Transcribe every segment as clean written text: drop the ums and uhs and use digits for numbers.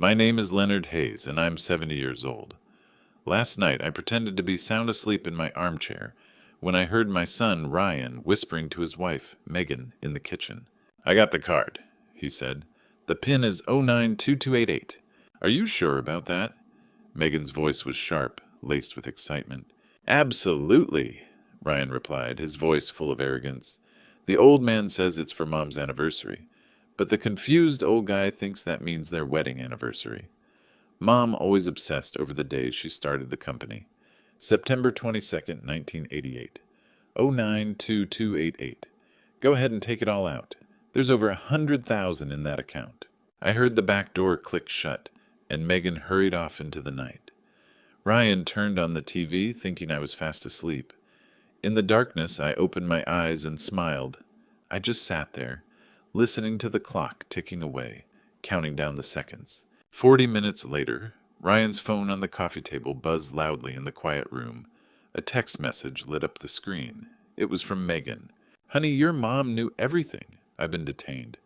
My name is Leonard Hayes, and I'm 70 years old. Last night I pretended to be sound asleep in my armchair when I heard my son, Ryan, whispering to his wife, Megan, in the kitchen. I got the card, he said. The PIN is 092288. Are you sure about that? Megan's voice was sharp, laced with excitement. Absolutely, Ryan replied, his voice full of arrogance. The old man says it's for Mom's anniversary, but the confused old guy thinks that means their wedding anniversary. Mom always obsessed over the day she started the company. September 22nd, 1988. 092288. Go ahead and take it all out. There's over 100,000 in that account. I heard the back door click shut, and Megan hurried off into the night. Ryan turned on the TV, thinking I was fast asleep. In the darkness, I opened my eyes and smiled. I just sat there, listening to the clock ticking away, counting down the seconds. 40 minutes later, Ryan's phone on the coffee table buzzed loudly in the quiet room. A text message lit up the screen. It was from Megan. Honey, your mom knew everything. I've been detained.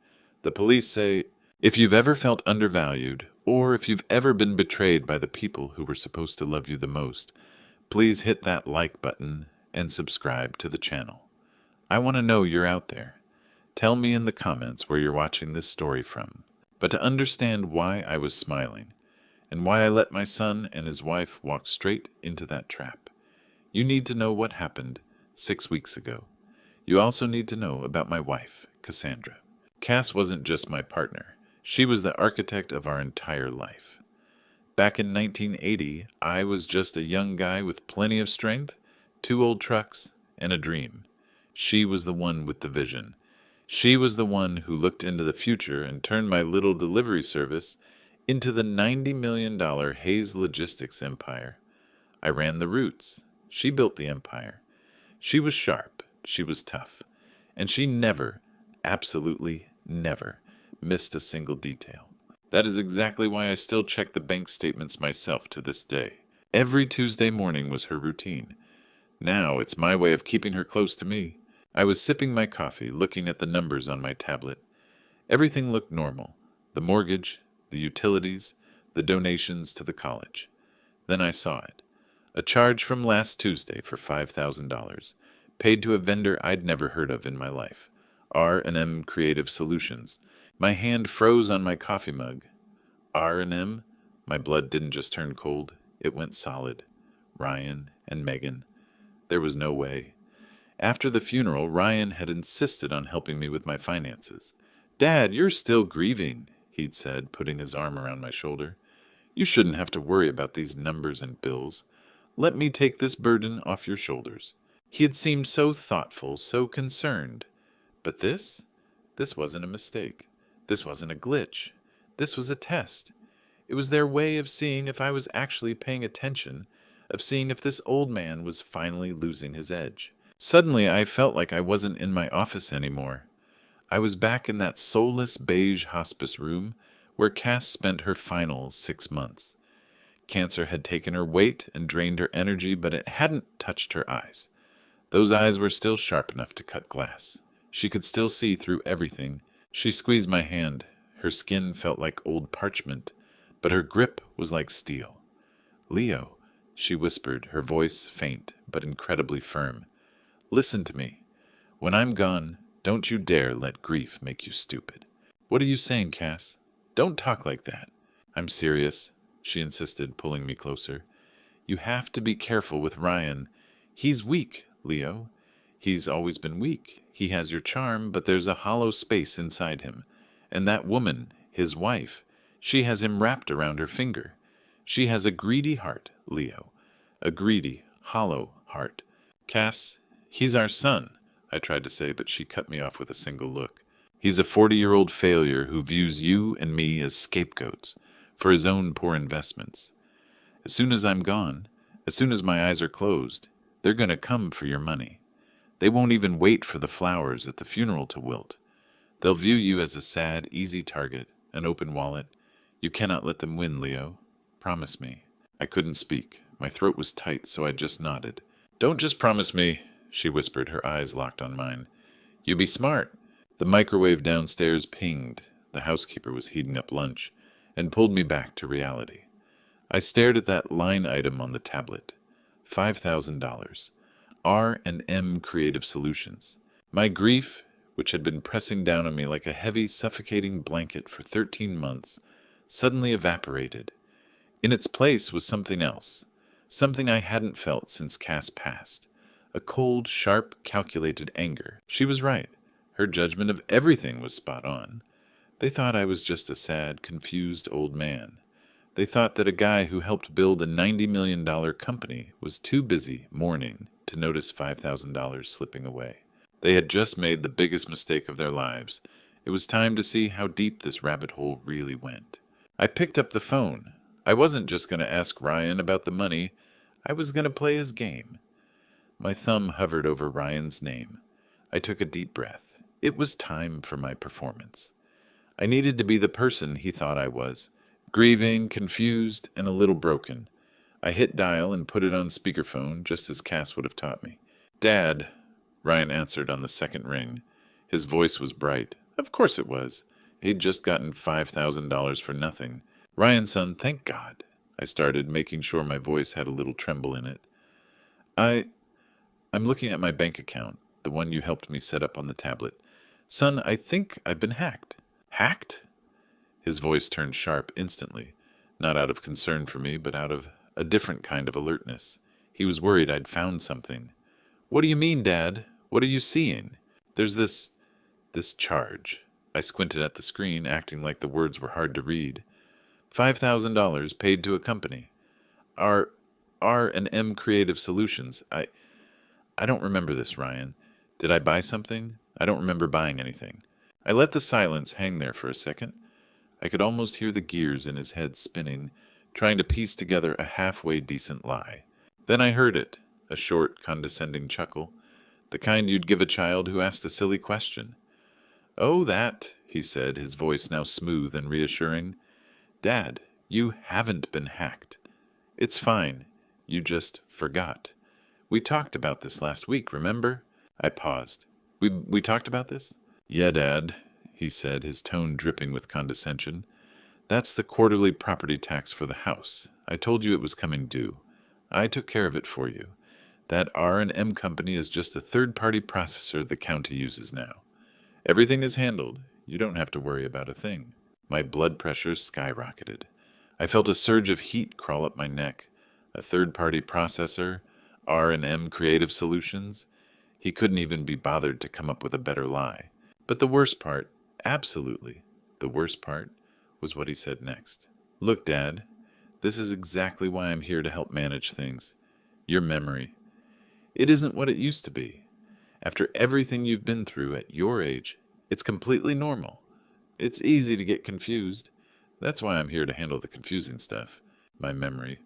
The police say, if you've ever felt undervalued, or if you've ever been betrayed by the people who were supposed to love you the most, please hit that like button and subscribe to the channel. I want to know you're out there. Tell me in the comments where you're watching this story from. But to understand why I was smiling, and why I let my son and his wife walk straight into that trap, you need to know what happened 6 weeks ago. You also need to know about my wife, Cassandra. Cass wasn't just my partner. She was the architect of our entire life. Back in 1980, I was just a young guy with plenty of strength, 2 old trucks, and a dream. She was the one with the vision. She was the one who looked into the future and turned my little delivery service into the $90 million Hayes Logistics empire. I ran the routes. She built the empire. She was sharp. She was tough. And she never, absolutely never, missed a single detail. That is exactly why I still check the bank statements myself to this day. Every Tuesday morning was her routine. Now it's my way of keeping her close to me. I was sipping my coffee, looking at the numbers on my tablet. Everything looked normal. The mortgage, the utilities, the donations to the college. Then I saw it. A charge from last Tuesday for $5,000, paid to a vendor I'd never heard of in my life. R&M Creative Solutions. My hand froze on my coffee mug. R&M? My blood didn't just turn cold. It went solid. Ryan and Megan. There was no way. After the funeral, Ryan had insisted on helping me with my finances. Dad, you're still grieving, he'd said, putting his arm around my shoulder. You shouldn't have to worry about these numbers and bills. Let me take this burden off your shoulders. He had seemed so thoughtful, so concerned. But this wasn't a mistake. This wasn't a glitch. This was a test. It was their way of seeing if I was actually paying attention, of seeing if this old man was finally losing his edge. Suddenly, I felt like I wasn't in my office anymore. I was back in that soulless beige hospice room where Cass spent her final 6 months. Cancer had taken her weight and drained her energy, but it hadn't touched her eyes. Those eyes were still sharp enough to cut glass. She could still see through everything. She squeezed my hand. Her skin felt like old parchment, but her grip was like steel. Leo, she whispered, her voice faint but incredibly firm. Listen to me. When I'm gone, don't you dare let grief make you stupid. What are you saying, Cass? Don't talk like that. I'm serious, she insisted, pulling me closer. You have to be careful with Ryan. He's weak, Leo. He's always been weak. He has your charm, but there's a hollow space inside him. And that woman, his wife, she has him wrapped around her finger. She has a greedy heart, Leo. A greedy, hollow heart. Cass, he's our son, I tried to say, but she cut me off with a single look. He's a 40-year-old failure who views you and me as scapegoats for his own poor investments. As soon as I'm gone, as soon as my eyes are closed, they're going to come for your money. They won't even wait for the flowers at the funeral to wilt. They'll view you as a sad, easy target, an open wallet. You cannot let them win, Leo. Promise me. I couldn't speak. My throat was tight, so I just nodded. Don't just promise me, she whispered, her eyes locked on mine. You be smart. The microwave downstairs pinged. The housekeeper was heating up lunch. and pulled me back to reality. I stared at that line item on the tablet. $5,000. R&M Creative Solutions. My grief, which had been pressing down on me like a heavy, suffocating blanket for 13 months, suddenly evaporated. In its place was something else, something I hadn't felt since Cass passed. A cold, sharp, calculated anger. She was right. Her judgment of everything was spot on. They thought I was just a sad, confused old man. They thought that a guy who helped build a $90 million company was too busy mourning to notice $5,000 slipping away. They had just made the biggest mistake of their lives. It was time to see how deep this rabbit hole really went. I picked up the phone. I wasn't just going to ask Ryan about the money. I was going to play his game. My thumb hovered over Ryan's name. I took a deep breath. It was time for my performance. I needed to be the person he thought I was. Grieving, confused, and a little broken. I hit dial and put it on speakerphone, just as Cass would have taught me. "Dad," Ryan answered on the second ring. His voice was bright. Of course it was. He'd just gotten $5,000 for nothing. "Ryan, son, thank God," I started, making sure my voice had a little tremble in it. I'm looking at my bank account, the one you helped me set up on the tablet. Son, I think I've been hacked." "Hacked?" His voice turned sharp instantly, not out of concern for me, but out of a different kind of alertness. He was worried I'd found something. "What do you mean, Dad? What are you seeing?" "There's this charge." I squinted at the screen, acting like the words were hard to read. $5,000 paid to a company. R&M Creative Solutions. I don't remember this, Ryan. Did I buy something? I don't remember buying anything. I let the silence hang there for a second. I could almost hear the gears in his head spinning, trying to piece together a halfway decent lie. Then I heard it, a short, condescending chuckle, the kind you'd give a child who asked a silly question. "Oh, that," he said, his voice now smooth and reassuring. "Dad, you haven't been hacked. It's fine. You just forgot. We talked about this last week, remember?" I paused. We talked about this?" "Yeah, Dad," he said, his tone dripping with condescension. "That's the quarterly property tax for the house. I told you it was coming due. I took care of it for you. That R&M company is just a third-party processor the county uses now. Everything is handled. You don't have to worry about a thing." My blood pressure skyrocketed. I felt a surge of heat crawl up my neck. A third-party processor, R&M Creative Solutions. He couldn't even be bothered to come up with a better lie. But the worst part, absolutely, the worst part, was what he said next. "Look, Dad, this is exactly why I'm here to help manage things. Your memory. It isn't what it used to be. After everything you've been through at your age, it's completely normal. It's easy to get confused. That's why I'm here to handle the confusing stuff. My memory."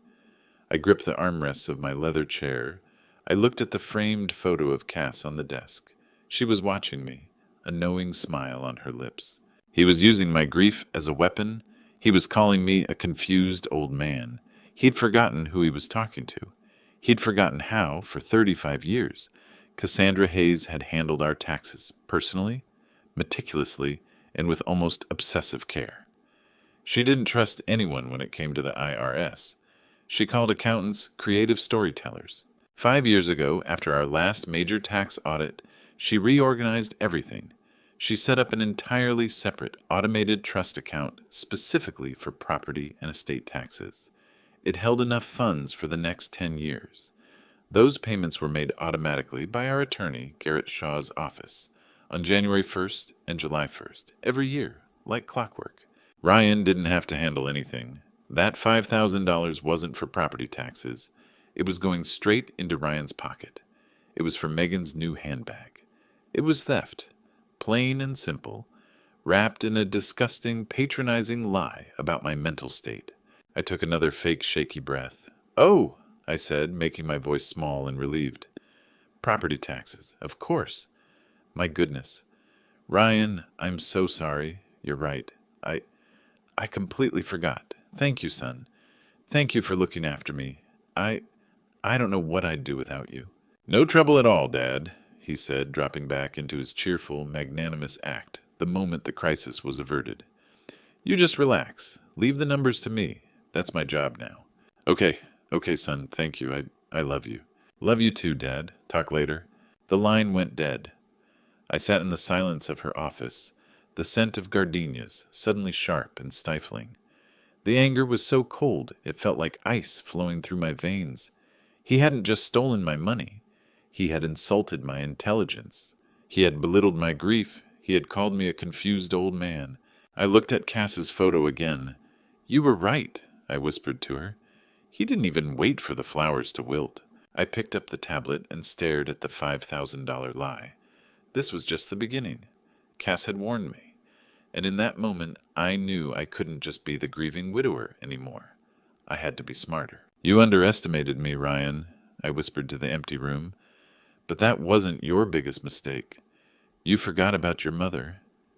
I gripped the armrests of my leather chair. I looked at the framed photo of Cass on the desk. She was watching me, a knowing smile on her lips. He was using my grief as a weapon. He was calling me a confused old man. He'd forgotten who he was talking to. He'd forgotten how, for 35 years, Cassandra Hayes had handled our taxes, personally, meticulously, and with almost obsessive care. She didn't trust anyone when it came to the IRS. She called accountants creative storytellers. 5 years ago, after our last major tax audit, she reorganized everything. She set up an entirely separate automated trust account specifically for property and estate taxes. It held enough funds for the next 10 years. Those payments were made automatically by our attorney, Garrett Shaw's office, on January 1st and July 1st, every year, like clockwork. Ryan didn't have to handle anything. That $5,000 wasn't for property taxes. It was going straight into Ryan's pocket. It was for Megan's new handbag. It was theft, plain and simple, wrapped in a disgusting, patronizing lie about my mental state. I took another fake, shaky breath. "Oh," I said, making my voice small and relieved. "Property taxes, of course. My goodness. Ryan, I'm so sorry. You're right. I completely forgot. Thank you, son. Thank you for looking after me. I don't know what I'd do without you." "No trouble at all, Dad," he said, dropping back into his cheerful, magnanimous act the moment the crisis was averted. You just relax. Leave the numbers to me. That's my job now. Okay, son, thank you. I love you. Love you too, Dad. Talk later. The line went dead. I sat in the silence of her office, the scent of gardenias suddenly sharp and stifling. The anger was so cold it felt like ice flowing through my veins. He hadn't just stolen my money. He had insulted my intelligence. He had belittled my grief. He had called me a confused old man. I looked at Cass's photo again. You were right, I whispered to her. He didn't even wait for the flowers to wilt. I picked up the tablet and stared at the $5,000 lie. This was just the beginning. Cass had warned me. And in that moment, I knew I couldn't just be the grieving widower anymore. I had to be smarter. You underestimated me, Ryan, I whispered to the empty room. But that wasn't your biggest mistake. You forgot about your mother.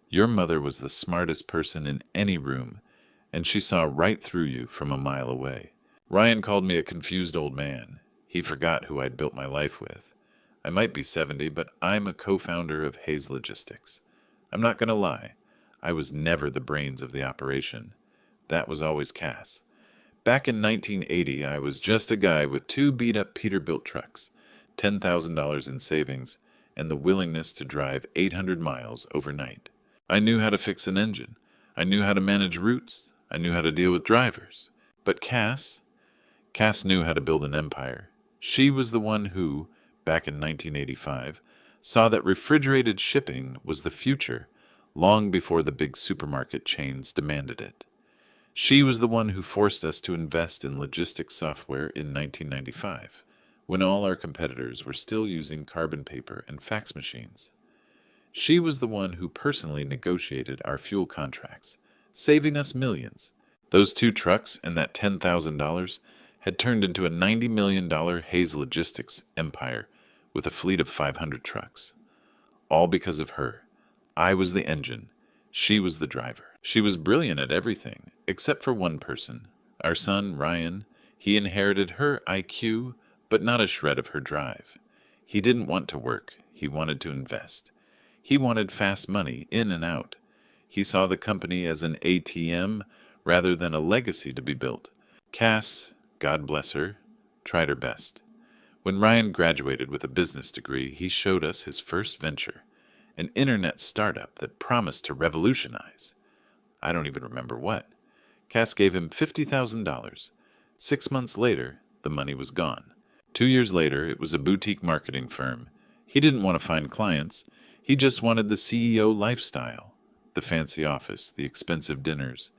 Your mother was the smartest person in any room, and she saw right through you from a mile away. Ryan called me a confused old man. He forgot who I'd built my life with. I might be 70, but I'm a co-founder of Hayes Logistics. I'm not going to lie. I was never the brains of the operation. That was always Cass. Back in 1980, I was just a guy with 2 beat-up Peterbilt trucks, $10,000 in savings, and the willingness to drive 800 miles overnight. I knew how to fix an engine. I knew how to manage routes. I knew how to deal with drivers. But Cass knew how to build an empire. She was the one who, back in 1985, saw that refrigerated shipping was the future long before the big supermarket chains demanded it. She was the one who forced us to invest in logistics software in 1995, when all our competitors were still using carbon paper and fax machines. She was the one who personally negotiated our fuel contracts, saving us millions. Those 2 trucks and that $10,000 had turned into a $90 million Hayes Logistics empire with a fleet of 500 trucks. All because of her. I was the engine. She was the driver. She was brilliant at everything, except for one person. Our son, Ryan. He inherited her IQ, but not a shred of her drive. He didn't want to work. He wanted to invest. He wanted fast money, in and out. He saw the company as an ATM rather than a legacy to be built. Cass, God bless her, tried her best. When Ryan graduated with a business degree, he showed us his first venture, an internet startup that promised to revolutionize. I don't even remember what. Cass gave him $50,000. 6 months later, the money was gone. 2 years later, it was a boutique marketing firm. He didn't want to find clients. He just wanted the CEO lifestyle, the fancy office, the expensive dinners.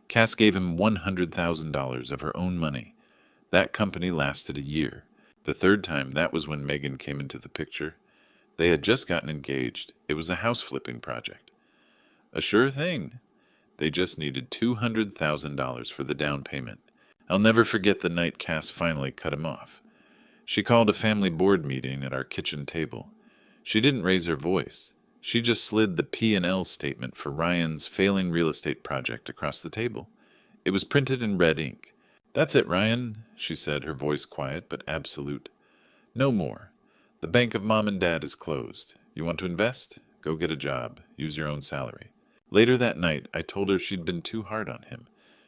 Cass gave him $100,000 of her own money. That company lasted a year. The 3rd time, that was when Megan came into the picture. They had just gotten engaged. It was a house-flipping project. A sure thing. They just needed $200,000 for the down payment. I'll never forget the night Cass finally cut him off. She called a family board meeting at our kitchen table. She didn't raise her voice. She just slid the P&L statement for Ryan's failing real estate project across the table. It was printed in red ink. "That's it, Ryan," she said, her voice quiet but absolute. "No more. The bank of Mom and Dad is closed. You want to invest? Go get a job. Use your own salary." Later that night, I told her she'd been too hard on him.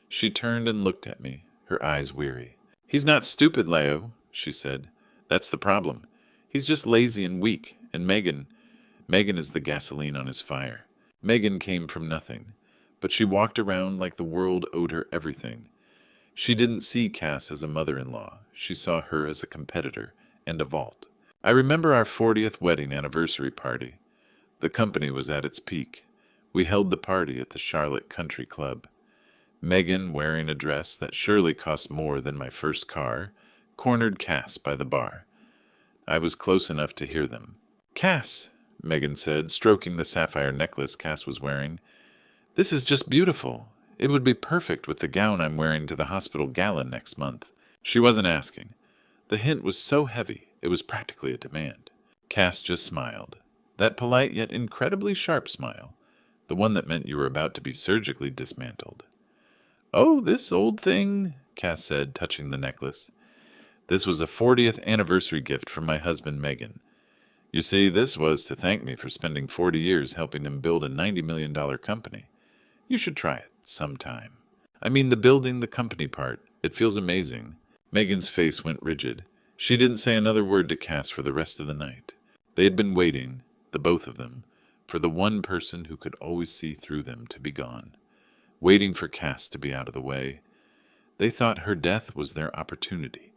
She turned and looked at me, her eyes weary. "He's not stupid, Leo," she said. "That's the problem. He's just lazy and weak. And Megan is the gasoline on his fire. Megan came from nothing, but she walked around like the world owed her everything. She didn't see Cass as a mother-in-law. She saw her as a competitor and a vault. I remember our 40th wedding anniversary party. The company was at its peak. We held the party at the Charlotte Country Club. Megan, wearing a dress that surely cost more than my first car, cornered Cass by the bar. I was close enough to hear them. "Cass," Megan said, stroking the sapphire necklace Cass was wearing, "this is just beautiful. It would be perfect with the gown I'm wearing to the hospital gala next month." She wasn't asking. The hint was so heavy, it was practically a demand. Cass just smiled. That polite yet incredibly sharp smile. The one that meant you were about to be surgically dismantled. "Oh, this old thing," Cass said, touching the necklace. "This was a 40th anniversary gift from my husband, Megan. You see, this was to thank me for spending 40 years helping him build a $90 million company. You should try it sometime. I mean, the building the company part, it feels amazing. Megan's face went rigid. She didn't say another word to Cass for the rest of the night. They had been waiting, the both of them, for the one person who could always see through them to be gone, waiting for Cass to be out of the way. They thought her death was their opportunity.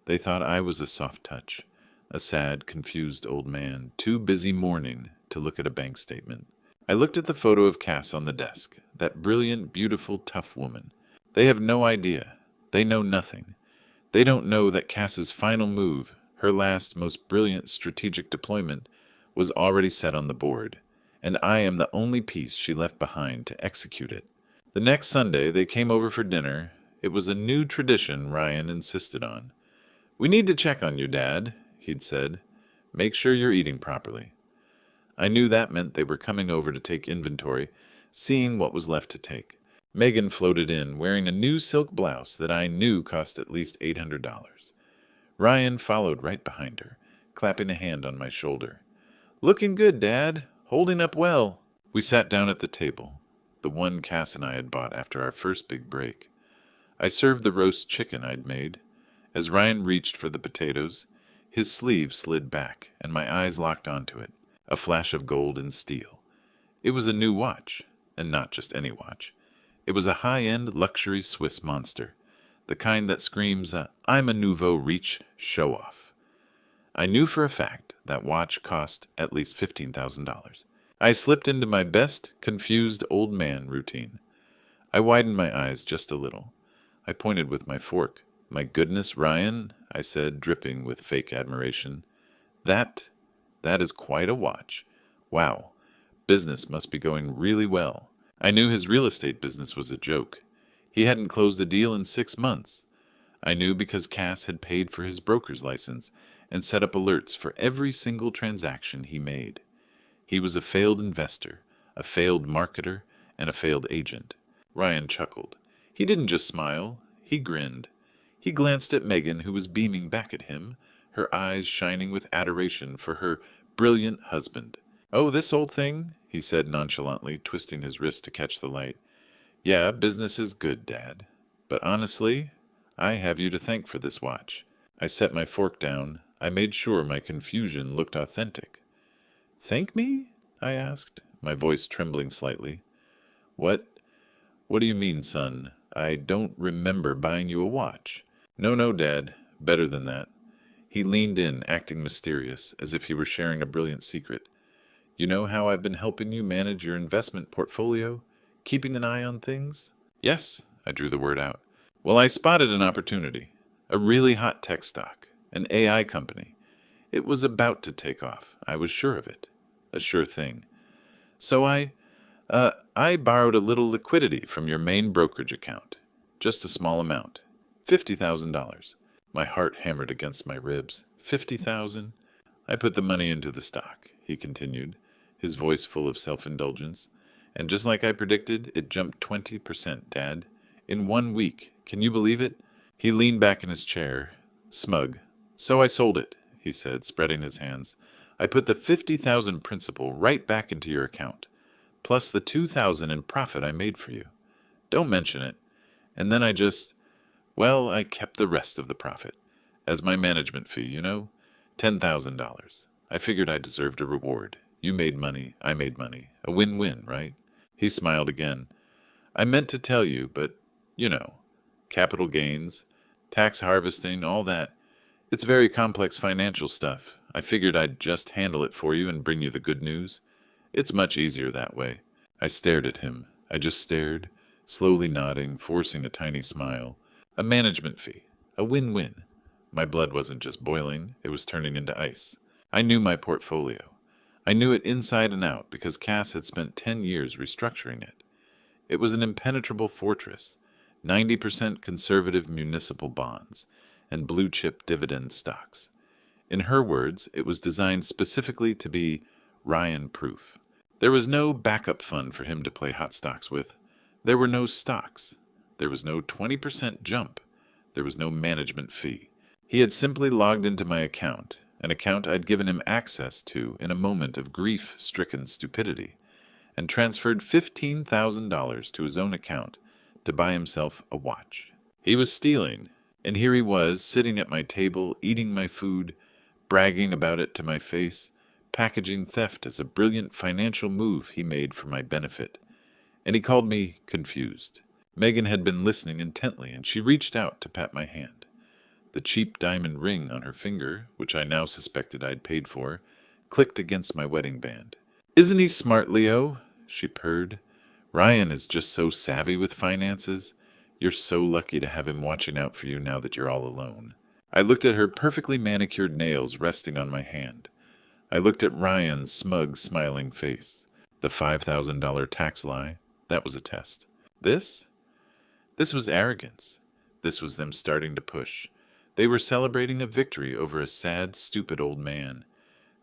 They thought I was a soft touch, a sad, confused old man, too busy mourning to look at a bank statement. I looked at the photo of Cass on the desk, that brilliant, beautiful, tough woman. They have no idea. They know nothing. They don't know that Cass's final move, her last, most brilliant strategic deployment, was already set on the board, and I am the only piece she left behind to execute it. The next Sunday, they came over for dinner. It was a new tradition Ryan insisted on. "We need to check on you, Dad," he'd said. "Make sure you're eating properly." I knew that meant they were coming over to take inventory, seeing what was left to take. Megan floated in, wearing a new silk blouse that I knew cost at least $800. Ryan followed right behind her, clapping a hand on my shoulder. "Looking good, Dad. Holding up well." We sat down at the table, the one Cass and I had bought after our first big break. I served the roast chicken I'd made. As Ryan reached for the potatoes, his sleeve slid back, and my eyes locked onto it, a flash of gold and steel. It was a new watch, and not just any watch. It was a high-end luxury Swiss monster, the kind that screams, "I'm a nouveau riche show-off." I knew for a fact that watch cost at least $15,000. I slipped into my best confused old man routine. I widened my eyes just a little. I pointed with my fork. "My goodness, Ryan," I said, dripping with fake admiration. That is quite a watch. Wow, business must be going really well." I knew his real estate business was a joke. He hadn't closed a deal in 6 months. I knew because Cass had paid for his broker's license and set up alerts for every single transaction he made. He was a failed investor, a failed marketer, and a failed agent. Ryan chuckled. He didn't just smile, he grinned. He glanced at Megan, who was beaming back at him, her eyes shining with adoration for her brilliant husband. "Oh, this old thing?" he said nonchalantly, twisting his wrist to catch the light. "Yeah, business is good, Dad. But honestly, I have you to thank for this watch." I set my fork down. I made sure my confusion looked authentic. "Thank me?" I asked, my voice trembling slightly. What do you mean, son? I don't remember buying you a watch." No, Dad. Better than that." He leaned in, acting mysterious, as if he were sharing a brilliant secret. "You know how I've been helping you manage your investment portfolio? Keeping an eye on things?" "Yes," I drew the word out. "Well, I spotted an opportunity. A really hot tech stock. An AI company. It was about to take off. I was sure of it. A sure thing. So I borrowed a little liquidity from your main brokerage account. Just a small amount. $50,000. My heart hammered against my ribs. 50,000? "I put the money into the stock," he continued, his voice full of self-indulgence. "And just like I predicted, it jumped 20%, Dad. In 1 week. Can you believe it?" He leaned back in his chair, smug. "So I sold it," he said, spreading his hands. "I put the 50,000 principal right back into your account, plus the 2,000 in profit I made for you. Don't mention it. And then I kept the rest of the profit. As my management fee, you know? $10,000. I figured I deserved a reward. You made money, I made money. A win-win, right?" He smiled again. "I meant to tell you, but, capital gains, tax harvesting, all that. It's very complex financial stuff. I figured I'd just handle it for you and bring you the good news. It's much easier that way." I stared at him. I just stared, slowly nodding, forcing a tiny smile. A management fee. A win-win. My blood wasn't just boiling, it was turning into ice. I knew my portfolio. I knew it inside and out because Cass had spent 10 years restructuring it. It was an impenetrable fortress, 90% conservative municipal bonds, and blue-chip dividend stocks. In her words, it was designed specifically to be Ryan-proof. There was no backup fund for him to play hot stocks with. There were no stocks. There was no 20% jump. There was no management fee. He had simply logged into my account, an account I'd given him access to in a moment of grief-stricken stupidity, and transferred $15,000 to his own account to buy himself a watch. He was stealing, and here he was sitting at my table, eating my food, bragging about it to my face, packaging theft as a brilliant financial move he made for my benefit. And he called me confused. Megan had been listening intently, and she reached out to pat my hand. The cheap diamond ring on her finger, which I now suspected I'd paid for, clicked against my wedding band. "Isn't he smart, Leo?" she purred. "Ryan is just so savvy with finances. You're so lucky to have him watching out for you now that you're all alone." I looked at her perfectly manicured nails resting on my hand. I looked at Ryan's smug, smiling face. The $5,000 tax lie, that was a test. This was arrogance. This was them starting to push. They were celebrating a victory over a sad, stupid old man.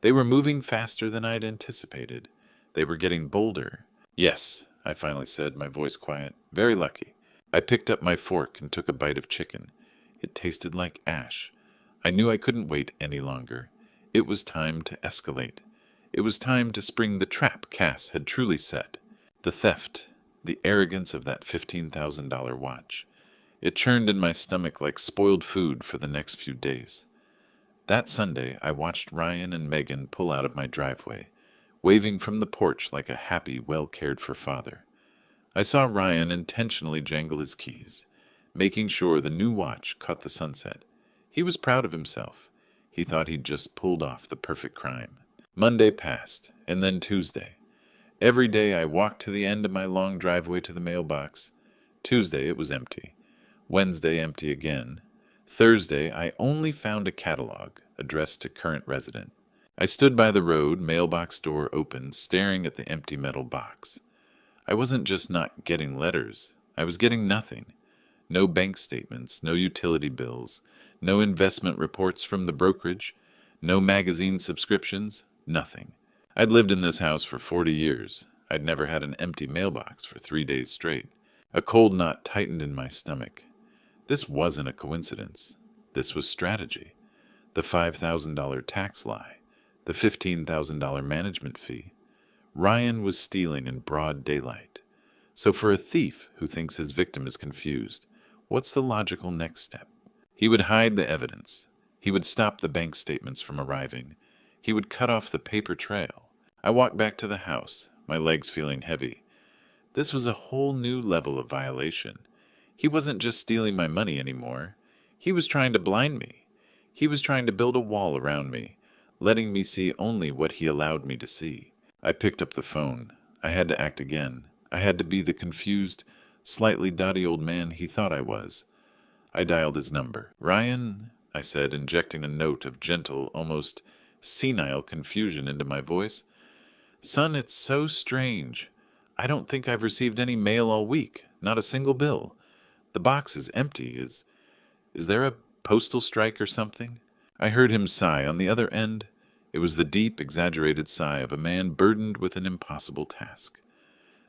They were moving faster than I'd anticipated. They were getting bolder. "Yes," I finally said, my voice quiet. "Very lucky." I picked up my fork and took a bite of chicken. It tasted like ash. I knew I couldn't wait any longer. It was time to escalate. It was time to spring the trap Cass had truly set. The theft, the arrogance of that $15,000 watch. It churned in my stomach like spoiled food for the next few days. That Sunday, I watched Ryan and Megan pull out of my driveway, waving from the porch like a happy, well-cared-for father. I saw Ryan intentionally jangle his keys, making sure the new watch caught the sunset. He was proud of himself. He thought he'd just pulled off the perfect crime. Monday passed, and then Tuesday. Every day I walked to the end of my long driveway to the mailbox. Tuesday it was empty. Wednesday empty again. Thursday I only found a catalog addressed to current resident. I stood by the road, mailbox door open, staring at the empty metal box. I wasn't just not getting letters. I was getting nothing. No bank statements, no utility bills, no investment reports from the brokerage, no magazine subscriptions, nothing. I'd lived in this house for 40 years. I'd never had an empty mailbox for 3 days straight. A cold knot tightened in my stomach. This wasn't a coincidence. This was strategy. The $5,000 tax lie. The $15,000 management fee. Ryan was stealing in broad daylight. So for a thief who thinks his victim is confused, what's the logical next step? He would hide the evidence. He would stop the bank statements from arriving. He would cut off the paper trail. I walked back to the house, my legs feeling heavy. This was a whole new level of violation. He wasn't just stealing my money anymore. He was trying to blind me. He was trying to build a wall around me, letting me see only what he allowed me to see. I picked up the phone. I had to act again. I had to be the confused, slightly dotty old man he thought I was. I dialed his number. "Ryan," I said, injecting a note of gentle, almost senile confusion into my voice. "Son, it's so strange. I don't think I've received any mail all week, not a single bill. The box is empty. Is there a postal strike or something?" I heard him sigh on the other end. It was the deep, exaggerated sigh of a man burdened with an impossible task.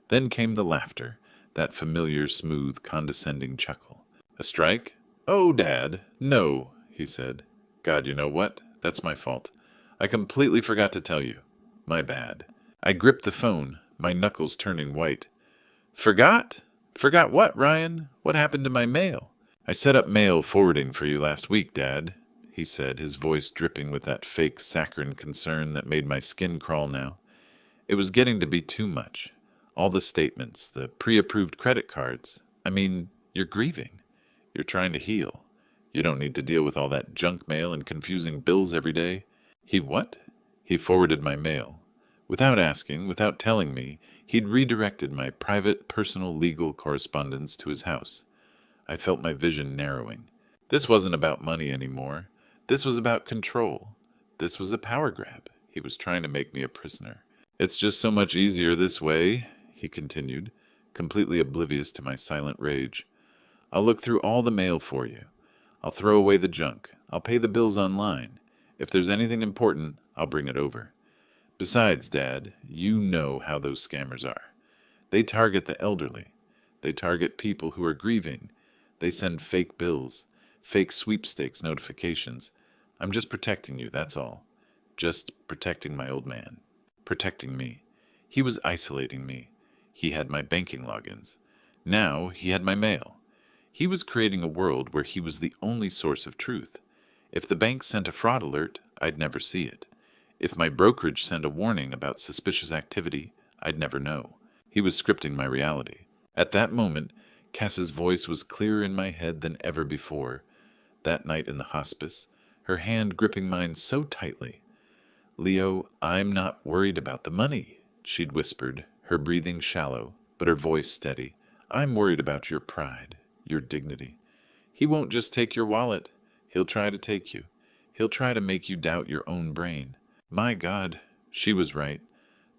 Then came the laughter, that familiar, smooth, condescending chuckle. "A strike? Oh, Dad, no," he said. "God, you know what? That's my fault. I completely forgot to tell you. My bad." I gripped the phone, my knuckles turning white. "Forgot? Forgot what, Ryan? What happened to my mail?" "I set up mail forwarding for you last week, Dad," he said, his voice dripping with that fake saccharine concern that made my skin crawl now. It was getting to be too much. All the statements, the pre-approved credit cards. I mean, you're grieving. You're trying to heal. You don't need to deal with all that junk mail and confusing bills every day. He what? He forwarded my mail. Without asking, without telling me, he'd redirected my private, personal, legal correspondence to his house. I felt my vision narrowing. This wasn't about money anymore. This was about control. This was a power grab. He was trying to make me a prisoner. "It's just so much easier this way," he continued, completely oblivious to my silent rage. "I'll look through all the mail for you. I'll throw away the junk. I'll pay the bills online. If there's anything important, I'll bring it over. Besides, Dad, you know how those scammers are. They target the elderly. They target people who are grieving. They send fake bills, fake sweepstakes notifications. I'm just protecting you, that's all. Just protecting my old man. Protecting me. He was isolating me. He had my banking logins. Now he had my mail. He was creating a world where he was the only source of truth. If the bank sent a fraud alert, I'd never see it. If my brokerage sent a warning about suspicious activity, I'd never know. He was scripting my reality. At that moment, Cass's voice was clearer in my head than ever before. That night in the hospice, her hand gripping mine so tightly. "Leo, I'm not worried about the money," she'd whispered, her breathing shallow, but her voice steady. "I'm worried about your pride, your dignity. He won't just take your wallet. He'll try to take you. He'll try to make you doubt your own brain." My God, she was right.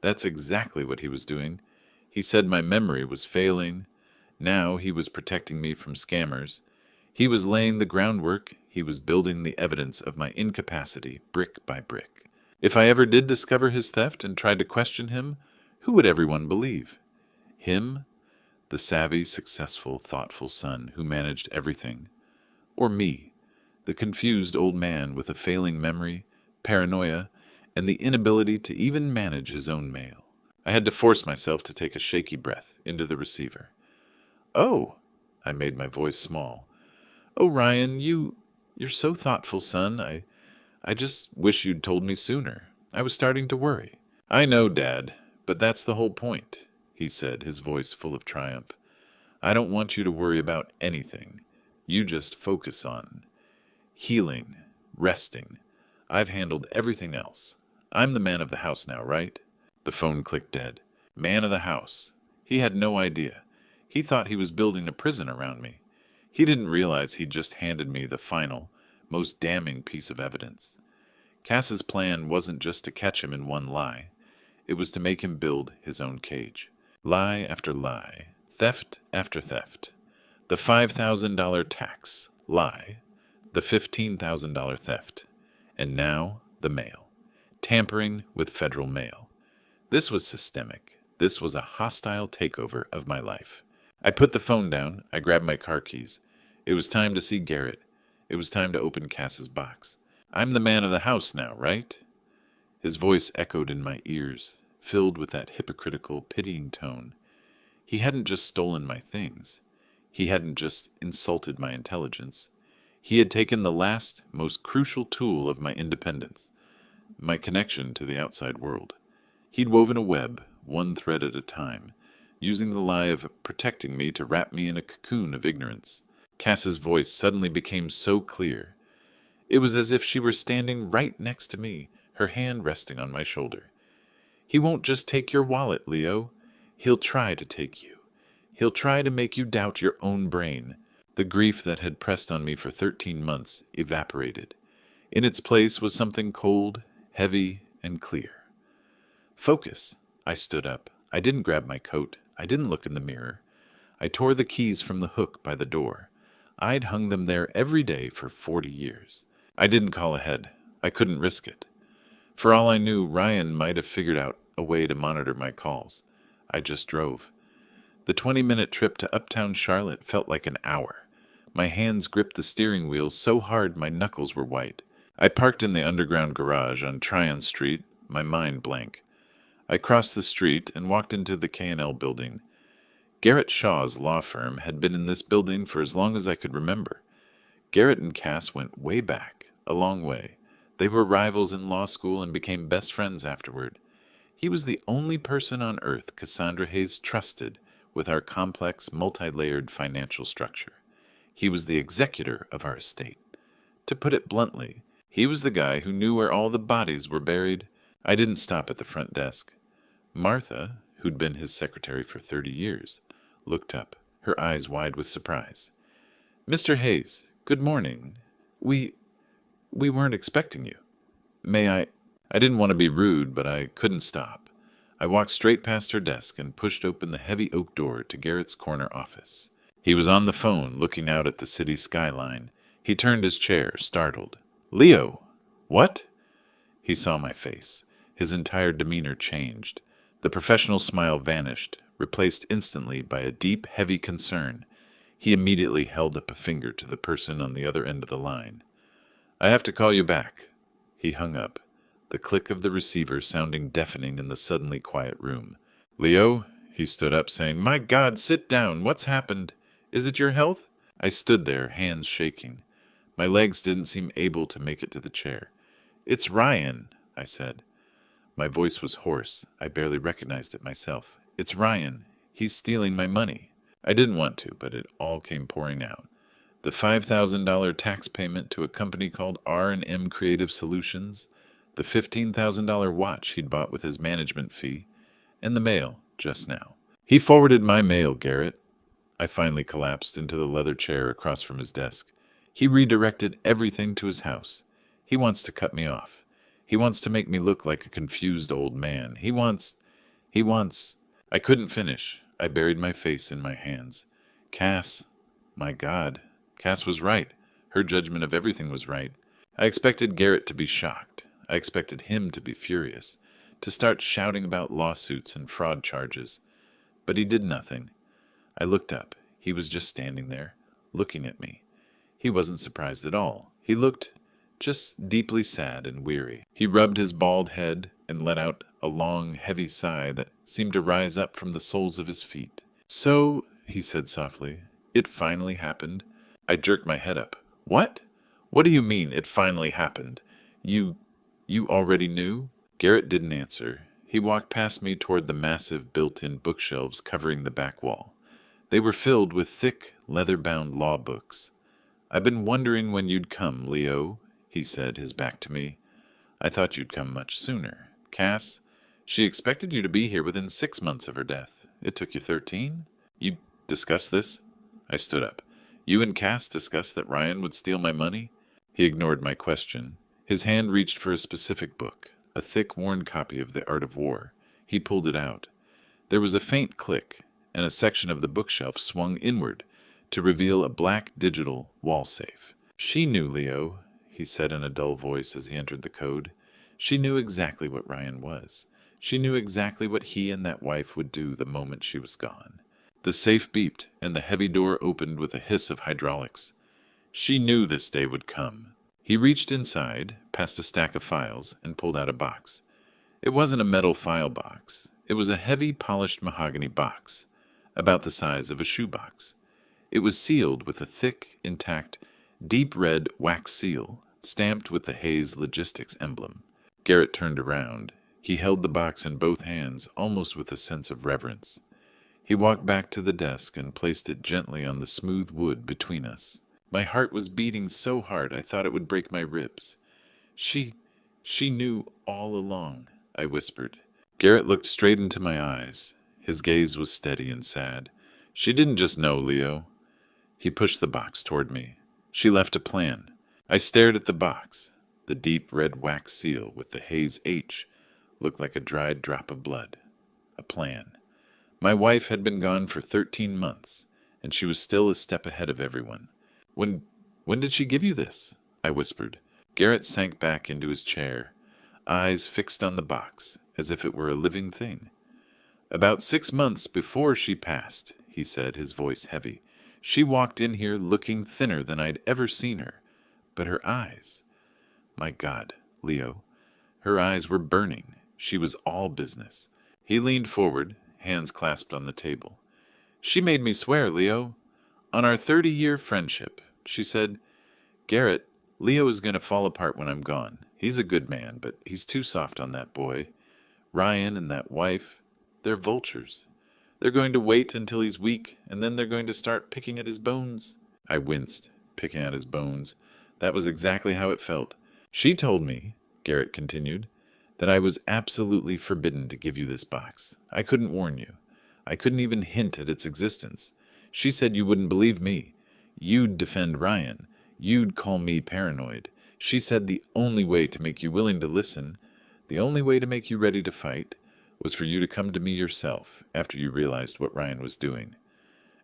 That's exactly what he was doing. He said my memory was failing. Now he was protecting me from scammers. He was laying the groundwork. He was building the evidence of my incapacity, brick by brick. If I ever did discover his theft and tried to question him, who would everyone believe? Him? The savvy, successful, thoughtful son who managed everything? Or me, the confused old man with a failing memory, paranoia, and the inability to even manage his own mail? I had to force myself to take a shaky breath into the receiver. "Oh," I made my voice small. "Oh, Ryan, you're so thoughtful, son. I just wish you'd told me sooner. I was starting to worry." "I know, Dad, but that's the whole point," he said, his voice full of triumph. "I don't want you to worry about anything. You just focus on healing, resting. I've handled everything else. I'm the man of the house now, right?" The phone clicked dead. Man of the house. He had no idea. He thought he was building a prison around me. He didn't realize he'd just handed me the final, most damning piece of evidence. Cass's plan wasn't just to catch him in one lie. It was to make him build his own cage. Lie after lie. Theft after theft. The $5,000 tax. Lie. The $15,000 theft. And now, the mail. Tampering with federal mail. This was systemic. This was a hostile takeover of my life. I put the phone down. I grabbed my car keys. It was time to see Garrett. It was time to open Cass's box. "I'm the man of the house now, right?" His voice echoed in my ears, filled with that hypocritical, pitying tone. He hadn't just stolen my things. He hadn't just insulted my intelligence. He had taken the last, most crucial tool of my independence, my connection to the outside world. He'd woven a web, one thread at a time, using the lie of protecting me to wrap me in a cocoon of ignorance. Cass's voice suddenly became so clear. It was as if she were standing right next to me, her hand resting on my shoulder. "He won't just take your wallet, Leo. He'll try to take you. He'll try to make you doubt your own brain." The grief that had pressed on me for 13 months evaporated. In its place was something cold, heavy, and clear. Focus. I stood up. I didn't grab my coat. I didn't look in the mirror. I tore the keys from the hook by the door. I'd hung them there every day for 40 years. I didn't call ahead. I couldn't risk it. For all I knew, Ryan might have figured out a way to monitor my calls. I just drove. The 20-minute trip to uptown Charlotte felt like an hour. My hands gripped the steering wheel so hard my knuckles were white. I parked in the underground garage on Tryon Street, my mind blank. I crossed the street and walked into the K&L building. Garrett Shaw's law firm had been in this building for as long as I could remember. Garrett and Cass went way back, a long way. They were rivals in law school and became best friends afterward. He was the only person on earth Cassandra Hayes trusted with our complex, multi-layered financial structure. He was the executor of our estate. To put it bluntly, he was the guy who knew where all the bodies were buried. I didn't stop at the front desk. Martha, who'd been his secretary for 30 years, looked up, her eyes wide with surprise. "Mr. Hayes, good morning. We weren't expecting you. May I?" I didn't want to be rude, but I couldn't stop. I walked straight past her desk and pushed open the heavy oak door to Garrett's corner office. He was on the phone, looking out at the city skyline. He turned his chair, startled. "Leo! What?" He saw my face. His entire demeanor changed. The professional smile vanished, replaced instantly by a deep, heavy concern. He immediately held up a finger to the person on the other end of the line. "I have to call you back." He hung up. the click of the receiver sounding deafening in the suddenly quiet room. "Leo?" He stood up, saying, "My God, sit down. What's happened? Is it your health?" I stood there, hands shaking. My legs didn't seem able to make it to the chair. "It's Ryan," I said. My voice was hoarse. I barely recognized it myself. "It's Ryan. He's stealing my money." I didn't want to, but it all came pouring out. The $5,000 tax payment to a company called R&M Creative Solutions, the $15,000 watch he'd bought with his management fee, and the mail just now. "He forwarded my mail, Garrett." I finally collapsed into the leather chair across from his desk. "He redirected everything to his house. He wants to cut me off. He wants to make me look like a confused old man. He wants... I couldn't finish. I buried my face in my hands. Cass, my God, Cass was right. Her judgment of everything was right. I expected Garrett to be shocked. I expected him to be furious, to start shouting about lawsuits and fraud charges. But he did nothing. I looked up. He was just standing there, looking at me. He wasn't surprised at all. He looked just deeply sad and weary. He rubbed his bald head and let out a long, heavy sigh that seemed to rise up from the soles of his feet. "So," he said softly, "it finally happened." I jerked my head up. "What? What do you mean, it finally happened? You already knew?" Garrett didn't answer. He walked past me toward the massive built-in bookshelves covering the back wall. They were filled with thick, leather-bound law books. "I've been wondering when you'd come, Leo," he said, his back to me. "I thought you'd come much sooner. Cass, she expected you to be here within 6 months of her death. It took you 13? You discussed this?" I stood up. "You and Cass discussed that Ryan would steal my money?" He ignored my question. His hand reached for a specific book, a thick, worn copy of The Art of War. He pulled it out. There was a faint click, and a section of the bookshelf swung inward to reveal a black digital wall safe. "She knew, Leo," he said in a dull voice as he entered the code. "She knew exactly what Ryan was. She knew exactly what he and that wife would do the moment she was gone." The safe beeped, and the heavy door opened with a hiss of hydraulics. She knew this day would come. He reached inside, past a stack of files, and pulled out a box. It wasn't a metal file box. It was a heavy, polished mahogany box, about the size of a shoebox. It was sealed with a thick, intact, deep red wax seal, stamped with the Hayes Logistics emblem. Garrett turned around. He held the box in both hands, almost with a sense of reverence. He walked back to the desk and placed it gently on the smooth wood between us. My heart was beating so hard I thought it would break my ribs. She knew all along," I whispered. Garrett looked straight into my eyes. His gaze was steady and sad. "She didn't just know, Leo." He pushed the box toward me. "She left a plan." I stared at the box. The deep red wax seal with the Hayes H looked like a dried drop of blood. A plan. My wife had been gone for 13 months, and she was still a step ahead of everyone. When did she give you this?" I whispered. Garrett sank back into his chair, eyes fixed on the box, as if it were a living thing. "About 6 months before she passed," he said, his voice heavy. "She walked in here looking thinner than I'd ever seen her. But her eyes... My God, Leo, her eyes were burning. She was all business." He leaned forward, hands clasped on the table. "She made me swear, Leo. On our 30-year friendship, she said, 'Garrett, Leo is going to fall apart when I'm gone. He's a good man, but he's too soft on that boy. Ryan and that wife, they're vultures. They're going to wait until he's weak, and then they're going to start picking at his bones.'" I winced. Picking at his bones. That was exactly how it felt. "She told me," Garrett continued, "that I was absolutely forbidden to give you this box. I couldn't warn you. I couldn't even hint at its existence. She said you wouldn't believe me. You'd defend Ryan. You'd call me paranoid. She said the only way to make you willing to listen, the only way to make you ready to fight, was for you to come to me yourself after you realized what Ryan was doing.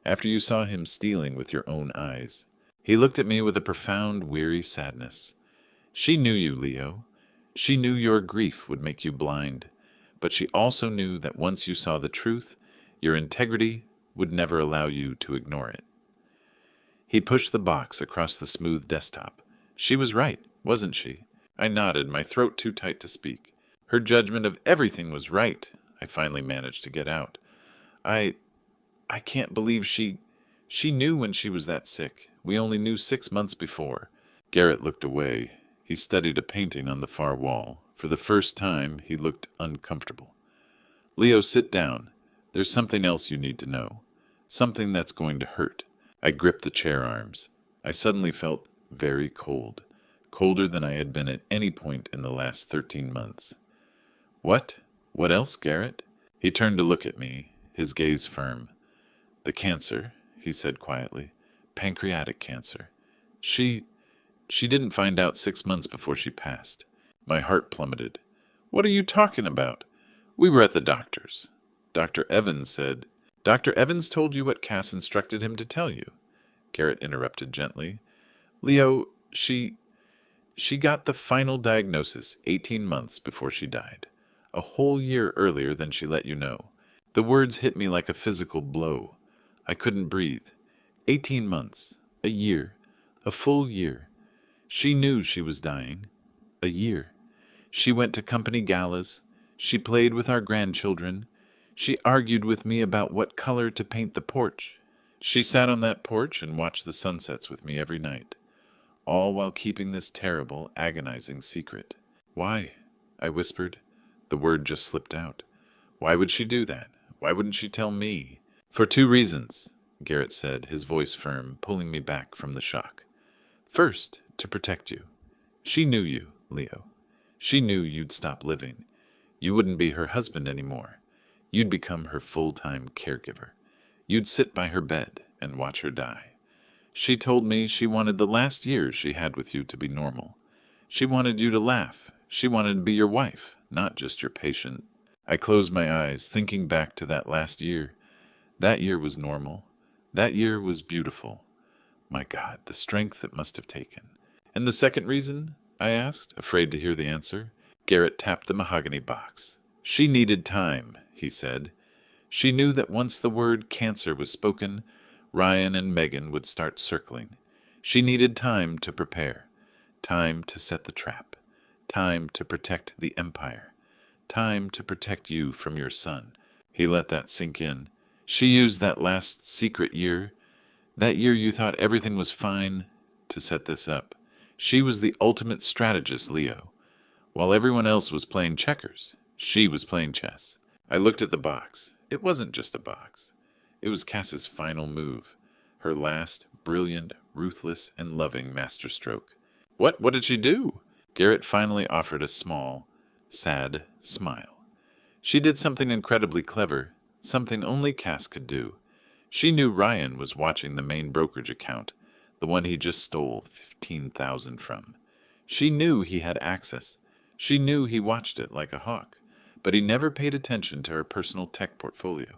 After you saw him stealing with your own eyes." He looked at me with a profound, weary sadness. "She knew you, Leo. She knew your grief would make you blind. But she also knew that once you saw the truth, your integrity would never allow you to ignore it." He pushed the box across the smooth desktop. "She was right, wasn't she? I nodded, my throat too tight to speak. Her judgment of everything was right, I finally managed to get out. I can't believe she knew when she was that sick. We only knew 6 months before. Garrett looked away. He studied a painting on the far wall. For the first time, he looked uncomfortable. Leo, sit down. There's something else you need to know. Something that's going to hurt. I gripped the chair arms. I suddenly felt very cold. Colder than I had been at any point in the last 13 months. What? What else, Garrett? He turned to look at me, his gaze firm. The cancer, he said quietly. Pancreatic cancer. She didn't find out 6 months before she passed. My heart plummeted. What are you talking about? We were at the doctor's. Dr. Evans said, Dr. Evans told you what Cass instructed him to tell you. Garrett interrupted gently. Leo, she got the final diagnosis 18 months before she died. A whole year earlier than she let you know. The words hit me like a physical blow. I couldn't breathe. 18 months. A year. A full year. She knew she was dying. A year. She went to company galas. She played with our grandchildren. She argued with me about what color to paint the porch. She sat on that porch and watched the sunsets with me every night, all while keeping this terrible, agonizing secret. Why? I whispered. The word just slipped out. Why would she do that? Why wouldn't she tell me? For 2 reasons, Garrett said, his voice firm, pulling me back from the shock. First, to protect you. She knew you, Leo. She knew you'd stop living. You wouldn't be her husband anymore. You'd become her full-time caregiver. You'd sit by her bed and watch her die. She told me she wanted the last years she had with you to be normal. She wanted you to laugh. She wanted to be your wife, not just your patient. I closed my eyes, thinking back to that last year. That year was normal. That year was beautiful. My God, the strength it must have taken. And the second reason? I asked, afraid to hear the answer. Garrett tapped the mahogany box. She needed time, he said. She knew that once the word cancer was spoken, Ryan and Megan would start circling. She needed time to prepare, time to set the trap, time to protect the empire, time to protect you from your son. He let that sink in. She used that last secret year, that year you thought everything was fine, to set this up. She was the ultimate strategist, Leo. While everyone else was playing checkers, she was playing chess. I looked at the box. It wasn't just a box. It was Cass's final move. Her last, brilliant, ruthless, and loving masterstroke. What did she do? Garrett finally offered a small, sad smile. She did something incredibly clever, something only Cass could do. She knew Ryan was watching the main brokerage account, the one he just stole $15,000 from. She knew he had access. She knew he watched it like a hawk, but he never paid attention to her personal tech portfolio.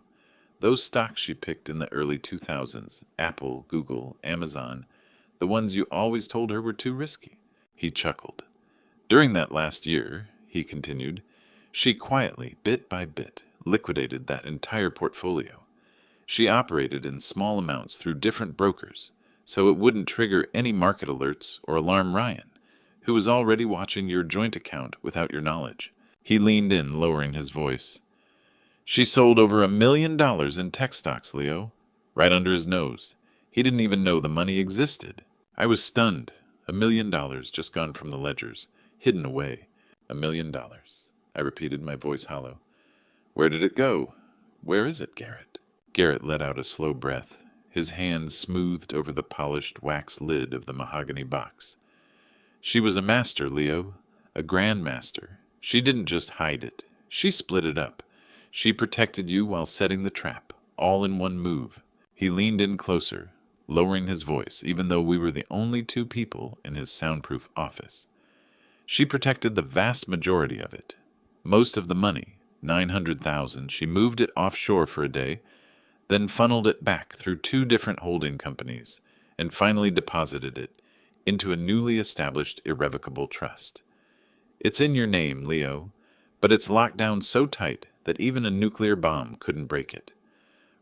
Those stocks she picked in the early 2000s, Apple, Google, Amazon, the ones you always told her were too risky. He chuckled. During that last year, he continued, she quietly, bit by bit, liquidated that entire portfolio. She operated in small amounts through different brokers, so it wouldn't trigger any market alerts or alarm Ryan, who was already watching your joint account without your knowledge. He leaned in, lowering his voice. She sold over $1 million in tech stocks, Leo, right under his nose. He didn't even know the money existed. I was stunned. $1 million just gone from the ledgers, hidden away. $1 million. I repeated, my voice hollow. Where did it go? Where is it, Garrett? Garrett let out a slow breath. His hand smoothed over the polished wax lid of the mahogany box. She was a master, Leo, a grandmaster. She didn't just hide it. She split it up. She protected you while setting the trap, all in one move. He leaned in closer, lowering his voice, even though we were the only 2 people in his soundproof office. She protected the vast majority of it. Most of the money, $900,000, she moved it offshore for a day, then funneled it back through 2 different holding companies, and finally deposited it into a newly established irrevocable trust. It's in your name, Leo, but it's locked down so tight that even a nuclear bomb couldn't break it.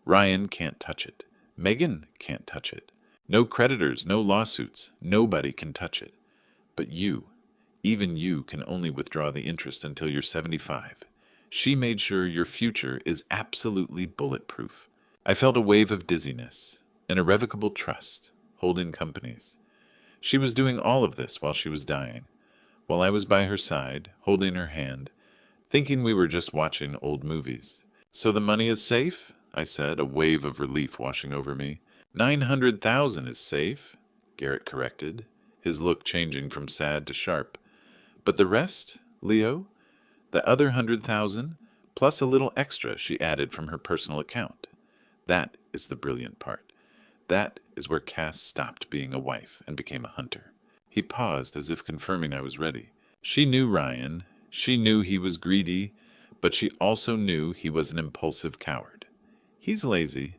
Ryan can't touch it. Megan can't touch it. No creditors, no lawsuits. Nobody can touch it. But you Even you can only withdraw the interest until you're 75. She made sure your future is absolutely bulletproof. I felt a wave of dizziness, an irrevocable trust, holding companies. She was doing all of this while she was dying, while I was by her side, holding her hand, thinking we were just watching old movies. "So the money is safe?" I said, a wave of relief washing over me. 900,000 is safe, Garrett corrected, his look changing from sad to sharp. "But the rest, Leo? The other 100,000, plus a little extra she added from her personal account. That is the brilliant part. That is where Cass stopped being a wife and became a hunter." He paused as if confirming I was ready. She knew Ryan. She knew he was greedy, but she also knew he was an impulsive coward. He's lazy.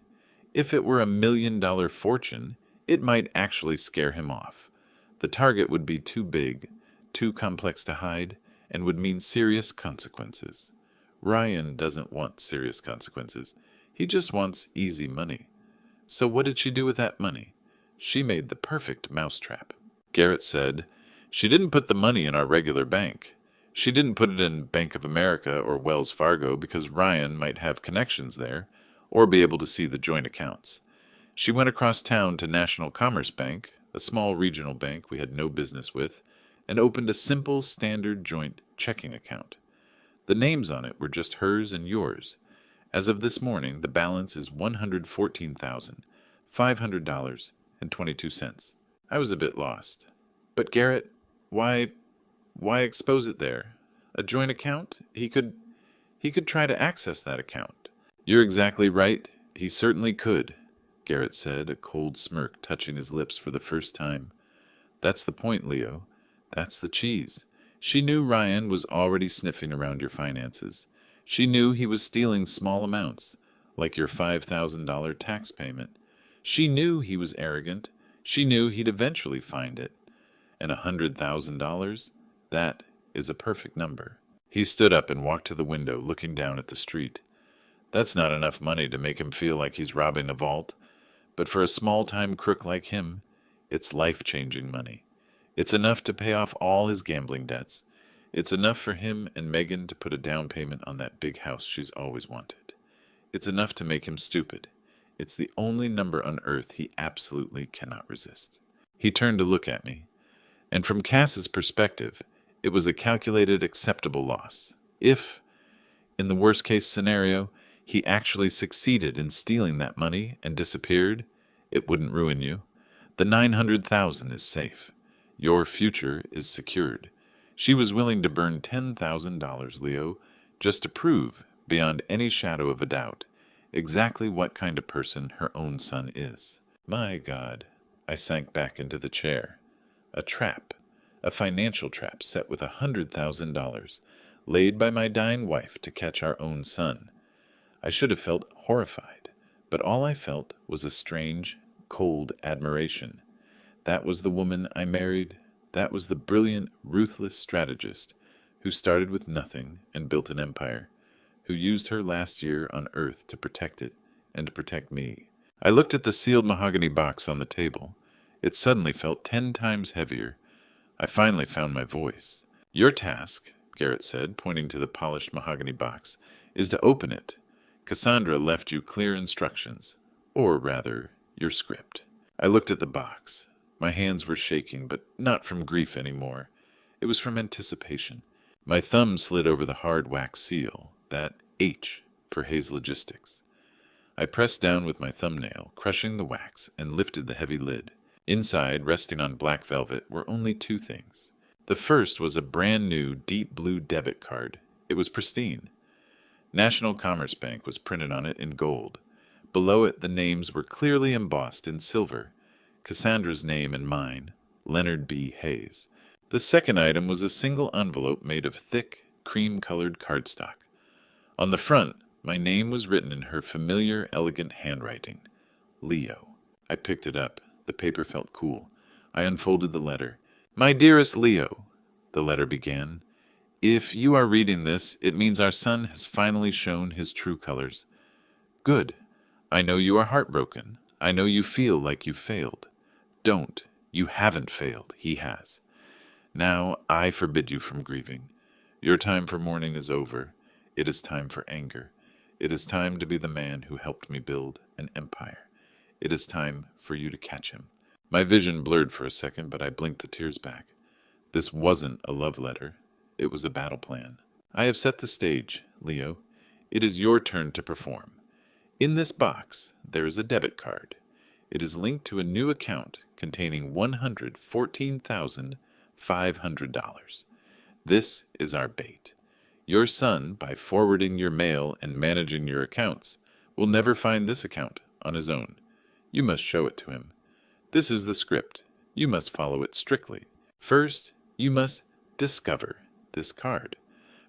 If it were $1 million fortune, it might actually scare him off. The target would be too big, too complex to hide, and would mean serious consequences. Ryan doesn't want serious consequences. He just wants easy money. So what did she do with that money? She made the perfect mousetrap. Garrett said, "She didn't put the money in our regular bank. She didn't put it in Bank of America or Wells Fargo because Ryan might have connections there or be able to see the joint accounts. She went across town to National Commerce Bank, a small regional bank we had no business with, and opened a simple standard joint checking account. The names on it were just hers and yours. As of this morning, the balance is $114,500.22. I was a bit lost. "But Garrett, why expose it there? A joint account? He could try to access that account." "You're exactly right. He certainly could," Garrett said, a cold smirk touching his lips for the first time. "That's the point, Leo. That's the cheese. She knew Ryan was already sniffing around your finances. She knew he was stealing small amounts, like your $5,000 tax payment. She knew he was arrogant. She knew he'd eventually find it. And $100,000? That is a perfect number." He stood up and walked to the window, looking down at the street. "That's not enough money to make him feel like he's robbing a vault. But for a small-time crook like him, it's life-changing money. It's enough to pay off all his gambling debts. It's enough for him and Megan to put a down payment on that big house she's always wanted. It's enough to make him stupid. It's the only number on earth he absolutely cannot resist." He turned to look at me. And from Cass's perspective, it was a calculated, acceptable loss. If, in the worst-case scenario, he actually succeeded in stealing that money and disappeared, it wouldn't ruin you. The 900,000 is safe. Your future is secured. She was willing to burn $10,000, Leo, just to prove, beyond any shadow of a doubt, exactly what kind of person her own son is. My God, I sank back into the chair. A trap, a financial trap set with $100,000, laid by my dying wife to catch our own son. I should have felt horrified, but all I felt was a strange, cold admiration. That was the woman I married. That was the brilliant, ruthless strategist who started with nothing and built an empire, who used her last year on Earth to protect it and to protect me. I looked at the sealed mahogany box on the table. It suddenly felt 10 times heavier. I finally found my voice. "Your task," Garrett said, pointing to the polished mahogany box, "is to open it. Cassandra left you clear instructions, or rather, your script." I looked at the box. My hands were shaking, but not from grief anymore. It was from anticipation. My thumb slid over the hard wax seal, that H for Hayes Logistics. I pressed down with my thumbnail, crushing the wax, and lifted the heavy lid. Inside, resting on black velvet, were only 2 things. The first was a brand-new deep blue debit card. It was pristine. National Commerce Bank was printed on it in gold. Below it, the names were clearly embossed in silver. Cassandra's name and mine, Leonard B. Hayes. The second item was a single envelope made of thick, cream-colored cardstock. On the front, my name was written in her familiar, elegant handwriting. Leo. I picked it up. The paper felt cool. I unfolded the letter. "My dearest Leo," the letter began. "If you are reading this, it means our son has finally shown his true colors. Good. I know you are heartbroken. I know you feel like you failed. Don't. You haven't failed. He has. Now I forbid you from grieving. Your time for mourning is over. It is time for anger. It is time to be the man who helped me build an empire. It is time for you to catch him. My vision blurred for a second, but I blinked the tears back. This wasn't a love letter. It was a battle plan. I have set the stage, Leo. It is your turn to perform. In this box, there is a debit card. It is linked to a new account containing $114,500. This is our bait. Your son, by forwarding your mail and managing your accounts, will never find this account on his own. You must show it to him. This is the script. You must follow it strictly. First, you must discover this card,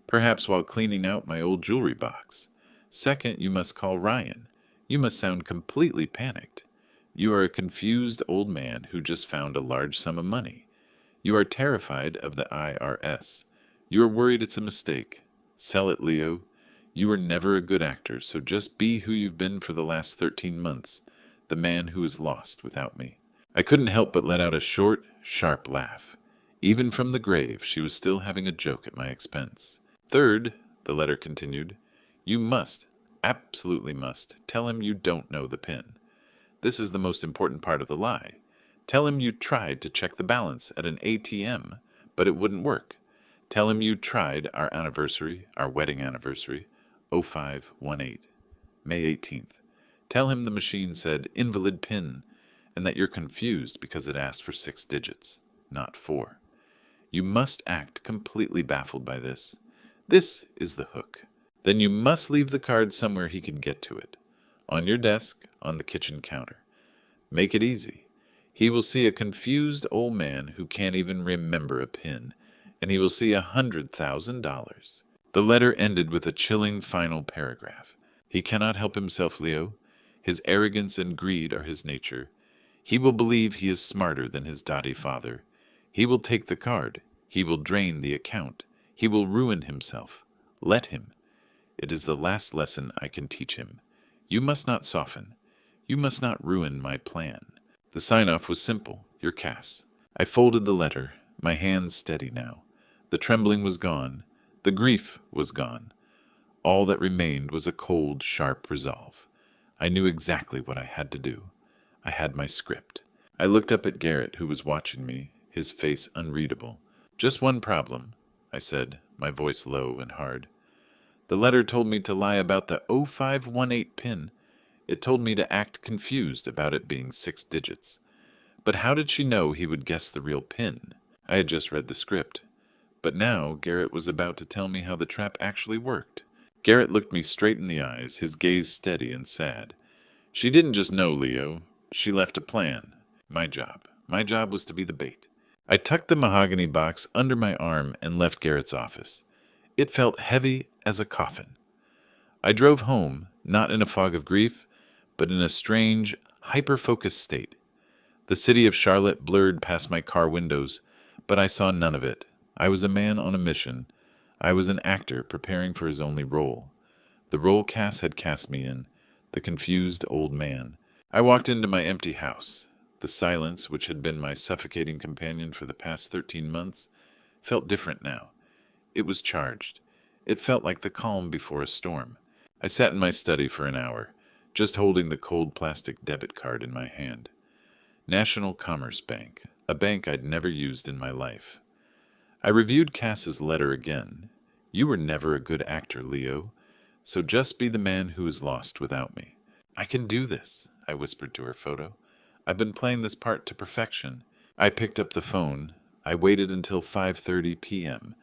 perhaps while cleaning out my old jewelry box. Second, you must call Ryan. You must sound completely panicked. You are a confused old man who just found a large sum of money. You are terrified of the IRS. You are worried it's a mistake. Sell it, Leo. You were never a good actor, so just be who you've been for the last 13 months, the man who is lost without me. I couldn't help but let out a short, sharp laugh. Even from the grave, she was still having a joke at my expense. Third, the letter continued, you must, absolutely must, tell him you don't know the PIN. This is the most important part of the lie. Tell him you tried to check the balance at an ATM, but it wouldn't work. Tell him you tried our wedding anniversary, 0518, May 18th. Tell him the machine said invalid PIN, and that you're confused because it asked for 6 digits, not 4. You must act completely baffled by this. This is the hook. Then you must leave the card somewhere he can get to it. On your desk, on the kitchen counter. Make it easy. He will see a confused old man who can't even remember a PIN, and he will see $100,000. The letter ended with a chilling final paragraph. He cannot help himself, Leo. His arrogance and greed are his nature. He will believe he is smarter than his dotty father. He will take the card. He will drain the account. He will ruin himself. Let him. It is the last lesson I can teach him. You must not soften. You must not ruin my plan. The sign-off was simple. Your Cass. I folded the letter, my hands steady now. The trembling was gone. The grief was gone. All that remained was a cold, sharp resolve. I knew exactly what I had to do. I had my script. I looked up at Garrett, who was watching me, his face unreadable. Just one problem, I said, my voice low and hard. The letter told me to lie about the 0518 PIN. It told me to act confused about it being 6 digits. But how did she know he would guess the real PIN? I had just read the script. But now Garrett was about to tell me how the trap actually worked. Garrett looked me straight in the eyes, his gaze steady and sad. She didn't just know, Leo. She left a plan. My job. My job was to be the bait. I tucked the mahogany box under my arm and left Garrett's office. It felt heavy as a coffin. I drove home, not in a fog of grief, but in a strange, hyper-focused state. The city of Charlotte blurred past my car windows, but I saw none of it. I was a man on a mission. I was an actor preparing for his only role. The role Cass had cast me in, the confused old man. I walked into my empty house. The silence, which had been my suffocating companion for the past 13 months, felt different now. It was charged. It felt like the calm before a storm. I sat in my study for an hour, just holding the cold plastic debit card in my hand. National Commerce Bank, a bank I'd never used in my life. I reviewed Cass's letter again. You were never a good actor, Leo, so just be the man who is lost without me. I can do this, I whispered to her photo. I've been playing this part to perfection. I picked up the phone. I waited until 5:30 p.m.,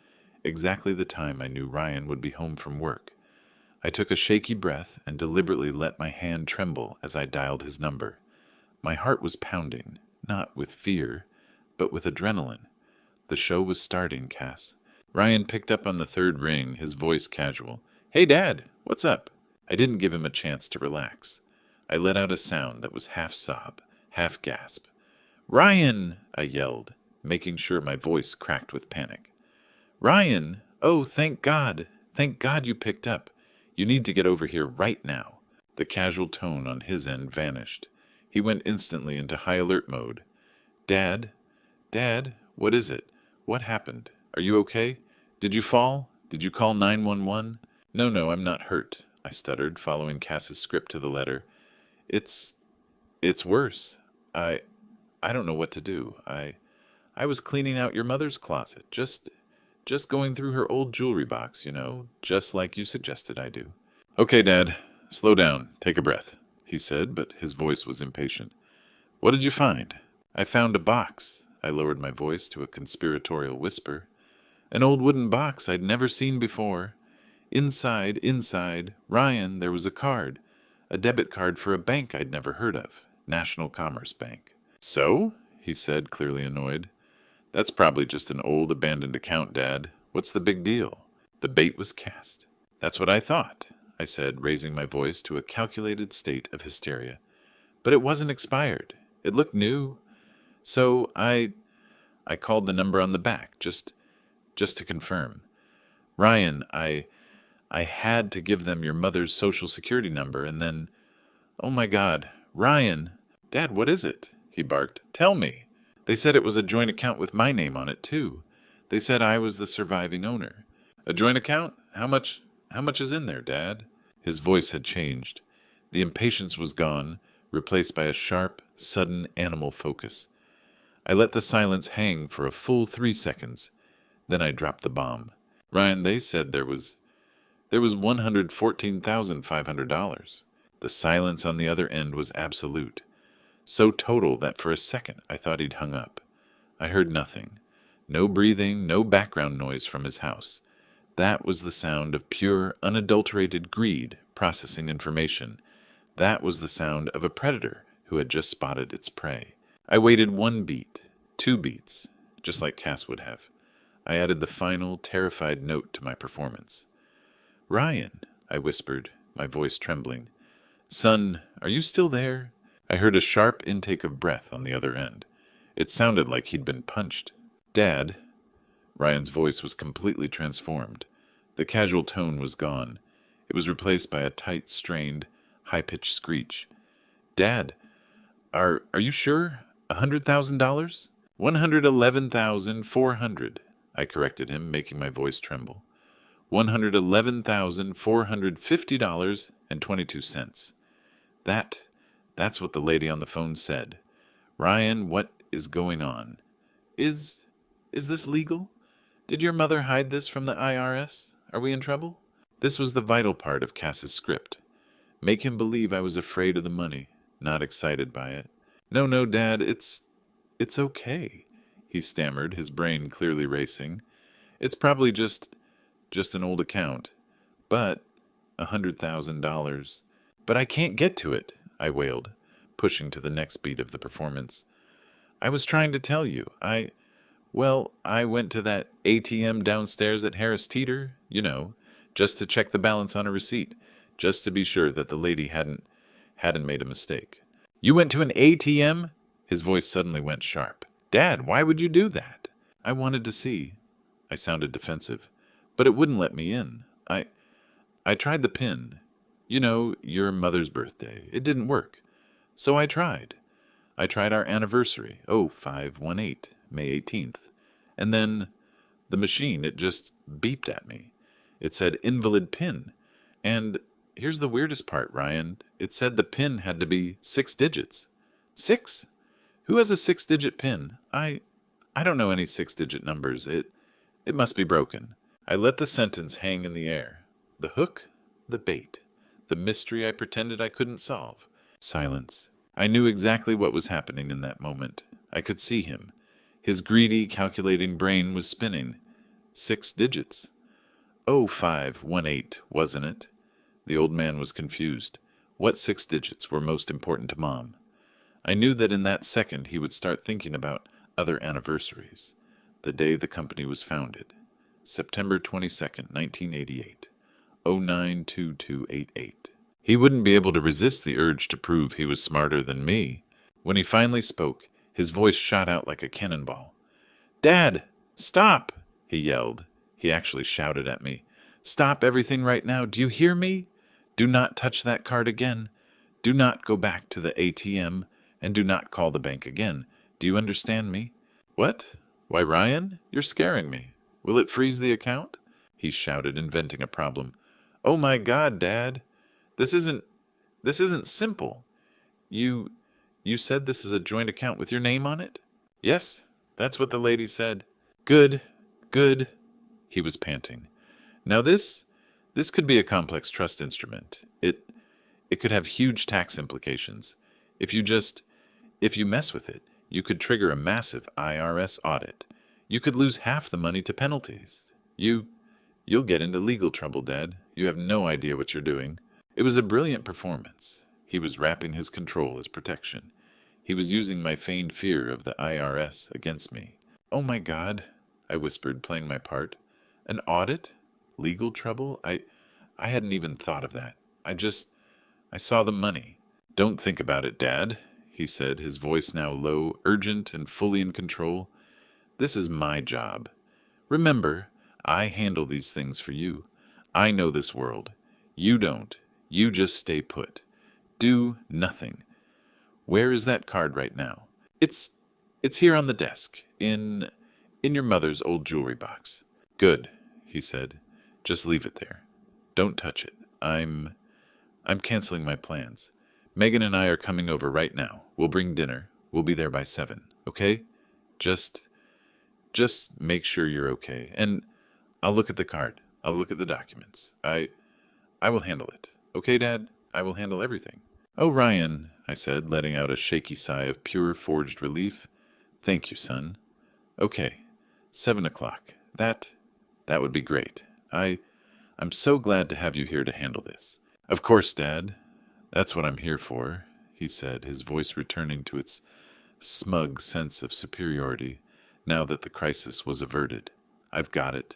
exactly the time I knew Ryan would be home from work. I took a shaky breath and deliberately let my hand tremble as I dialed his number. My heart was pounding, not with fear, but with adrenaline. The show was starting, Cass. Ryan picked up on the third ring, his voice casual. Hey, Dad, what's up? I didn't give him a chance to relax. I let out a sound that was half sob, half gasp. Ryan, I yelled, making sure my voice cracked with panic. Ryan! Oh, thank God! Thank God you picked up. You need to get over here right now. The casual tone on his end vanished. He went instantly into high alert mode. Dad? Dad? What is it? What happened? Are you okay? Did you fall? Did you call 911? No, I'm not hurt, I stuttered, following Cass's script to the letter. It's worse. I I don't know what to do. I was cleaning out your mother's closet, just going through her old jewelry box, just like you suggested I do. Okay, Dad, slow down, take a breath, he said, but his voice was impatient. What did you find? I found a box. I lowered my voice to a conspiratorial whisper. An old wooden box I'd never seen before. Inside, Ryan, there was a card. A debit card for a bank I'd never heard of. National Commerce Bank. So? He said, clearly annoyed. That's probably just an old abandoned account, Dad. What's the big deal? The bait was cast. That's what I thought, I said, raising my voice to a calculated state of hysteria. But it wasn't expired. It looked new. So I called the number on the back, just to confirm. Ryan, I had to give them your mother's social security number, and then... Oh my God, Ryan! Dad, what is it? He barked. Tell me. They said it was a joint account with my name on it, too. They said I was the surviving owner. A joint account? How much is in there, Dad? His voice had changed. The impatience was gone, replaced by a sharp, sudden animal focus. I let the silence hang for a full 3 seconds. Then I dropped the bomb. Ryan, they said there was $114,500. The silence on the other end was absolute. So total that for a second I thought he'd hung up. I heard nothing. No breathing, no background noise from his house. That was the sound of pure, unadulterated greed processing information. That was the sound of a predator who had just spotted its prey. I waited 1 beat, 2 beats, just like Cass would have. I added the final, terrified note to my performance. Ryan, I whispered, my voice trembling. Son, are you still there? I heard a sharp intake of breath on the other end. It sounded like he'd been punched. Dad. Ryan's voice was completely transformed. The casual tone was gone. It was replaced by a tight, strained, high-pitched screech. Dad, are you sure? $100,000? $111,400, I corrected him, making my voice tremble. $111,450.22. That's what the lady on the phone said. Ryan, what is going on? Is this legal? Did your mother hide this from the IRS? Are we in trouble? This was the vital part of Cass's script. Make him believe I was afraid of the money, not excited by it. No, Dad, it's okay, he stammered, his brain clearly racing. It's probably just an old account. But $100,000. But I can't get to it, I wailed, pushing to the next beat of the performance. I was trying to tell you. I went to that ATM downstairs at Harris Teeter, just to check the balance on a receipt, just to be sure that the lady hadn't made a mistake. You went to an ATM? His voice suddenly went sharp. Dad, why would you do that? I wanted to see. I sounded defensive, but it wouldn't let me in. I tried the PIN. Your mother's birthday. It didn't work. So I tried. I tried our anniversary, 0518, May 18th. And then the machine, it just beeped at me. It said invalid PIN. And here's the weirdest part, Ryan. It said the PIN had to be 6 digits. 6? Who has a 6-digit PIN? I don't know any 6-digit numbers. It must be broken. I let the sentence hang in the air. The hook, the bait, the mystery I pretended I couldn't solve. Silence. I knew exactly what was happening in that moment. I could see him. His greedy, calculating brain was spinning. 6 digits. 0518, wasn't it? The old man was confused. What 6 digits were most important to Mom? I knew that in that second he would start thinking about other anniversaries. The day the company was founded. September 22nd, 1988. 092288. He wouldn't be able to resist the urge to prove he was smarter than me. When he finally spoke, his voice shot out like a cannonball. Dad, stop, he yelled. He actually shouted at me. Stop everything right now. Do you hear me? Do not touch that card again. Do not go back to the ATM, and do not call the bank again. Do you understand me? What Why, Ryan, you're scaring me. Will it freeze the account? He shouted, inventing a problem. Oh my God, Dad. This isn't simple. You you said this is a joint account with your name on it? Yes, that's what the lady said. Good, good. He was panting. Now this could be a complex trust instrument. It could have huge tax implications. If you mess with it, you could trigger a massive IRS audit. You could lose half the money to penalties. You'll get into legal trouble, Dad. You have no idea what you're doing. It was a brilliant performance. He was wrapping his control as protection. He was using my feigned fear of the IRS against me. Oh my God, I whispered, playing my part. An audit? Legal trouble? I hadn't even thought of that. I saw the money. Don't think about it, Dad, he said, his voice now low, urgent, and fully in control. This is my job. Remember, I handle these things for you. I know this world. You don't. You just stay put. Do nothing. Where is that card right now? It's here on the desk, in your mother's old jewelry box. Good, he said. Just leave it there. Don't touch it. I'm canceling my plans. Megan and I are coming over right now. We'll bring dinner. We'll be there by 7, okay? Just make sure you're okay. And I'll look at the card. I'll look at the documents. I will handle it. Okay, Dad? I will handle everything. Oh, Ryan, I said, letting out a shaky sigh of pure forged relief. Thank you, son. Okay, 7 o'clock. That would be great. I'm so glad to have you here to handle this. Of course, Dad. That's what I'm here for, he said, his voice returning to its smug sense of superiority, now that the crisis was averted. I've got it.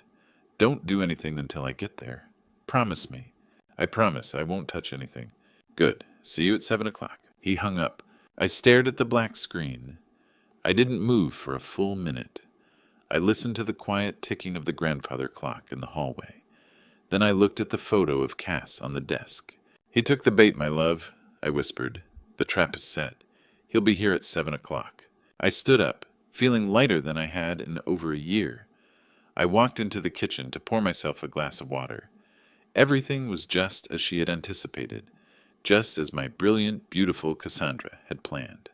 Don't do anything until I get there. Promise me. I promise I won't touch anything. Good. See you at 7 o'clock. He hung up. I stared at the black screen. I didn't move for a full minute. I listened to the quiet ticking of the grandfather clock in the hallway. Then I looked at the photo of Cass on the desk. He took the bait, my love, I whispered. The trap is set. He'll be here at 7 o'clock. I stood up, feeling lighter than I had in over a year. I walked into the kitchen to pour myself a glass of water. Everything was just as she had anticipated, just as my brilliant, beautiful Cassandra had planned.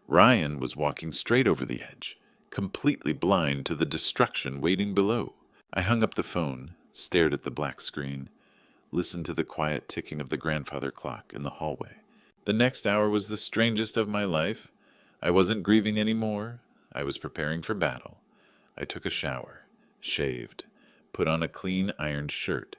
Ryan was walking straight over the edge, completely blind to the destruction waiting below. I hung up the phone, stared at the black screen, listened to the quiet ticking of the grandfather clock in the hallway. The next hour was the strangest of my life. I wasn't grieving anymore. I was preparing for battle. I took a shower, shaved, put on a clean ironed shirt.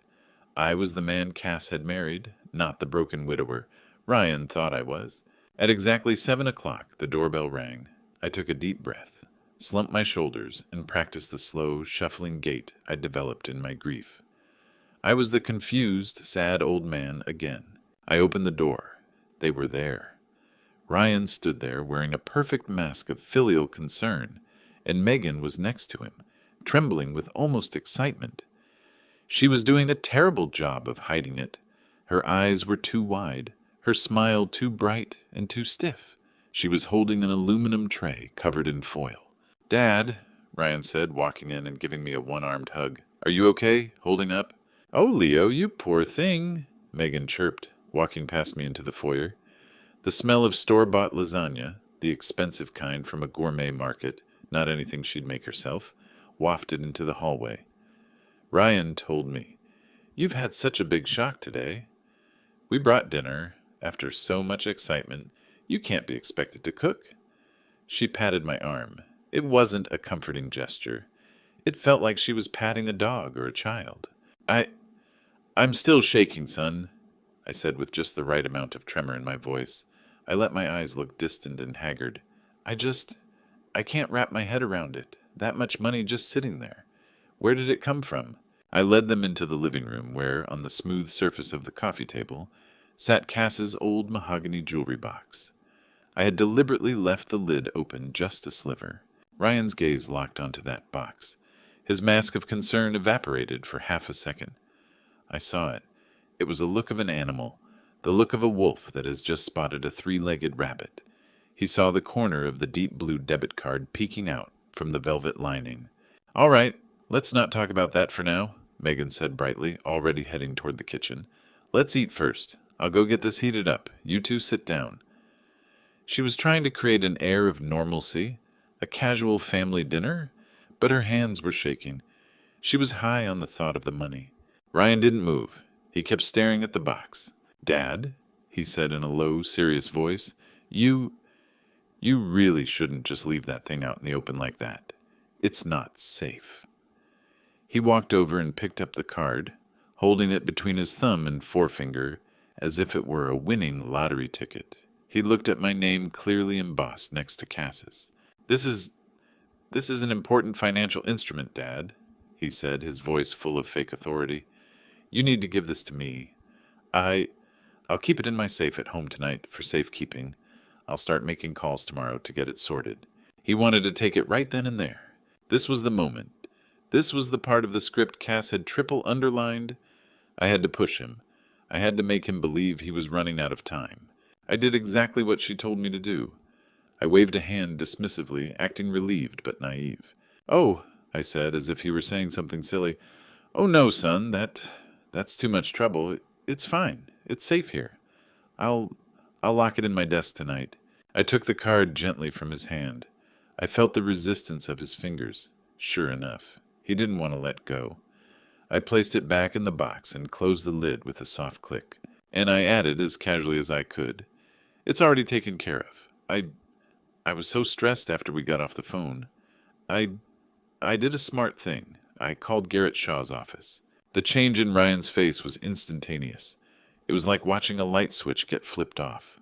I was the man Cass had married, not the broken widower Ryan thought I was. At exactly 7 o'clock, the doorbell rang. I took a deep breath, slumped my shoulders, and practiced the slow, shuffling gait I'd developed in my grief. I was the confused, sad old man again. I opened the door. They were there. Ryan stood there wearing a perfect mask of filial concern, and Megan was next to him, trembling with almost excitement. She was doing a terrible job of hiding it. Her eyes were too wide, her smile too bright and too stiff. She was holding an aluminum tray covered in foil. Dad, Ryan said, walking in and giving me a one-armed hug. Are you okay? Holding up? Oh, Leo, you poor thing, Megan chirped, walking past me into the foyer. The smell of store-bought lasagna, the expensive kind from a gourmet market, not anything she'd make herself, wafted into the hallway. Ryan told me, You've had such a big shock today. We brought dinner. After so much excitement, you can't be expected to cook. She patted my arm. It wasn't a comforting gesture. It felt like she was patting a dog or a child. I'm still shaking, son, I said with just the right amount of tremor in my voice. I let my eyes look distant and haggard. I can't wrap my head around it. That much money just sitting there. Where did it come from? I led them into the living room where, on the smooth surface of the coffee table, sat Cass's old mahogany jewelry box. I had deliberately left the lid open just a sliver. Ryan's gaze locked onto that box. His mask of concern evaporated for half a second. I saw it. It was a look of an animal, the look of a wolf that has just spotted a 3-legged rabbit. He saw the corner of the deep blue debit card peeking out, from the velvet lining. "All right, let's not talk about that for now," Megan said brightly, already heading toward the kitchen. "Let's eat first. I'll go get this heated up. You two sit down." She was trying to create an air of normalcy, a casual family dinner, but her hands were shaking. She was high on the thought of the money. Ryan didn't move. He kept staring at the box. "Dad," he said in a low, serious voice, you really shouldn't just leave that thing out in the open like that. It's not safe." He walked over and picked up the card, holding it between his thumb and forefinger as if it were a winning lottery ticket. He looked at my name clearly embossed next to Cass's. This is an important financial instrument, Dad," he said, his voice full of fake authority. "You need to give this to me. I'll keep it in my safe at home tonight for safekeeping. I'll start making calls tomorrow to get it sorted." He wanted to take it right then and there. This was the moment. This was the part of the script Cass had triple underlined. I had to push him. I had to make him believe he was running out of time. I did exactly what she told me to do. I waved a hand dismissively, acting relieved but naive. "Oh," I said, as if he were saying something silly. "Oh no, son, that's too much trouble. It's fine. It's safe here. I'll lock it in my desk tonight." I took the card gently from his hand. I felt the resistance of his fingers. Sure enough, he didn't want to let go. I placed it back in the box and closed the lid with a soft click. And I added as casually as I could, "It's already taken care of. I was so stressed after we got off the phone. I did a smart thing. I called Garrett Shaw's office." The change in Ryan's face was instantaneous. It was like watching a light switch get flipped off.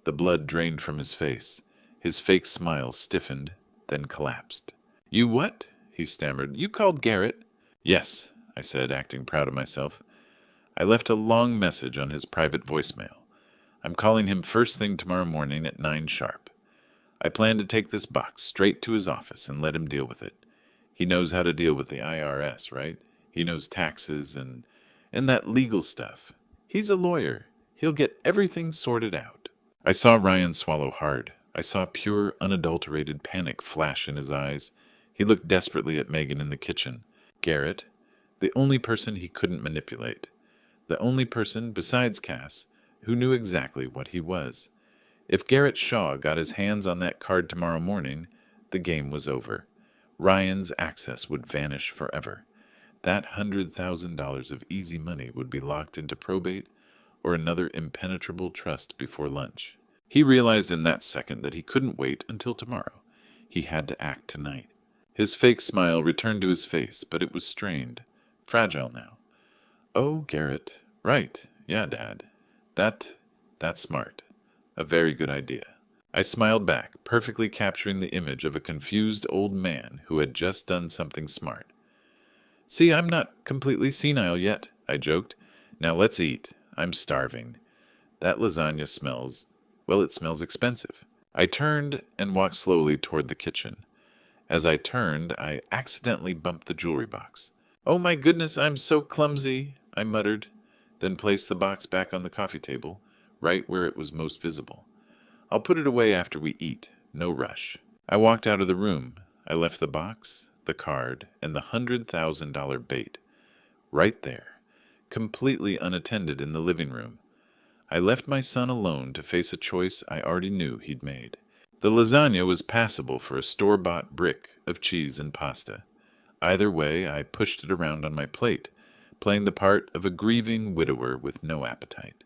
The blood drained from his face. His fake smile stiffened, then collapsed. "You what?" he stammered. "You called Garrett?" "Yes," I said, acting proud of myself. I left a long message on his private voicemail. "I'm calling him first thing tomorrow morning at 9 sharp. I plan to take this box straight to his office and let him deal with it. He knows how to deal with the IRS, right? He knows taxes and that legal stuff. He's a lawyer. He'll get everything sorted out." I saw Ryan swallow hard. I saw pure, unadulterated panic flash in his eyes. He looked desperately at Megan in the kitchen. Garrett, the only person he couldn't manipulate. The only person, besides Cass, who knew exactly what he was. If Garrett Shaw got his hands on that card tomorrow morning, the game was over. Ryan's access would vanish forever. That $100,000 of easy money would be locked into probate or another impenetrable trust before lunch. He realized in that second that he couldn't wait until tomorrow. He had to act tonight. His fake smile returned to his face, but it was strained, fragile now. "Oh, Garrett. Right. Yeah, Dad. That's smart. A very good idea." I smiled back, perfectly capturing the image of a confused old man who had just done something smart. "See, I'm not completely senile yet," I joked. "Now let's eat. I'm starving. That lasagna smells, well, it smells expensive." I turned and walked slowly toward the kitchen. As I turned, I accidentally bumped the jewelry box. "Oh my goodness, I'm so clumsy," I muttered, then placed the box back on the coffee table, right where it was most visible. "I'll put it away after we eat. No rush." I walked out of the room. I left the box, the card, and the $100,000 bait right there, completely unattended in the living room. I left my son alone to face a choice I already knew he'd made. The lasagna was passable for a store-bought brick of cheese and pasta. Either way, I pushed it around on my plate, playing the part of a grieving widower with no appetite.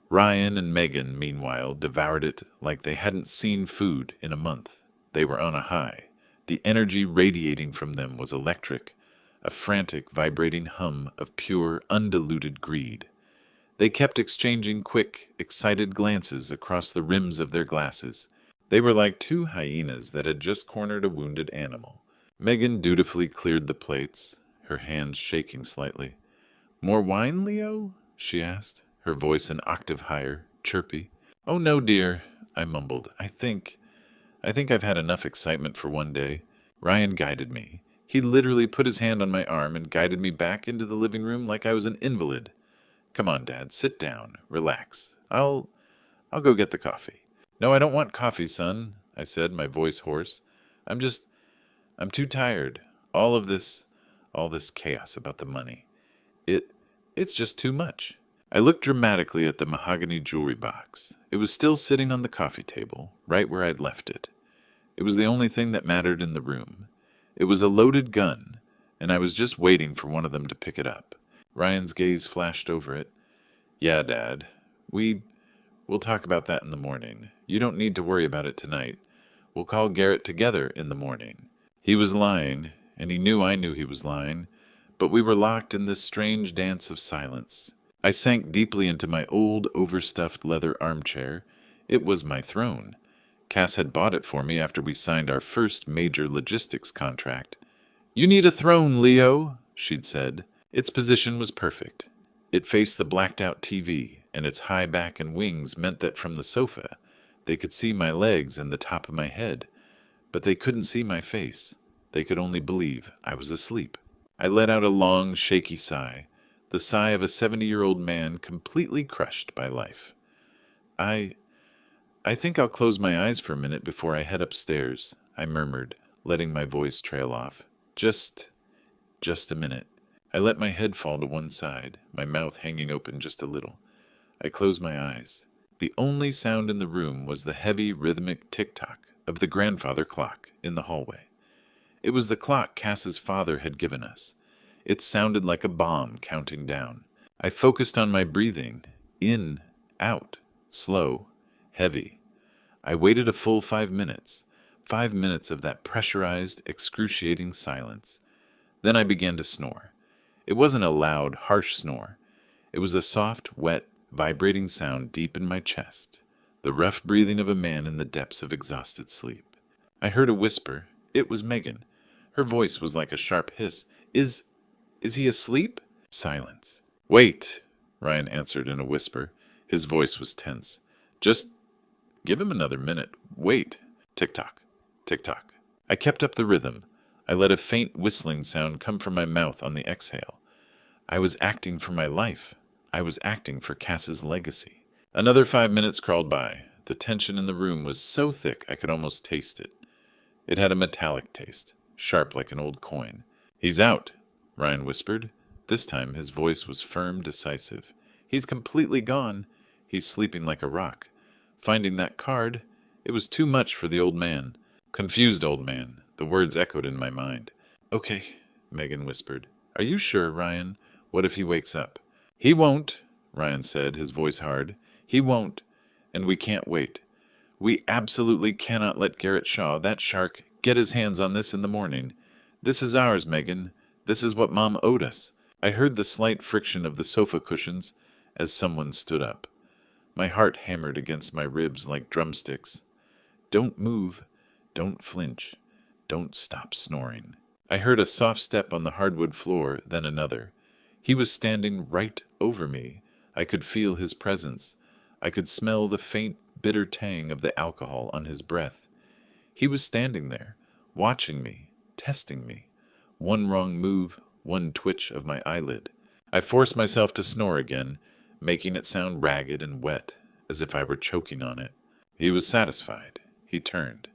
Ryan and Megan, meanwhile, devoured it like they hadn't seen food in a month. They were on a high. The energy radiating from them was electric, a frantic, vibrating hum of pure, undiluted greed. They kept exchanging quick, excited glances across the rims of their glasses. They were like two hyenas that had just cornered a wounded animal. Megan dutifully cleared the plates, her hands shaking slightly. "More wine, Leo?" she asked, her voice an octave higher, chirpy. "Oh no, dear," I mumbled. I think I've had enough excitement for one day." Ryan guided me. He literally put his hand on my arm and guided me back into the living room like I was an invalid. "Come on, Dad, sit down, relax. I'll go get the coffee." "No, I don't want coffee, son," I said, my voice hoarse. I'm just I'm too tired. All of this, all this chaos about the money. It, it's just too much. I looked dramatically at the mahogany jewelry box. It was still sitting on the coffee table, right where I'd left it. It was the only thing that mattered in the room. It was a loaded gun, and I was just waiting for one of them to pick it up. Ryan's gaze flashed over it. Yeah, Dad. We'll talk about that in the morning. You don't need to worry about it tonight. We'll call Garrett together in the morning. He was lying, and he knew I knew he was lying, but we were locked in this strange dance of silence. I sank deeply into my old, overstuffed leather armchair. It was my throne. Cass had bought it for me after we signed our first major logistics contract. You need a throne, Leo, she'd said. Its position was perfect. It faced the blacked-out TV, and its high back and wings meant that from the sofa, they could see my legs and the top of my head. But they couldn't see my face. They could only believe I was asleep. I let out a long, shaky sigh, the sigh of a 70-year-old man completely crushed by life. I think I'll close my eyes for a minute before I head upstairs, I murmured, letting my voice trail off. Just a minute. I let my head fall to one side, my mouth hanging open just a little. I closed my eyes. The only sound in the room was the heavy, rhythmic tick-tock of the grandfather clock in the hallway. It was the clock Cass's father had given us. It sounded like a bomb counting down. I focused on my breathing. In, out, slow, heavy. I waited a full 5 minutes. 5 minutes of that pressurized, excruciating silence. Then I began to snore. It wasn't a loud, harsh snore. It was a soft, wet, vibrating sound deep in my chest, the rough breathing of a man in the depths of exhausted sleep. I heard a whisper. It was Megan. Her voice was like a sharp hiss. Is he asleep? Silence. Wait, Ryan answered in a whisper. His voice was tense. Just give him another minute. Wait. Tick-tock, tick-tock. I kept up the rhythm. I let a faint whistling sound come from my mouth on the exhale. I was acting for my life. I was acting for Cass's legacy. Another 5 minutes crawled by. The tension in the room was so thick I could almost taste it. It had a metallic taste, sharp like an old coin. He's out, Ryan whispered. This time his voice was firm, decisive. He's completely gone. He's sleeping like a rock. Finding that card, it was too much for the old man. Confused old man. The words echoed in my mind. Okay, Megan whispered. Are you sure, Ryan? What if he wakes up? He won't, Ryan said, his voice hard. He won't, and we can't wait. We absolutely cannot let Garrett Shaw, that shark, get his hands on this in the morning. This is ours, Megan. This is what Mom owed us. I heard the slight friction of the sofa cushions as someone stood up. My heart hammered against my ribs like drumsticks. Don't move. Don't flinch. Don't stop snoring. I heard a soft step on the hardwood floor, then another. He was standing right over me. I could feel his presence. I could smell the faint, bitter tang of the alcohol on his breath. He was standing there, watching me, testing me. One wrong move, one twitch of my eyelid. I forced myself to snore again, making it sound ragged and wet, as if I were choking on it. He was satisfied. He turned.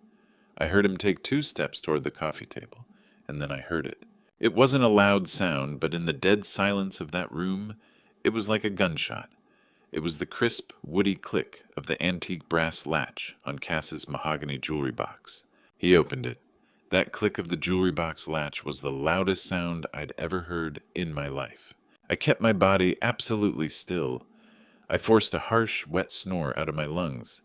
I heard him take 2 steps toward the coffee table, and then I heard it. It wasn't a loud sound, but in the dead silence of that room, it was like a gunshot. It was the crisp, woody click of the antique brass latch on Cass's mahogany jewelry box. He opened it. That click of the jewelry box latch was the loudest sound I'd ever heard in my life. I kept my body absolutely still. I forced a harsh, wet snore out of my lungs.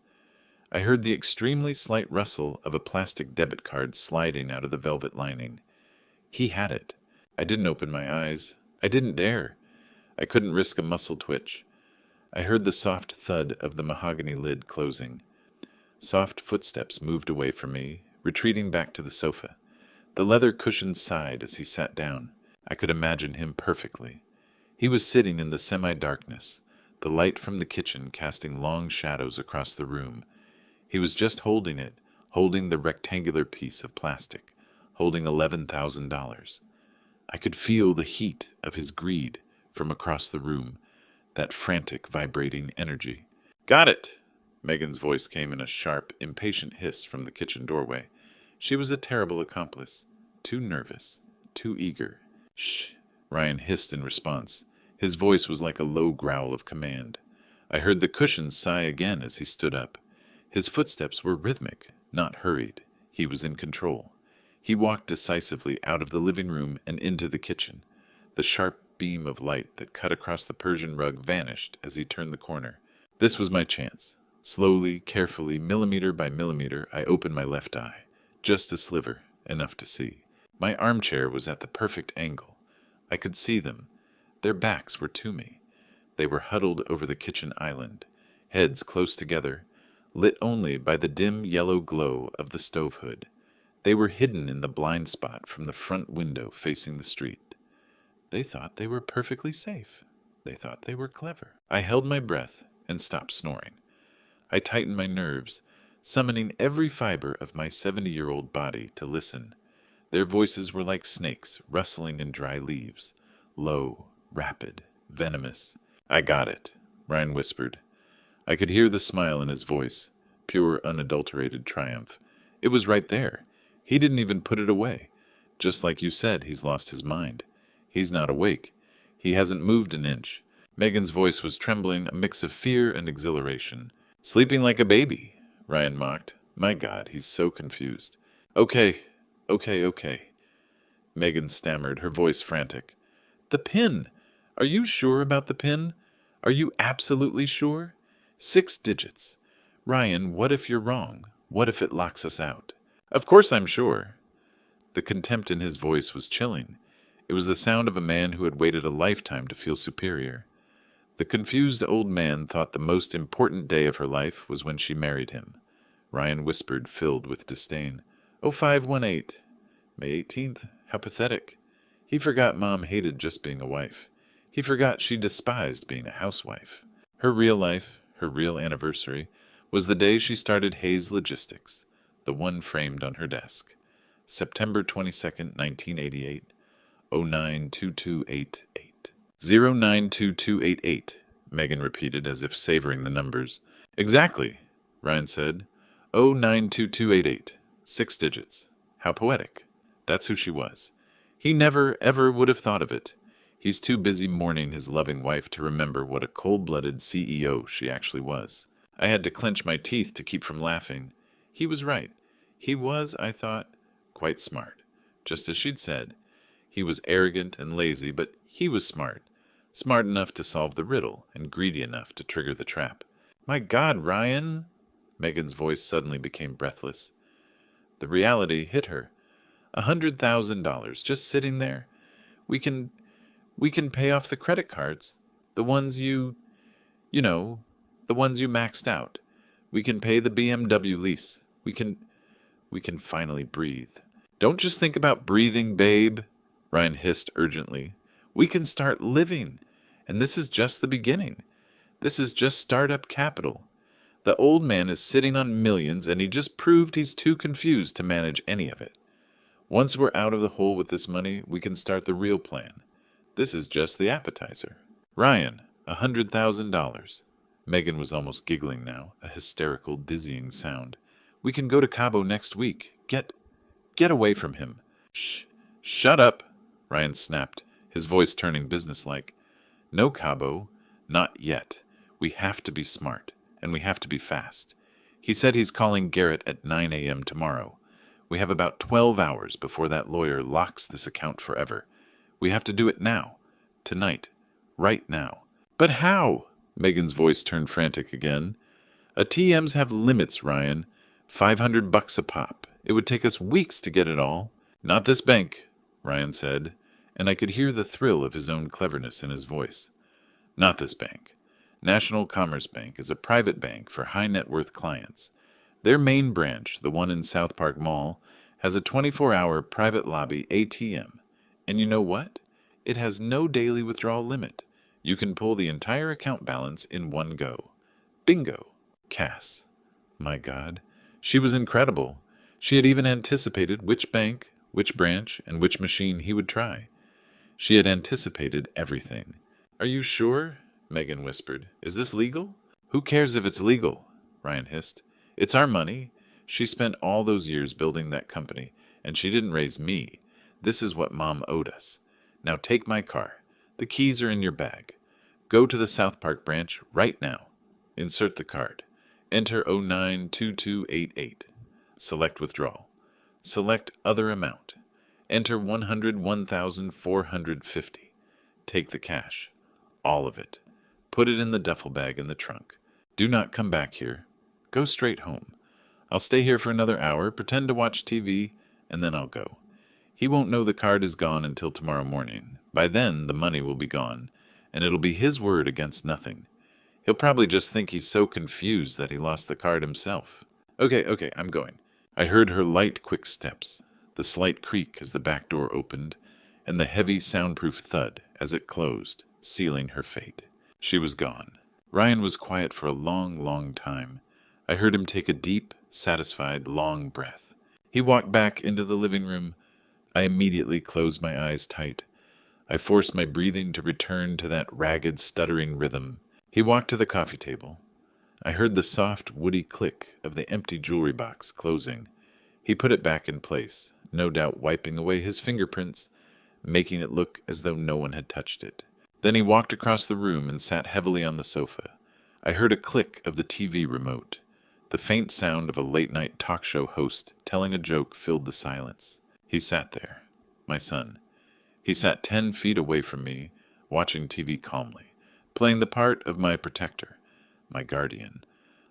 I heard the extremely slight rustle of a plastic debit card sliding out of the velvet lining. He had it. I didn't open my eyes. I didn't dare. I couldn't risk a muscle twitch. I heard the soft thud of the mahogany lid closing. Soft footsteps moved away from me, retreating back to the sofa. The leather cushions sighed as he sat down. I could imagine him perfectly. He was sitting in the semi-darkness, the light from the kitchen casting long shadows across the room. He was just holding it, holding the rectangular piece of plastic, holding $11,000. I could feel the heat of his greed from across the room, that frantic, vibrating energy. Got it! Megan's voice came in a sharp, impatient hiss from the kitchen doorway. She was a terrible accomplice. too nervous, too eager. Shh, Ryan hissed in response. His voice was like a low growl of command. I heard the cushions sigh again as he stood up. His footsteps were rhythmic, not hurried. He was in control. He walked decisively out of the living room and into the kitchen. The sharp beam of light that cut across the Persian rug vanished as he turned the corner. This was my chance. Slowly, carefully, millimeter by millimeter, I opened my left eye. Just a sliver, enough to see. My armchair was at the perfect angle. I could see them. Their backs were to me. They were huddled over the kitchen island, heads close together, lit only by the dim yellow glow of the stove hood. They were hidden in the blind spot from the front window facing the street. They thought they were perfectly safe. They thought they were clever. I held my breath and stopped snoring. I tightened my nerves, summoning every fiber of my 70-year-old body to listen. Their voices were like snakes rustling in dry leaves, low, rapid, venomous. I got it, Ryan whispered. I could hear the smile in his voice, pure, unadulterated triumph. It was right there. He didn't even put it away. Just like you said, he's lost his mind. He's not awake. He hasn't moved an inch. Megan's voice was trembling, a mix of fear and exhilaration. Sleeping like a baby, Ryan mocked. My God, he's so confused. Okay. Megan stammered, her voice frantic. The pin! Are you sure about the pin? Are you absolutely sure? 6 digits. Ryan, what if you're wrong? What if it locks us out? Of course I'm sure. The contempt in his voice was chilling. It was the sound of a man who had waited a lifetime to feel superior. The confused old man thought the most important day of her life was when she married him. Ryan whispered, filled with disdain. 0518. May 18th. How pathetic. He forgot Mom hated just being a wife. He forgot she despised being a housewife. Her real life, her real anniversary, was the day she started Hayes Logistics, the one framed on her desk. September 22nd, 1988, 092288. 092288, Megan repeated as if savoring the numbers. Exactly, Ryan said. 092288. 6 digits. How poetic. That's who she was. He never, ever would have thought of it. He's too busy mourning his loving wife to remember what a cold-blooded CEO she actually was. I had to clench my teeth to keep from laughing. He was right. He was, I thought, quite smart. Just as she'd said. He was arrogant and lazy, but he was smart. Smart enough to solve the riddle, and greedy enough to trigger the trap. My God, Ryan! Megan's voice suddenly became breathless. The reality hit her. $100,000 just sitting there. We can pay off the credit cards. The ones the ones you maxed out. We can pay the BMW lease. We can finally breathe. Don't just think about breathing, babe, Ryan hissed urgently. We can start living. And this is just the beginning. This is just startup capital. The old man is sitting on millions, and he just proved he's too confused to manage any of it. Once we're out of the hole with this money, we can start the real plan. This is just the appetizer. Ryan, $100,000. Megan was almost giggling now, a hysterical, dizzying sound. We can go to Cabo next week. Get away from him. Shut up, Ryan snapped, his voice turning businesslike. No Cabo, not yet. We have to be smart, and we have to be fast. He said he's calling Garrett at 9 a.m. tomorrow. We have about 12 hours before that lawyer locks this account forever. We have to do it now. Tonight. Right now. But how? Megan's voice turned frantic again. ATMs have limits, Ryan. $500 a pop. It would take us weeks to get it all. Not this bank, Ryan said, and I could hear the thrill of his own cleverness in his voice. Not this bank. National Commerce Bank is a private bank for high-net-worth clients. Their main branch, the one in South Park Mall, has a 24-hour private lobby ATM. And you know what? It has no daily withdrawal limit. You can pull the entire account balance in one go. Bingo. Cass. My God. She was incredible. She had even anticipated which bank, which branch, and which machine he would try. She had anticipated everything. Are you sure? Megan whispered. Is this legal? Who cares if it's legal? Ryan hissed. It's our money. She spent all those years building that company, and she didn't raise me. This is what Mom owed us. Now take my car. The keys are in your bag. Go to the South Park branch right now. Insert the card. Enter 092288. Select withdrawal. Select other amount. Enter 101,450. Take the cash. All of it. Put it in the duffel bag in the trunk. Do not come back here. Go straight home. I'll stay here for another hour, pretend to watch TV, and then I'll go. He won't know the card is gone until tomorrow morning. By then, the money will be gone, and it'll be his word against nothing. He'll probably just think he's so confused that he lost the card himself. Okay, I'm going. I heard her light, quick steps, the slight creak as the back door opened, and the heavy, soundproof thud as it closed, sealing her fate. She was gone. Ryan was quiet for a long time. I heard him take a deep, satisfied, long breath. He walked back into the living room. I immediately closed my eyes tight. I forced my breathing to return to that ragged, stuttering rhythm. He walked to the coffee table. I heard the soft, woody click of the empty jewelry box closing. He put it back in place, no doubt wiping away his fingerprints, making it look as though no one had touched it. Then he walked across the room and sat heavily on the sofa. I heard a click of the TV remote. The faint sound of a late-night talk show host telling a joke filled the silence. He sat there, my son. He sat 10 feet away from me, watching TV calmly, playing the part of my protector, my guardian,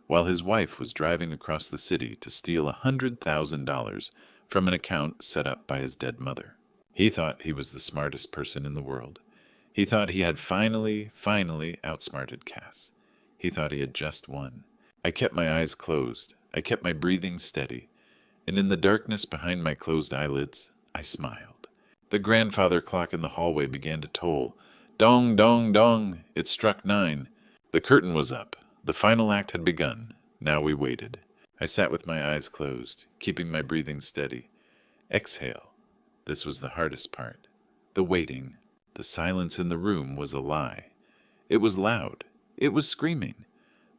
while his wife was driving across the city to steal $100,000 from an account set up by his dead mother. He thought he was the smartest person in the world. He thought he had finally outsmarted Cass. He thought he had just won. I kept my eyes closed. I kept my breathing steady. And in the darkness behind my closed eyelids, I smiled. The grandfather clock in the hallway began to toll. Dong, dong, dong. It struck 9. The curtain was up. The final act had begun. Now we waited. I sat with my eyes closed, keeping my breathing steady. Exhale. This was the hardest part. The waiting. The silence in the room was a lie. It was loud. It was screaming.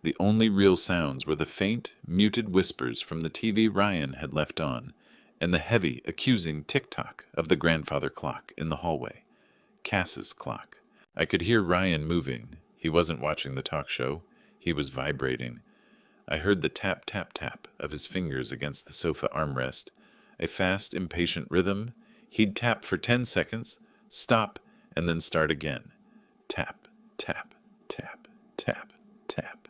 The only real sounds were the faint, muted whispers from the TV Ryan had left on, and the heavy, accusing tick-tock of the grandfather clock in the hallway. Cass's clock. I could hear Ryan moving. He wasn't watching the talk show. He was vibrating. I heard the tap, tap, tap of his fingers against the sofa armrest, a fast, impatient rhythm. He'd tap for 10 seconds, stop, and then start again. Tap, tap, tap, tap, tap.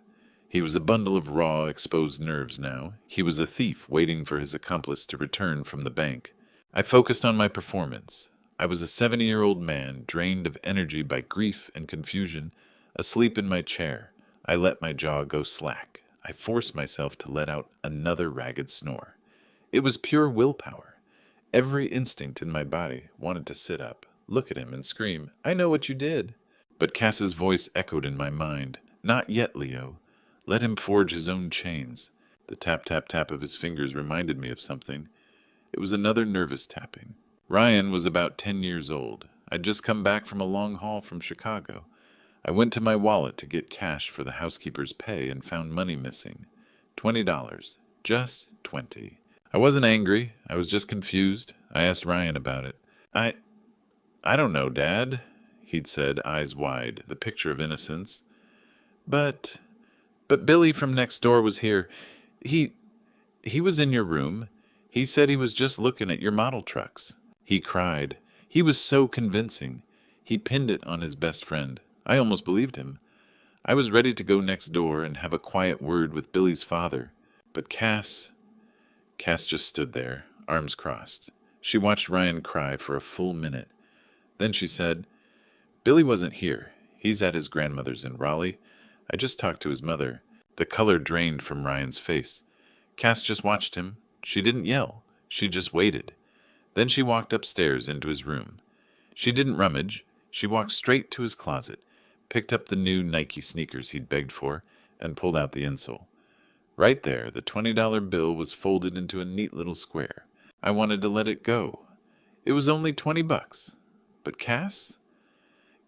He was a bundle of raw, exposed nerves now. He was a thief waiting for his accomplice to return from the bank. I focused on my performance. I was a 70-year-old man, drained of energy by grief and confusion, asleep in my chair. I let my jaw go slack. I forced myself to let out another ragged snore. It was pure willpower. Every instinct in my body wanted to sit up, look at him, and scream, "I know what you did." But Cass's voice echoed in my mind. "Not yet, Leo. Let him forge his own chains." The tap-tap-tap of his fingers reminded me of something. It was another nervous tapping. Ryan was about 10 years old. I'd just come back from a long haul from Chicago. I went to my wallet to get cash for the housekeeper's pay and found money missing. $20. Just 20. I wasn't angry. I was just confused. I asked Ryan about it. I don't know, Dad," he'd said, eyes wide, the picture of innocence. But Billy from next door was here. He was in your room. He said he was just looking at your model trucks." He cried. He was so convincing. He pinned it on his best friend. I almost believed him. I was ready to go next door and have a quiet word with Billy's father. But Cass just stood there, arms crossed. She watched Ryan cry for a full minute. Then she said, "Billy wasn't here. He's at his grandmother's in Raleigh. I just talked to his mother." The color drained from Ryan's face. Cass just watched him. She didn't yell. She just waited. Then she walked upstairs into his room. She didn't rummage. She walked straight to his closet, picked up the new Nike sneakers he'd begged for, and pulled out the insole. Right there, the $20 bill was folded into a neat little square. I wanted to let it go. It was only $20. But Cass?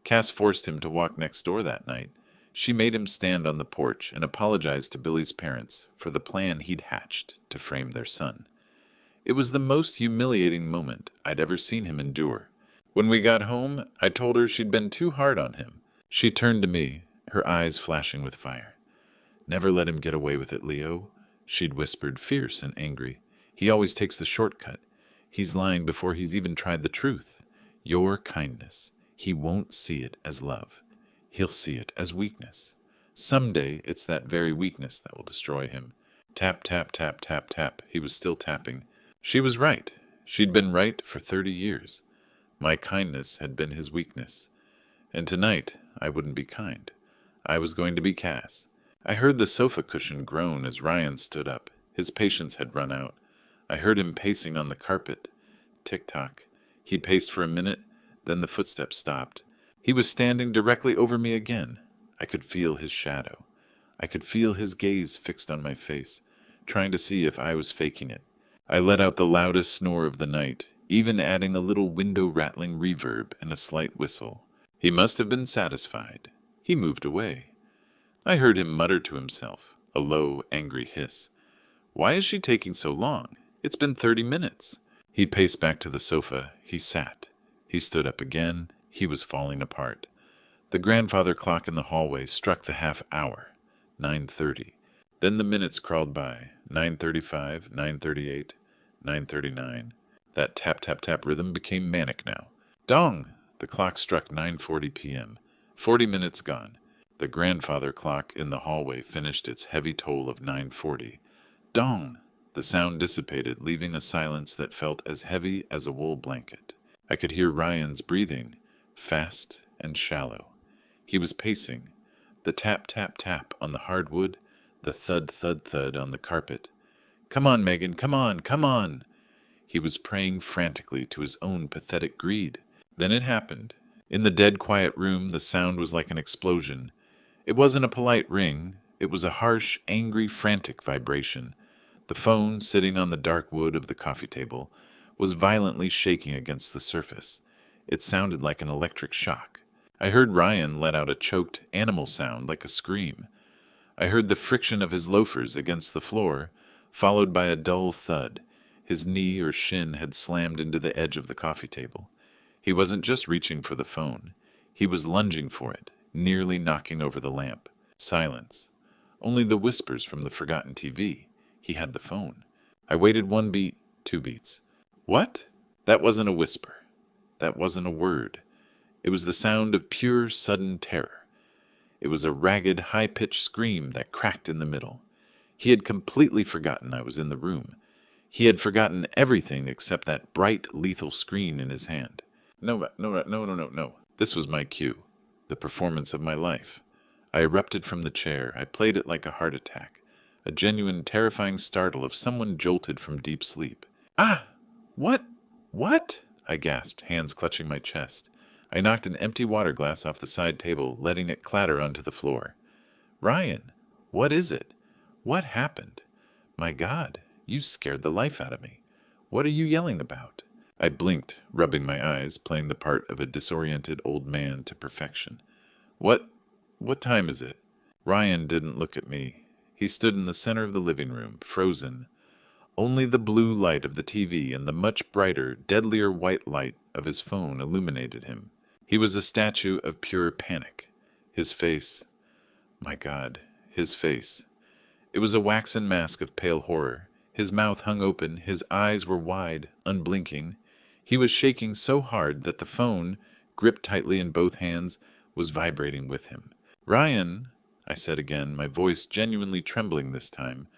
Cass forced him to walk next door that night. She made him stand on the porch and apologize to Billy's parents for the plan he'd hatched to frame their son. It was the most humiliating moment I'd ever seen him endure. When we got home, I told her she'd been too hard on him. She turned to me, her eyes flashing with fire. "Never let him get away with it, Leo," she'd whispered, fierce and angry. "He always takes the shortcut. He's lying before he's even tried the truth. Your kindness. He won't see it as love. He'll see it as weakness. Someday it's that very weakness that will destroy him." Tap, tap, tap, tap, tap. He was still tapping. She was right. She'd been right for 30 years. My kindness had been his weakness. And tonight, I wouldn't be kind. I was going to be Cass. I heard the sofa cushion groan as Ryan stood up. His patience had run out. I heard him pacing on the carpet. Tick-tock. He paced for a minute, then the footsteps stopped. He was standing directly over me again. I could feel his shadow. I could feel his gaze fixed on my face, trying to see if I was faking it. I let out the loudest snore of the night, even adding a little window-rattling reverb and a slight whistle. He must have been satisfied. He moved away. I heard him mutter to himself, a low, angry hiss. "Why is she taking so long? It's been 30 minutes. He paced back to the sofa. He sat. He stood up again. He was falling apart. The grandfather clock in the hallway struck the half hour. 9:30. Then the minutes crawled by. 9:35, 9:38, 9:39. That tap-tap-tap rhythm became manic now. Dong! The clock struck 9:40 p.m. 40 minutes gone. The grandfather clock in the hallway finished its heavy toll of 9:40. Dong! The sound dissipated, leaving a silence that felt as heavy as a wool blanket. I could hear Ryan's breathing, fast and shallow. He was pacing. The tap-tap-tap on the hardwood, the thud-thud-thud on the carpet. "Come on, Megan, come on, come on!" He was praying frantically to his own pathetic greed. Then it happened. In the dead quiet room, the sound was like an explosion. It wasn't a polite ring. It was a harsh, angry, frantic vibration. The phone, sitting on the dark wood of the coffee table, was violently shaking against the surface. It sounded like an electric shock. I heard Ryan let out a choked animal sound like a scream. I heard the friction of his loafers against the floor, followed by a dull thud. His knee or shin had slammed into the edge of the coffee table. He wasn't just reaching for the phone. He was lunging for it, nearly knocking over the lamp. Silence. Only the whispers from the forgotten TV. He had the phone. I waited 1 beat, 2 beats. What? That wasn't a whisper. That wasn't a word. It was the sound of pure, sudden terror. It was a ragged, high-pitched scream that cracked in the middle. He had completely forgotten I was in the room. He had forgotten everything except that bright, lethal screen in his hand. No. This was my cue. The performance of my life. I erupted from the chair. I played it like a heart attack. A genuine, terrifying startle of someone jolted from deep sleep. "Ah! What? What?" I gasped, hands clutching my chest. I knocked an empty water glass off the side table, letting it clatter onto the floor. "Ryan, what is it? What happened? My God, you scared the life out of me. What are you yelling about?" I blinked, rubbing my eyes, playing the part of a disoriented old man to perfection. What time is it?" Ryan didn't look at me. He stood in the center of the living room, frozen. Only the blue light of the TV and the much brighter, deadlier white light of his phone illuminated him. He was a statue of pure panic. His face... My God, his face. It was a waxen mask of pale horror. His mouth hung open, his eyes were wide, unblinking. He was shaking so hard that the phone, gripped tightly in both hands, was vibrating with him. "Ryan," I said again, my voice genuinely trembling this time,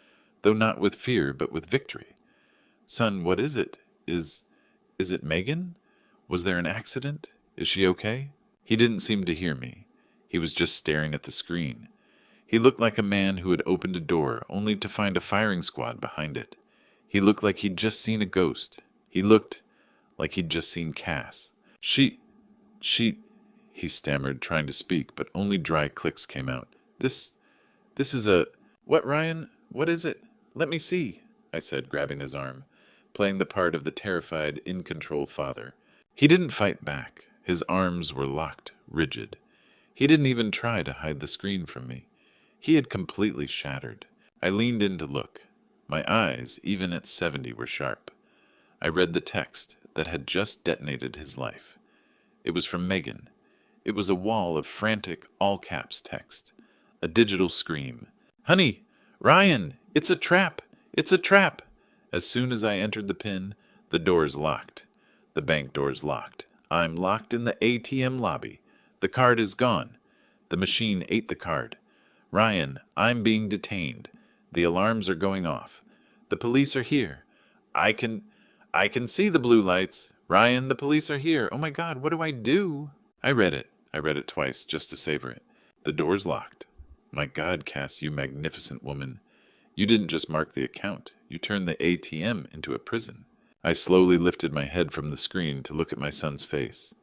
though not with fear, but with victory. "Son, what is it? Is it Megan? Was there an accident? Is she okay?" He didn't seem to hear me. He was just staring at the screen. He looked like a man who had opened a door only to find a firing squad behind it. He looked like he'd just seen a ghost. He looked like he'd just seen Cass. She, he stammered, trying to speak, but only dry clicks came out. This is a... What, Ryan? What is it? Let me see, I said, grabbing his arm, playing the part of the terrified, in-control father. He didn't fight back. His arms were locked, rigid. He didn't even try to hide the screen from me. He had completely shattered. I leaned in to look. My eyes, even at 70, were sharp. I read the text that had just detonated his life. It was from Megan. It was a wall of frantic, all-caps text. A digital scream. "Honey! Ryan! It's a trap! It's a trap!" As soon as I entered the PIN, the doors locked. The bank doors locked. I'm locked in the ATM lobby. The card is gone. The machine ate the card. "Ryan, I'm being detained. The alarms are going off. The police are here. I can see the blue lights. Ryan, the police are here. Oh my God, what do I do?" I read it. I read it twice just to savor it. The door's locked. My God, Cass, you magnificent woman. You didn't just mark the account. You turned the ATM into a prison. I slowly lifted my head from the screen to look at my son's face.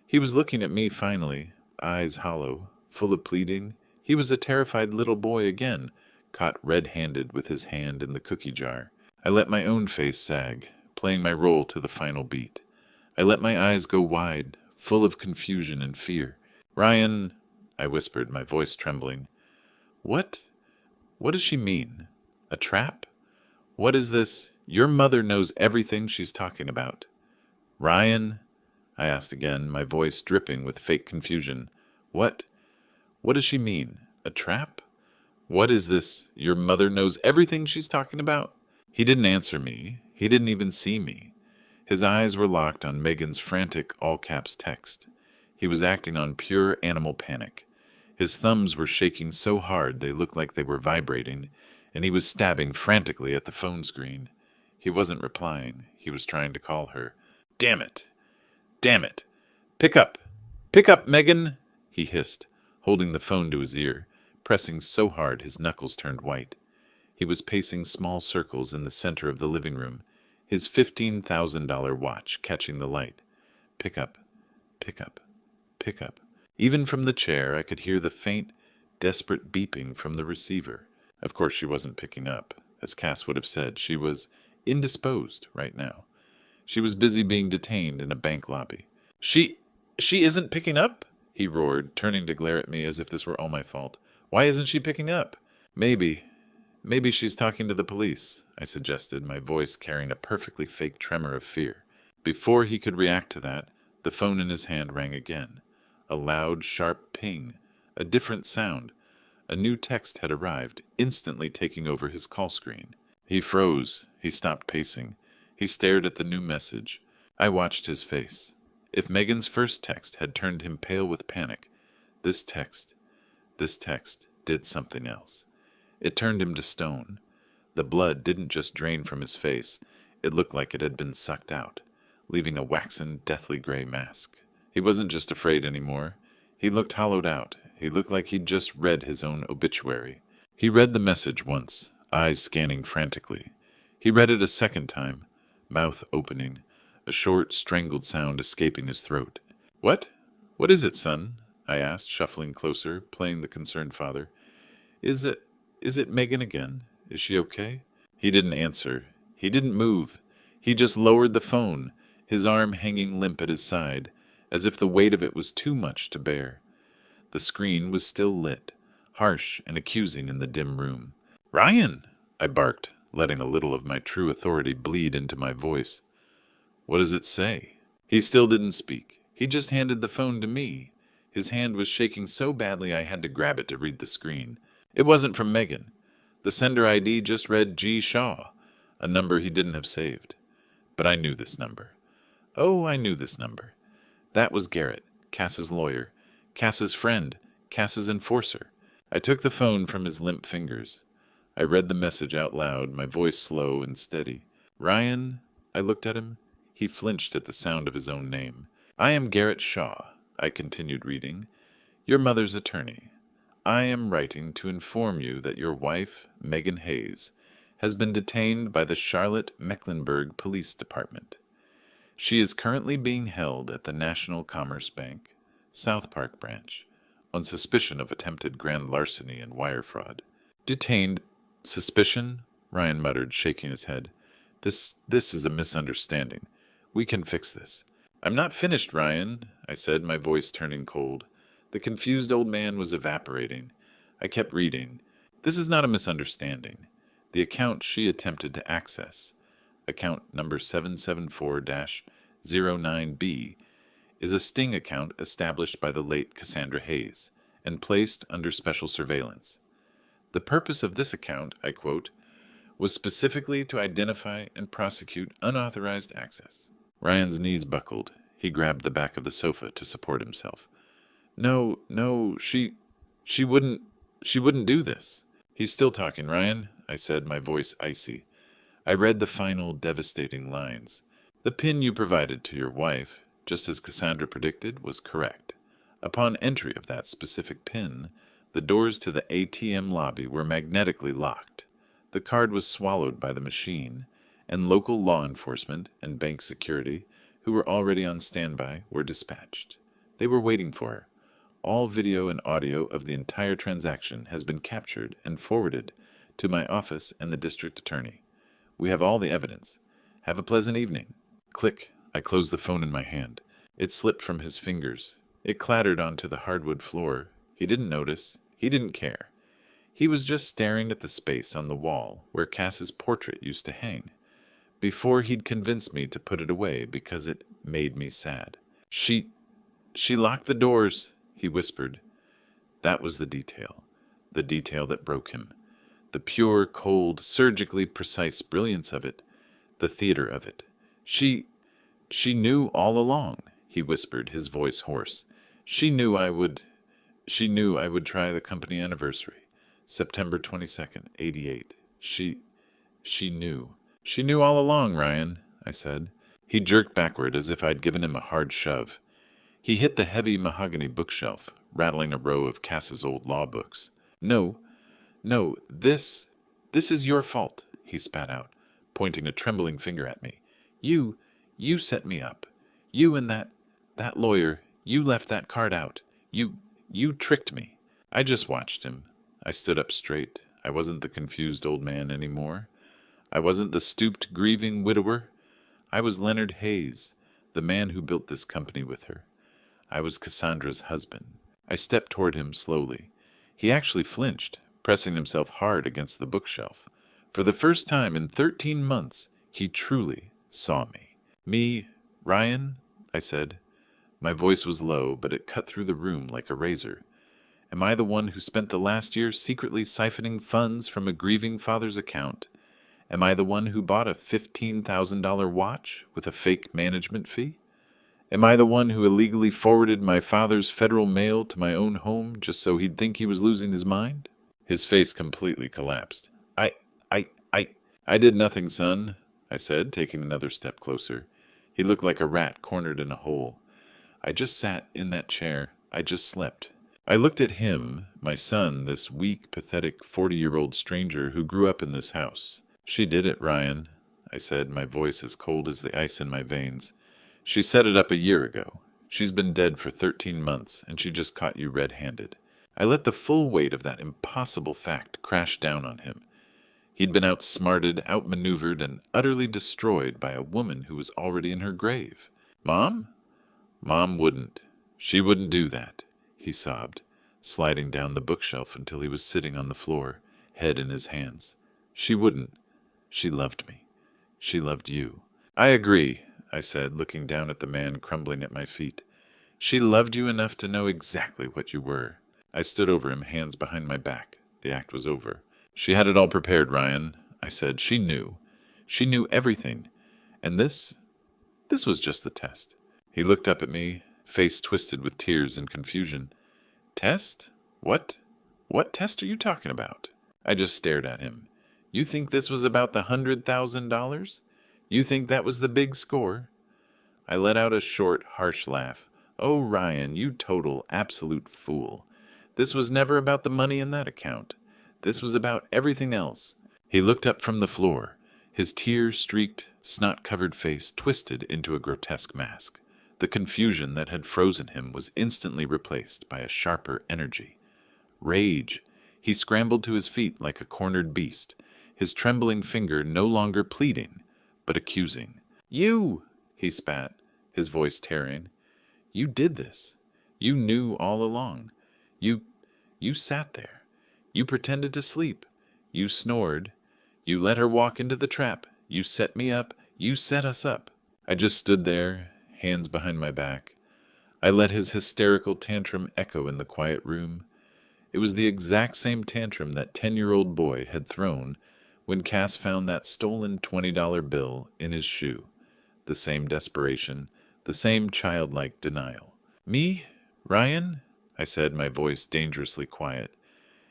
He was looking at me finally, eyes hollow, full of pleading. He was a terrified little boy again, caught red-handed with his hand in the cookie jar. I let my own face sag, playing my role to the final beat. I let my eyes go wide, full of confusion and fear. "Ryan," I whispered, my voice trembling. What does she mean? A trap? What is this? Your mother knows everything she's talking about." "Ryan," I asked again, my voice dripping with fake confusion. What does she mean? A trap? What is this? Your mother knows everything she's talking about?" He didn't answer me. He didn't even see me. His eyes were locked on Megan's frantic all-caps text. He was acting on pure animal panic. His thumbs were shaking so hard they looked like they were vibrating, and he was stabbing frantically at the phone screen. He wasn't replying. He was trying to call her. "Damn it! Damn it! Pick up! Pick up, Megan!" he hissed, holding the phone to his ear, pressing so hard his knuckles turned white. He was pacing small circles in the center of the living room, his $15,000 watch catching the light. Pick up, pick up, pick up. Even from the chair, I could hear the faint, desperate beeping from the receiver. Of course, she wasn't picking up. As Cass would have said, she was indisposed right now. She was busy being detained in a bank lobby. She isn't picking up?" he roared, turning to glare at me as if this were all my fault. "Why isn't she picking up?" Maybe she's talking to the police," I suggested, my voice carrying a perfectly fake tremor of fear. Before he could react to that, the phone in his hand rang again. A loud, sharp ping. A different sound. A new text had arrived, instantly taking over his call screen. He froze. He stopped pacing. He stared at the new message. I watched his face. If Megan's first text had turned him pale with panic, this text did something else. It turned him to stone. The blood didn't just drain from his face. It looked like it had been sucked out, leaving a waxen, deathly gray mask. He wasn't just afraid anymore. He looked hollowed out. He looked like he'd just read his own obituary. He read the message once, eyes scanning frantically. He read it a second time, mouth opening, a short, strangled sound escaping his throat. What is it, son?" I asked, shuffling closer, playing the concerned father. Is it Megan again? Is she okay?" He didn't answer. He didn't move. He just lowered the phone, his arm hanging limp at his side, as if the weight of it was too much to bear. The screen was still lit, harsh and accusing in the dim room. "Ryan!" I barked, letting a little of my true authority bleed into my voice. "What does it say?" He still didn't speak. He just handed the phone to me. His hand was shaking so badly I had to grab it to read the screen. It wasn't from Megan. The sender ID just read G. Shaw, a number he didn't have saved. But I knew this number. Oh, I knew this number. That was Garrett, Cass's lawyer, Cass's friend, Cass's enforcer. I took the phone from his limp fingers. I read the message out loud, my voice slow and steady. "Ryan," I looked at him. He flinched at the sound of his own name. "I am Garrett Shaw," I continued reading, "your mother's attorney. I am writing to inform you that your wife, Megan Hayes, has been detained by the Charlotte Mecklenburg Police Department. She is currently being held at the National Commerce Bank, South Park branch, on suspicion of attempted grand larceny and wire fraud." "Detained? Suspicion?" Ryan muttered, shaking his head. This is a misunderstanding. We can fix this." "I'm not finished, Ryan," I said, my voice turning cold. The confused old man was evaporating. I kept reading. "This is not a misunderstanding. The account she attempted to access. account number 774-09B, is a sting account established by the late Cassandra Hayes and placed under special surveillance. The purpose of this account, I quote, was specifically to identify and prosecute unauthorized access. Ryan's knees buckled. He grabbed the back of the sofa to support himself. No, she wouldn't do this. He's still talking, Ryan, I said, my voice icy. I read the final devastating lines. The pin you provided to your wife, just as Cassandra predicted, was correct. Upon entry of that specific pin, the doors to the ATM lobby were magnetically locked. The card was swallowed by the machine, and local law enforcement and bank security, who were already on standby, were dispatched. They were waiting for her. All video and audio of the entire transaction has been captured and forwarded to my office and the district attorney. We have all the evidence. Have a pleasant evening. Click. I closed the phone in my hand. It slipped from his fingers. It clattered onto the hardwood floor. He didn't notice. He didn't care. He was just staring at the space on the wall where Cass's portrait used to hang, before he'd convinced me to put it away because it made me sad. She locked the doors, he whispered. That was the detail that broke him. The pure, cold, surgically precise brilliance of it, the theater of it. She knew all along, he whispered, his voice hoarse. She knew I would try the company anniversary. September 22nd, 88. She knew. She knew all along, Ryan, I said. He jerked backward as if I'd given him a hard shove. He hit the heavy mahogany bookshelf, rattling a row of Cass's old law books. No, this is your fault, he spat out, pointing a trembling finger at me. You set me up. You and that lawyer, you left that card out. You tricked me. I just watched him. I stood up straight. I wasn't the confused old man anymore. I wasn't the stooped, grieving widower. I was Leonard Hayes, the man who built this company with her. I was Cassandra's husband. I stepped toward him slowly. He actually flinched, pressing himself hard against the bookshelf. For the first time in 13 months, he truly saw me. Me, Ryan, I said. My voice was low, but it cut through the room like a razor. Am I the one who spent the last year secretly siphoning funds from a grieving father's account? Am I the one who bought a $15,000 watch with a fake management fee? Am I the one who illegally forwarded my father's federal mail to my own home just so he'd think he was losing his mind? His face completely collapsed. I did nothing, son, I said, taking another step closer. He looked like a rat cornered in a hole. I just sat in that chair. I just slept. I looked at him, my son, this weak, pathetic 40-year-old stranger who grew up in this house. She did it, Ryan, I said, my voice as cold as the ice in my veins. She set it up a year ago. She's been dead for 13 months, and she just caught you red-handed. I let the full weight of that impossible fact crash down on him. He'd been outsmarted, outmaneuvered, and utterly destroyed by a woman who was already in her grave. Mom? Mom wouldn't. She wouldn't do that, he sobbed, sliding down the bookshelf until he was sitting on the floor, head in his hands. She wouldn't. She loved me. She loved you. I agree, I said, looking down at the man crumbling at my feet. She loved you enough to know exactly what you were. I stood over him, hands behind my back. The act was over. She had it all prepared, Ryan, I said. She knew. She knew everything. And this was just the test. He looked up at me, face twisted with tears and confusion. Test? What? What test are you talking about? I just stared at him. You think this was about the $100,000? You think that was the big score? I let out a short, harsh laugh. Oh, Ryan, you total, absolute fool. This was never about the money in that account. This was about everything else. He looked up from the floor, his tear-streaked, snot-covered face twisted into a grotesque mask. The confusion that had frozen him was instantly replaced by a sharper energy. Rage. He scrambled to his feet like a cornered beast, his trembling finger no longer pleading, but accusing. You, he spat, his voice tearing. You did this. You knew all along. You sat there. You pretended to sleep. You snored. You let her walk into the trap. You set me up. You set us up. I just stood there, hands behind my back. I let his hysterical tantrum echo in the quiet room. It was the exact same tantrum that 10-year-old boy had thrown when Cass found that stolen $20 bill in his shoe. The same desperation, the same childlike denial. Me? Ryan? I said, my voice dangerously quiet.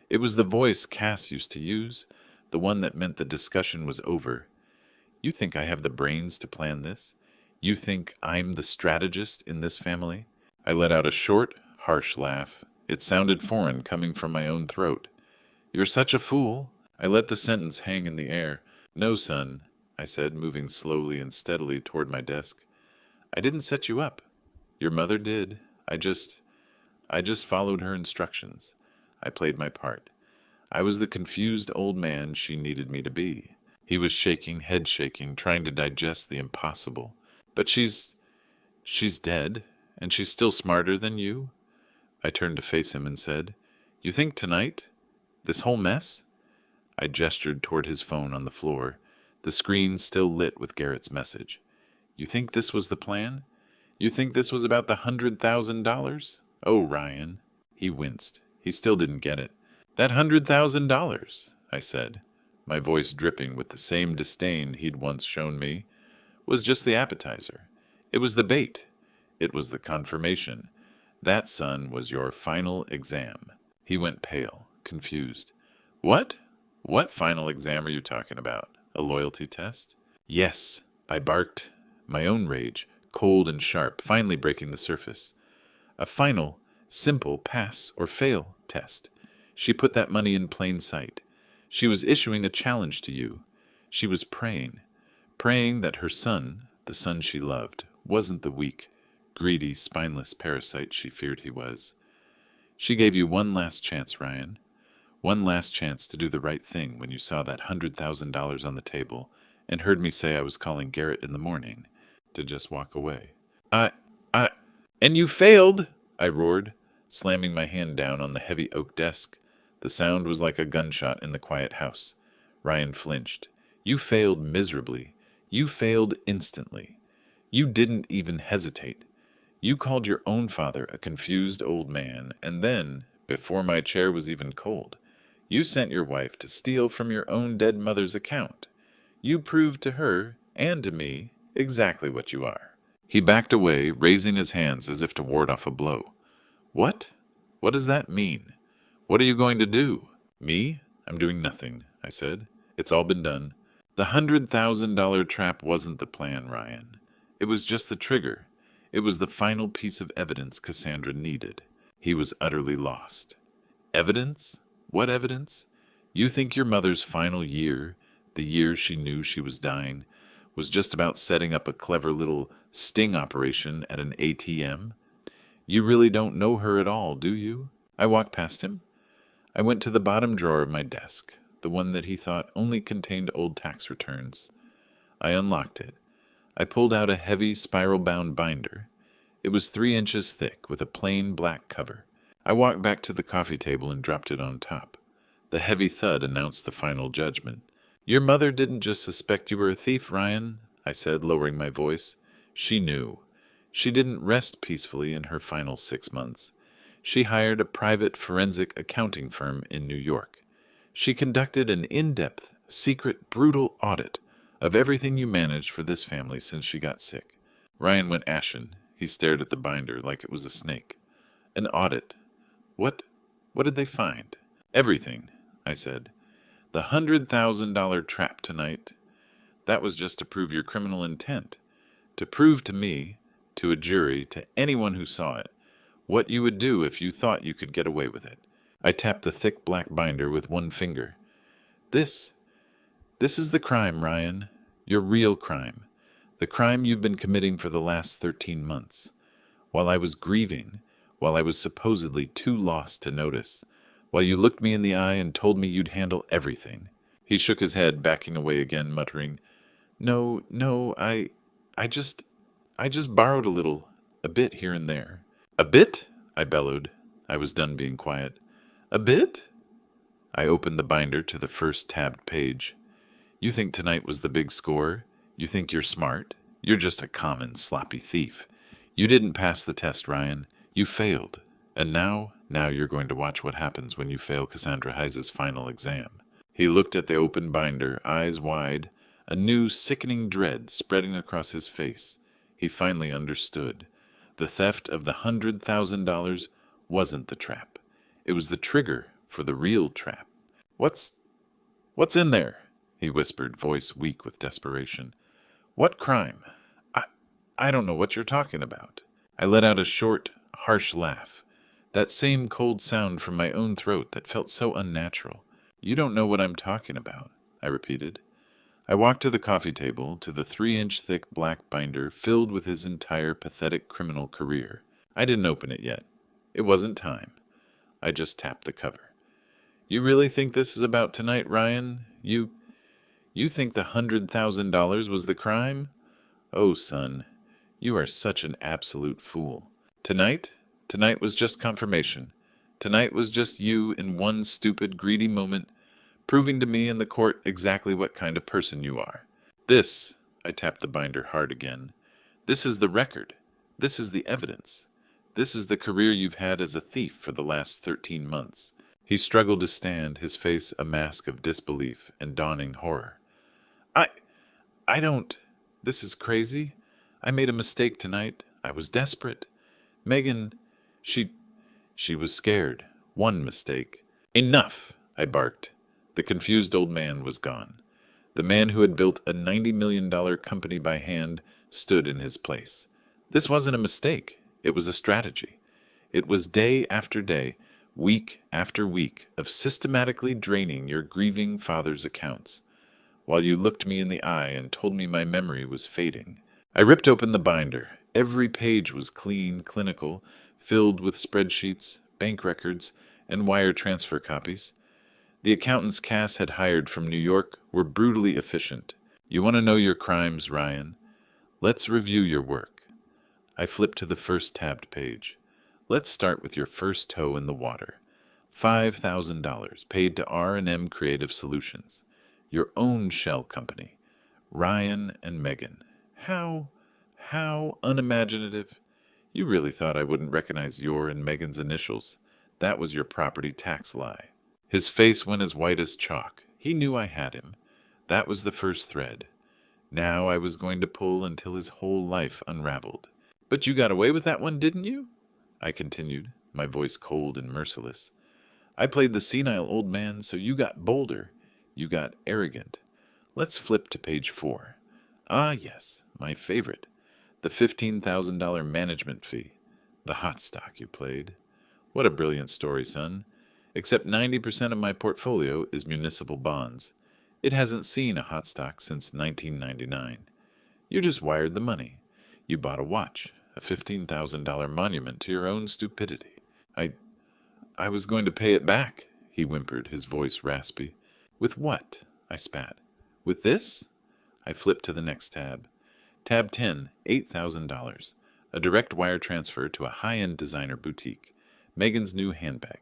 It was the voice Cass used to use, the one that meant the discussion was over. You think I have the brains to plan this? You think I'm the strategist in this family? I let out a short, harsh laugh. It sounded foreign coming from my own throat. You're such a fool. I let the sentence hang in the air. No, son, I said, moving slowly and steadily toward my desk. I didn't set you up. Your mother did. I just followed her instructions. I played my part. I was the confused old man she needed me to be. He was shaking, head shaking, trying to digest the impossible. But she's dead, and she's still smarter than you? I turned to face him and said, You think tonight? This whole mess? I gestured toward his phone on the floor, the screen still lit with Garrett's message. You think this was the plan? You think this was about the $100,000? Oh, Ryan. He winced. He still didn't get it. That $100,000, I said, my voice dripping with the same disdain he'd once shown me, was just the appetizer. It was the bait. It was the confirmation. That, son, was your final exam. He went pale, confused. What? What final exam are you talking about? A loyalty test? Yes, I barked, my own rage, cold and sharp, finally breaking the surface. A final, simple pass or fail test. She put that money in plain sight. She was issuing a challenge to you. She was praying that her son, the son she loved, wasn't the weak, greedy, spineless parasite she feared he was. She gave you one last chance, Ryan. One last chance to do the right thing when you saw that $100,000 on the table and heard me say I was calling Garrett in the morning, to just walk away. And you failed, I roared, slamming my hand down on the heavy oak desk. The sound was like a gunshot in the quiet house. Ryan flinched. You failed miserably. You failed instantly. You didn't even hesitate. You called your own father a confused old man, and then, before my chair was even cold, you sent your wife to steal from your own dead mother's account. You proved to her, and to me, exactly what you are. He backed away, raising his hands as if to ward off a blow. What? What does that mean? What are you going to do? Me? I'm doing nothing, I said. It's all been done. The $100,000 trap wasn't the plan, Ryan. It was just the trigger. It was the final piece of evidence Cassandra needed. He was utterly lost. Evidence? What evidence? You think your mother's final year, the year she knew she was dying, was just about setting up a clever little sting operation at an ATM? You really don't know her at all, do you? I walked past him. I went to the bottom drawer of my desk, the one that he thought only contained old tax returns. I unlocked it. I pulled out a heavy spiral-bound binder. It was 3 inches thick with a plain black cover. I walked back to the coffee table and dropped it on top. The heavy thud announced the final judgment. Your mother didn't just suspect you were a thief, Ryan, I said, lowering my voice. She knew. She didn't rest peacefully in her final 6 months. She hired a private forensic accounting firm in New York. She conducted an in-depth, secret, brutal audit of everything you managed for this family since she got sick. Ryan went ashen. He stared at the binder like it was a snake. An audit. What did they find? Everything, I said. The $100,000 trap tonight. That was just to prove your criminal intent. To prove to me, to a jury, to anyone who saw it, what you would do if you thought you could get away with it. I tapped the thick black binder with one finger. This is the crime, Ryan. Your real crime. The crime you've been committing for the last 13 months. While I was grieving, while I was supposedly too lost to notice, while you looked me in the eye and told me you'd handle everything. He shook his head, backing away again, muttering, No, I just borrowed a bit here and there. A bit? I bellowed. I was done being quiet. A bit? I opened the binder to the first tabbed page. You think tonight was the big score? You think you're smart? You're just a common, sloppy thief. You didn't pass the test, Ryan. You failed. And now you're going to watch what happens when you fail Cassandra Heise's final exam. He looked at the open binder, eyes wide, a new, sickening dread spreading across his face. He finally understood. The theft of the $100,000 wasn't the trap. It was the trigger for the real trap. What's in there? He whispered, voice weak with desperation. What crime? I don't know what you're talking about. I let out a short, harsh laugh. That same cold sound from my own throat that felt so unnatural. You don't know what I'm talking about, I repeated. I walked to the coffee table, to the 3-inch thick black binder filled with his entire pathetic criminal career. I didn't open it yet. It wasn't time. I just tapped the cover. You really think this is about tonight, Ryan? You think the $100,000 was the crime? Oh, son, you are such an absolute fool. Tonight was just confirmation. Tonight was just you in one stupid, greedy moment, proving to me in the court exactly what kind of person you are. This, I tapped the binder hard again, this is the record. This is the evidence. This is the career you've had as a thief for the last 13 months. He struggled to stand, his face a mask of disbelief and dawning horror. I don't... This is crazy. I made a mistake tonight. I was desperate. Megan, she was scared. One mistake. Enough, I barked. The confused old man was gone. The man who had built a $90 million company by hand stood in his place. This wasn't a mistake. It was a strategy. It was day after day, week after week, of systematically draining your grieving father's accounts. While you looked me in the eye and told me my memory was fading, I ripped open the binder. Every page was clean, clinical, filled with spreadsheets, bank records, and wire transfer copies. The accountants Cass had hired from New York were brutally efficient. You want to know your crimes, Ryan? Let's review your work. I flipped to the first tabbed page. Let's start with your first toe in the water. $5,000 paid to R&M Creative Solutions, your own shell company. Ryan and Megan. How unimaginative. You really thought I wouldn't recognize your and Megan's initials. That was your property tax lie. His face went as white as chalk. He knew I had him. That was the first thread. Now I was going to pull until his whole life unraveled. But you got away with that one, didn't you? I continued, my voice cold and merciless. I played the senile old man, so you got bolder. You got arrogant. Let's flip to page 4. Ah, yes, my favorite. The $15,000 management fee. The hot stock you played. What a brilliant story, son. Except 90% of my portfolio is municipal bonds. It hasn't seen a hot stock since 1999. You just wired the money. You bought a watch, a $15,000 monument to your own stupidity. I was going to pay it back, he whimpered, his voice raspy. With what? I spat. With this? I flipped to the next tab. Tab 10, $8,000. A direct wire transfer to a high-end designer boutique. Megan's new handbag,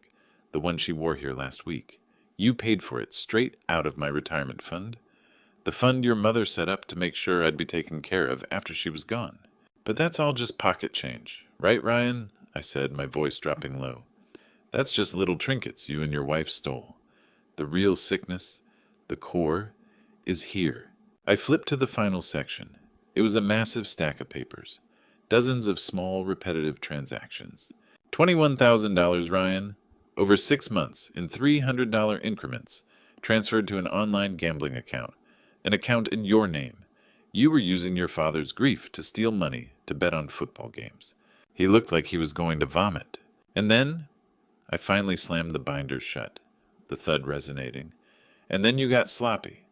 the one she wore here last week. You paid for it straight out of my retirement fund. The fund your mother set up to make sure I'd be taken care of after she was gone. But that's all just pocket change, right, Ryan? I said, my voice dropping low. That's just little trinkets you and your wife stole. The real sickness, the core, is here. I flipped to the final section. It was a massive stack of papers. Dozens of small, repetitive transactions. $21,000, Ryan. Over 6 months, in $300 increments, transferred to an online gambling account. An account in your name. You were using your father's grief to steal money to bet on football games. He looked like he was going to vomit. And then, I finally slammed the binder shut, the thud resonating. And then you got sloppy.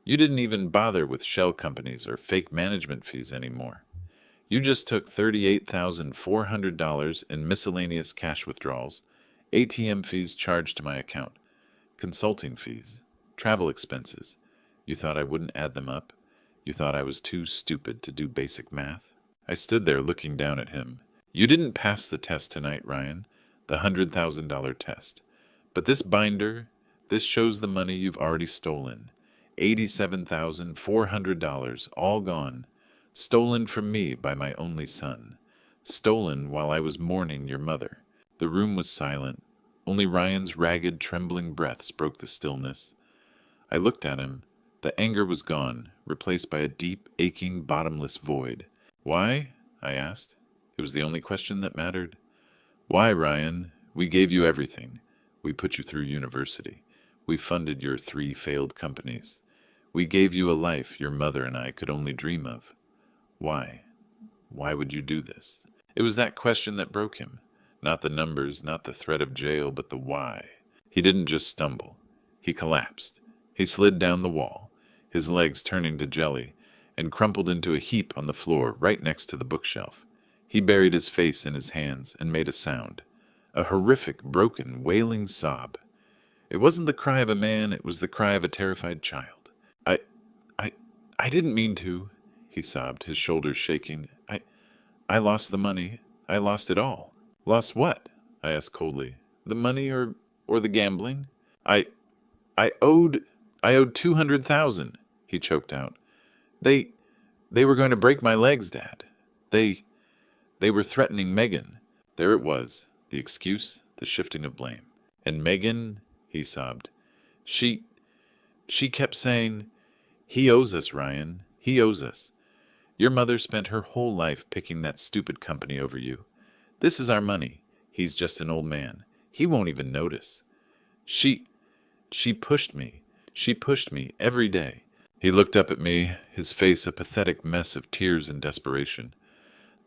You didn't even bother with shell companies or fake management fees anymore. You just took $38,400 in miscellaneous cash withdrawals, ATM fees charged to my account, consulting fees, travel expenses. You thought I wouldn't add them up? You thought I was too stupid to do basic math? I stood there looking down at him. You didn't pass the test tonight, Ryan, the $100,000 test. But this binder, this shows the money you've already stolen. $87,400, all gone. Stolen from me by my only son. Stolen while I was mourning your mother. The room was silent. Only Ryan's ragged, trembling breaths broke the stillness. I looked at him. The anger was gone, replaced by a deep, aching, bottomless void. Why? I asked. It was the only question that mattered. Why, Ryan? We gave you everything. We put you through university. We funded your 3 failed companies. We gave you a life your mother and I could only dream of. Why? Why would you do this? It was that question that broke him. Not the numbers, not the threat of jail, but the why. He didn't just stumble. He collapsed. He slid down the wall, his legs turning to jelly, and crumpled into a heap on the floor right next to the bookshelf. He buried his face in his hands and made a sound. A horrific, broken, wailing sob. It wasn't the cry of a man, it was the cry of a terrified child. I didn't mean to, he sobbed, his shoulders shaking. I lost the money. I lost it all. Lost what? I asked coldly. The money or the gambling? I owed $200,000, he choked out. They were going to break my legs, Dad. They were threatening Megan. There it was, the excuse, the shifting of blame. And Megan, he sobbed. She kept saying, he owes us, Ryan. He owes us. Your mother spent her whole life picking that stupid company over you. This is our money. He's just an old man. He won't even notice. She pushed me. She pushed me every day. He looked up at me, his face a pathetic mess of tears and desperation.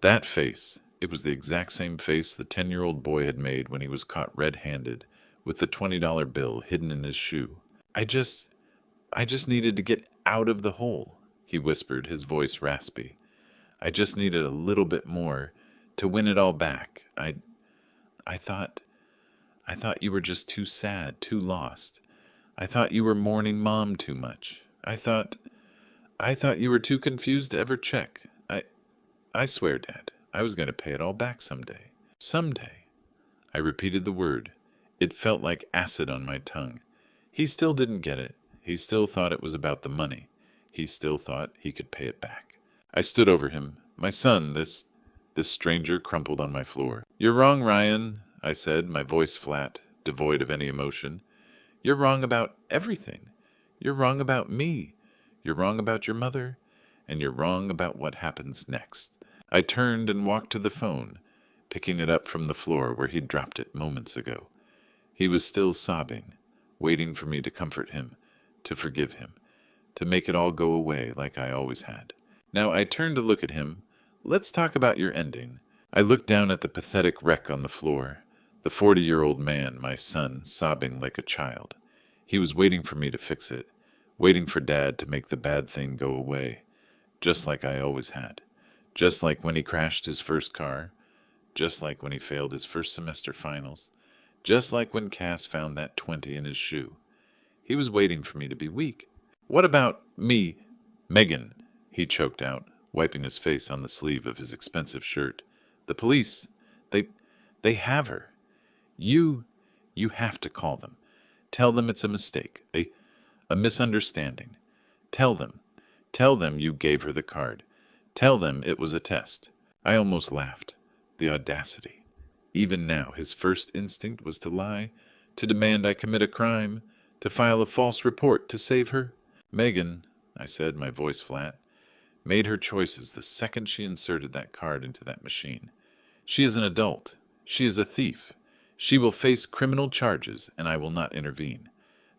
That face, it was the exact same face the 10-year-old boy had made when he was caught red-handed, with the $20 bill hidden in his shoe. I just needed to get out of the hole, he whispered, his voice raspy. I just needed a little bit more to win it all back. I thought you were just too sad, too lost. I thought you were mourning Mom too much. I thought you were too confused to ever check. I swear, Dad, I was going to pay it all back someday. Someday. I repeated the word. It felt like acid on my tongue. He still didn't get it. He still thought it was about the money. He still thought he could pay it back. I stood over him. My son, this stranger, crumpled on my floor. You're wrong, Ryan, I said, my voice flat, devoid of any emotion. You're wrong about everything. You're wrong about me. You're wrong about your mother. And you're wrong about what happens next. I turned and walked to the phone, picking it up from the floor where he'd dropped it moments ago. He was still sobbing, waiting for me to comfort him, to forgive him, to make it all go away like I always had. Now I turned to look at him. Let's talk about your ending. I looked down at the pathetic wreck on the floor, the 40-year-old man, my son, sobbing like a child. He was waiting for me to fix it, waiting for Dad to make the bad thing go away, just like I always had, just like when he crashed his first car, just like when he failed his first semester finals, just like when Cass found that 20 in his shoe. He was waiting for me to be weak. What about me, Megan? He choked out, wiping his face on the sleeve of his expensive shirt. The police, they have her. You have to call them. Tell them it's a mistake, a misunderstanding. Tell them you gave her the card. Tell them it was a test. I almost laughed. The audacity. Even now, his first instinct was to lie, to demand I commit a crime, to file a false report to save her. Megan, I said, my voice flat, made her choices the second she inserted that card into that machine. She is an adult. She is a thief. She will face criminal charges, and I will not intervene.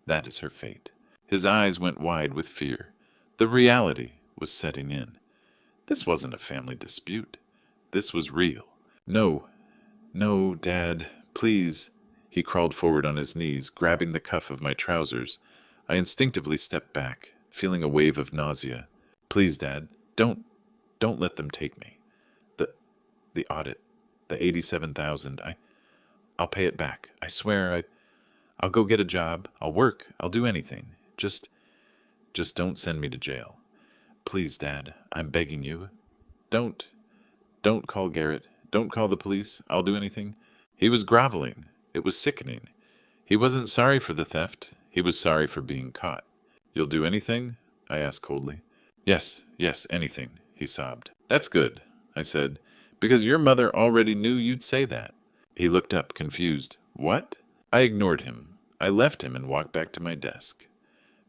That is her fate. His eyes went wide with fear. The reality was setting in. This wasn't a family dispute. This was real. No, Dad, please. He crawled forward on his knees, grabbing the cuff of my trousers. I instinctively stepped back, feeling a wave of nausea. Please, Dad, don't let them take me. The audit, the $87,000, I'll pay it back. I swear I'll go get a job. I'll work. I'll do anything. Just don't send me to jail. Please, Dad, I'm begging you. Don't call Garrett. Don't call the police. I'll do anything. He was groveling. It was sickening. He wasn't sorry for the theft. He was sorry for being caught. You'll do anything? I asked coldly. Yes, anything, he sobbed. That's good, I said, because your mother already knew you'd say that. He looked up, confused. What? I ignored him. I left him and walked back to my desk.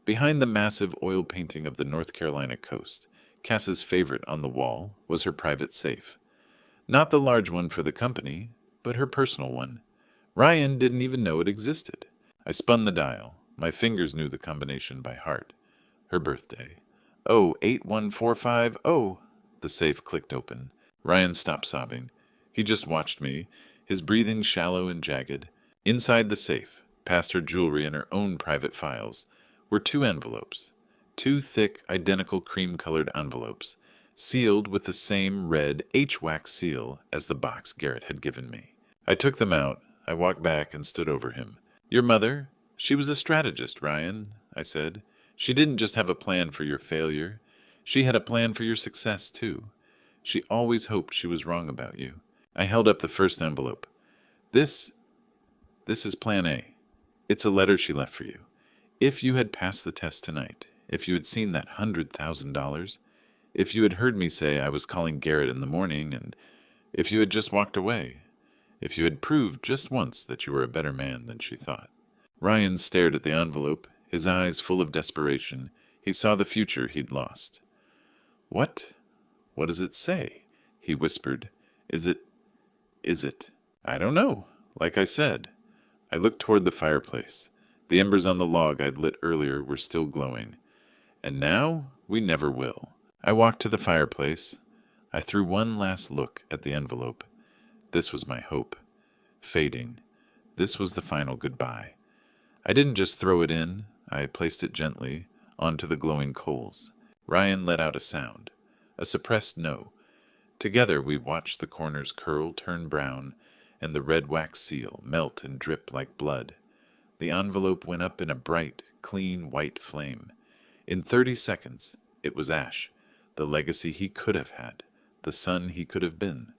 Behind the massive oil painting of the North Carolina coast, Cass's favorite on the wall was her private safe. Not the large one for the company, but her personal one. Ryan didn't even know it existed. I spun the dial. My fingers knew the combination by heart. Her birthday. Oh, 81450. The safe clicked open. Ryan stopped sobbing. He just watched me, his breathing shallow and jagged. Inside the safe, past her jewelry and her own private files, were 2 envelopes. 2 thick, identical cream-colored envelopes, sealed with the same red H-wax seal as the box Garrett had given me. I took them out. I walked back and stood over him. Your mother? She was a strategist, Ryan, I said. She didn't just have a plan for your failure. She had a plan for your success, too. She always hoped she was wrong about you. I held up the first envelope. This is Plan A. It's a letter she left for you. If you had passed the test tonight, if you had seen that $100,000, if you had heard me say I was calling Garrett in the morning, and if you had just walked away, if you had proved just once that you were a better man than she thought. Ryan stared at the envelope, his eyes full of desperation. He saw the future he'd lost. What does it say? He whispered. Is it? I don't know. Like I said. I looked toward the fireplace. The embers on the log I'd lit earlier were still glowing. And now we never will. I walked to the fireplace. I threw one last look at the envelope. This was my hope. Fading. This was the final goodbye. I didn't just throw it in. I placed it gently onto the glowing coals. Ryan let out a sound. A suppressed no. Together we watched the corners curl, turn brown, and the red wax seal melt and drip like blood. The envelope went up in a bright, clean white flame. In 30 seconds, it was ash, the legacy he could have had, the son he could have been,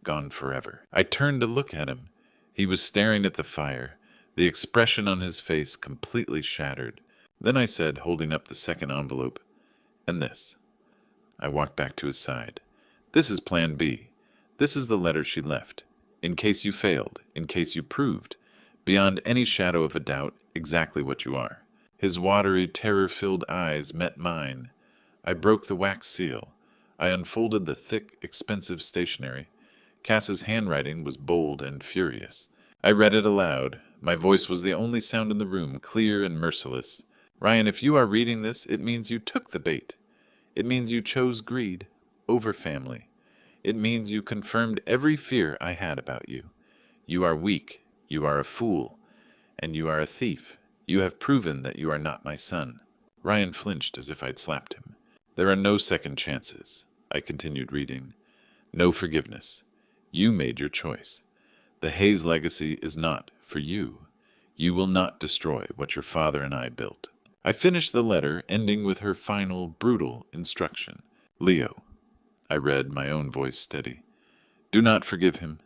gone forever. I turned to look at him. He was staring at the fire, the expression on his face completely shattered. Then I said, holding up the second envelope, and this. I walked back to his side. This is Plan B. This is the letter she left. In case you failed, in case you proved, beyond any shadow of a doubt, exactly what you are. His watery, terror-filled eyes met mine. I broke the wax seal. I unfolded the thick, expensive stationery. Cass's handwriting was bold and furious. I read it aloud. My voice was the only sound in the room, clear and merciless. Ryan, if you are reading this, it means you took the bait. It means you chose greed over family. It means you confirmed every fear I had about you. You are weak. You are a fool. And you are a thief. You have proven that you are not my son. Ryan flinched as if I'd slapped him. There are no second chances. I continued reading. No forgiveness. You made your choice. The Hayes legacy is not for you. You will not destroy what your father and I built. I finished the letter, ending with her final, brutal instruction. Leo. I read, my own voice steady. Do not forgive him.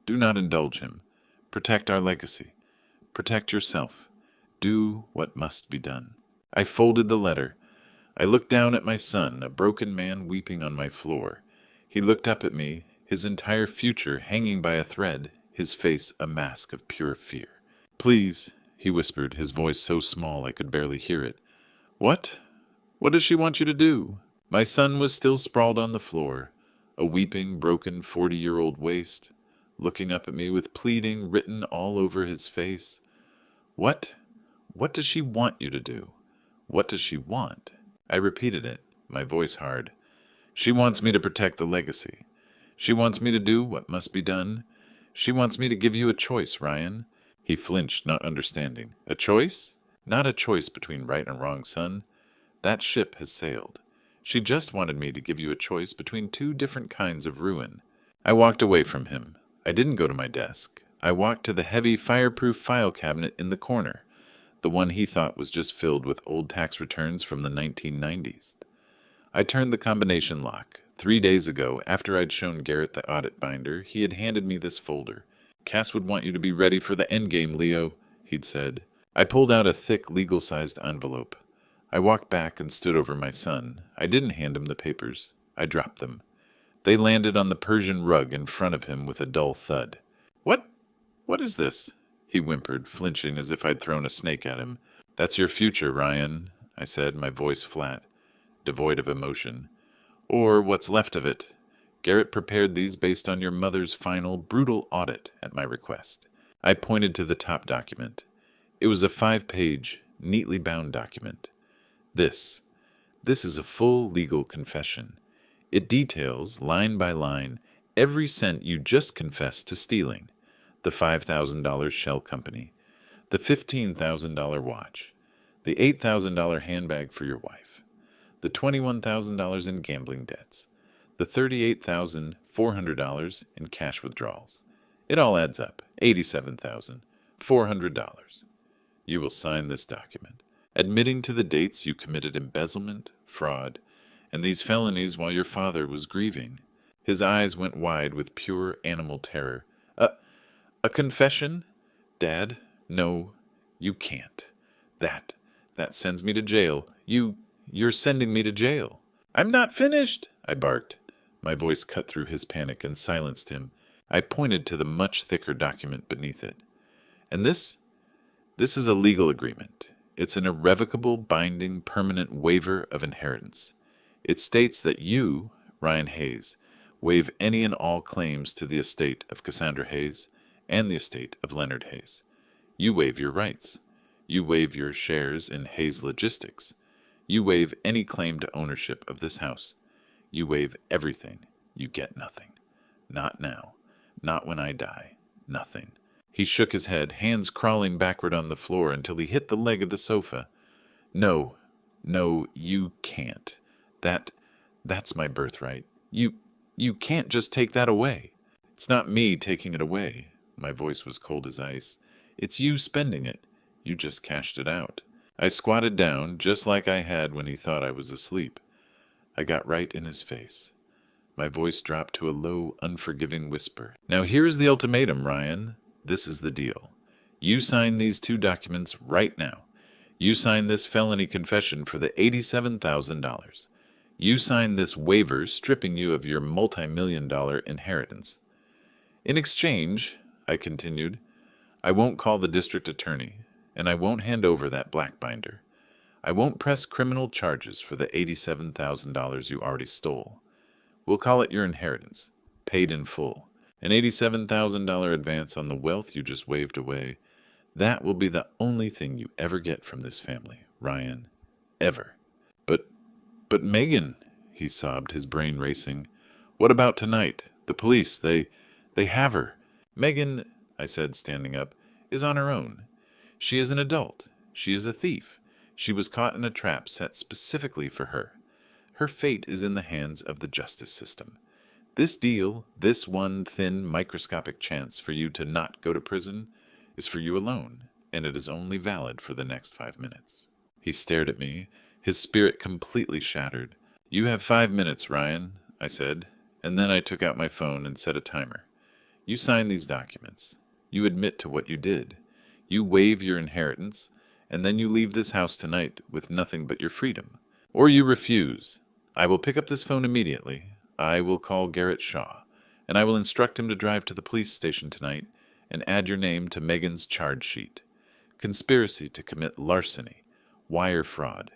Do not indulge him. Protect our legacy. Protect yourself. Do what must be done. I folded the letter. I looked down at my son, a broken man weeping on my floor. He looked up at me, his entire future hanging by a thread, his face a mask of pure fear. Please, he whispered, his voice so small I could barely hear it. What? What does she want you to do? My son was still sprawled on the floor, a weeping, broken 40-year-old waste, looking up at me with pleading written all over his face. What does she want you to do? What does she want? I repeated it, my voice hard. She wants me to protect the legacy. She wants me to do what must be done. She wants me to give you a choice, Ryan. He flinched, not understanding. A choice? Not a choice between right and wrong, son. That ship has sailed. She just wanted me to give you a choice between 2 different kinds of ruin. I walked away from him. I didn't go to my desk. I walked to the heavy, fireproof file cabinet in the corner, the one he thought was just filled with old tax returns from the 1990s. I turned the combination lock. 3 days ago, after I'd shown Garrett the audit binder, he had handed me this folder. Cass would want you to be ready for the endgame, Leo, he'd said. I pulled out a thick, legal-sized envelope. I walked back and stood over my son. I didn't hand him the papers. I dropped them. They landed on the Persian rug in front of him with a dull thud. What? What is this? He whimpered, flinching as if I'd thrown a snake at him. That's your future, Ryan, I said, my voice flat, devoid of emotion. Or what's left of it. Garrett prepared these based on your mother's final, brutal audit at my request. I pointed to the top document. It was a 5-page, neatly bound document. This is a full legal confession. It details, line by line, every cent you just confessed to stealing. The $5,000 shell company, the $15,000 watch, the $8,000 handbag for your wife, the $21,000 in gambling debts, the $38,400 in cash withdrawals. It all adds up, $87,400. You will sign this document, admitting to the dates you committed embezzlement, fraud, and these felonies while your father was grieving. His eyes went wide with pure animal terror. A confession? Dad, no, you can't. That sends me to jail. You're sending me to jail. I'm not finished, I barked. My voice cut through his panic and silenced him. I pointed to the much thicker document beneath it. And this is a legal agreement. It's an irrevocable, binding, permanent waiver of inheritance. It states that you, Ryan Hayes, waive any and all claims to the estate of Cassandra Hayes and the estate of Leonard Hayes. You waive your rights. You waive your shares in Hayes Logistics. You waive any claim to ownership of this house. You waive everything. You get nothing. Not now. Not when I die. Nothing. He shook his head, hands crawling backward on the floor until he hit the leg of the sofa. No, you can't. That's my birthright. You can't just take that away. It's not me taking it away. My voice was cold as ice. It's you spending it. You just cashed it out. I squatted down, just like I had when he thought I was asleep. I got right in his face. My voice dropped to a low, unforgiving whisper. Now here's the ultimatum, Ryan. This is the deal. You sign these 2 documents right now. You sign this felony confession for the $87,000. You sign this waiver stripping you of your multi-million-dollar inheritance. In exchange, I continued, I won't call the district attorney, and I won't hand over that black binder. I won't press criminal charges for the $87,000 you already stole. We'll call it your inheritance, paid in full. An $87,000 advance on the wealth you just waved away. That will be the only thing you ever get from this family, Ryan. Ever. But Megan, he sobbed, his brain racing. What about tonight? The police, they have her. Megan, I said, standing up, is on her own. She is an adult. She is a thief. She was caught in a trap set specifically for her. Her fate is in the hands of the justice system. This deal, this one thin microscopic chance for you to not go to prison, is for you alone, and it is only valid for the next 5 minutes. He stared at me, his spirit completely shattered. You have 5 minutes, Ryan, I said, and then I took out my phone and set a timer. You sign these documents. You admit to what you did. You waive your inheritance, and then you leave this house tonight with nothing but your freedom. Or you refuse. I will pick up this phone immediately. I will call Garrett Shaw, and I will instruct him to drive to the police station tonight and add your name to Megan's charge sheet. Conspiracy to commit larceny, wire fraud,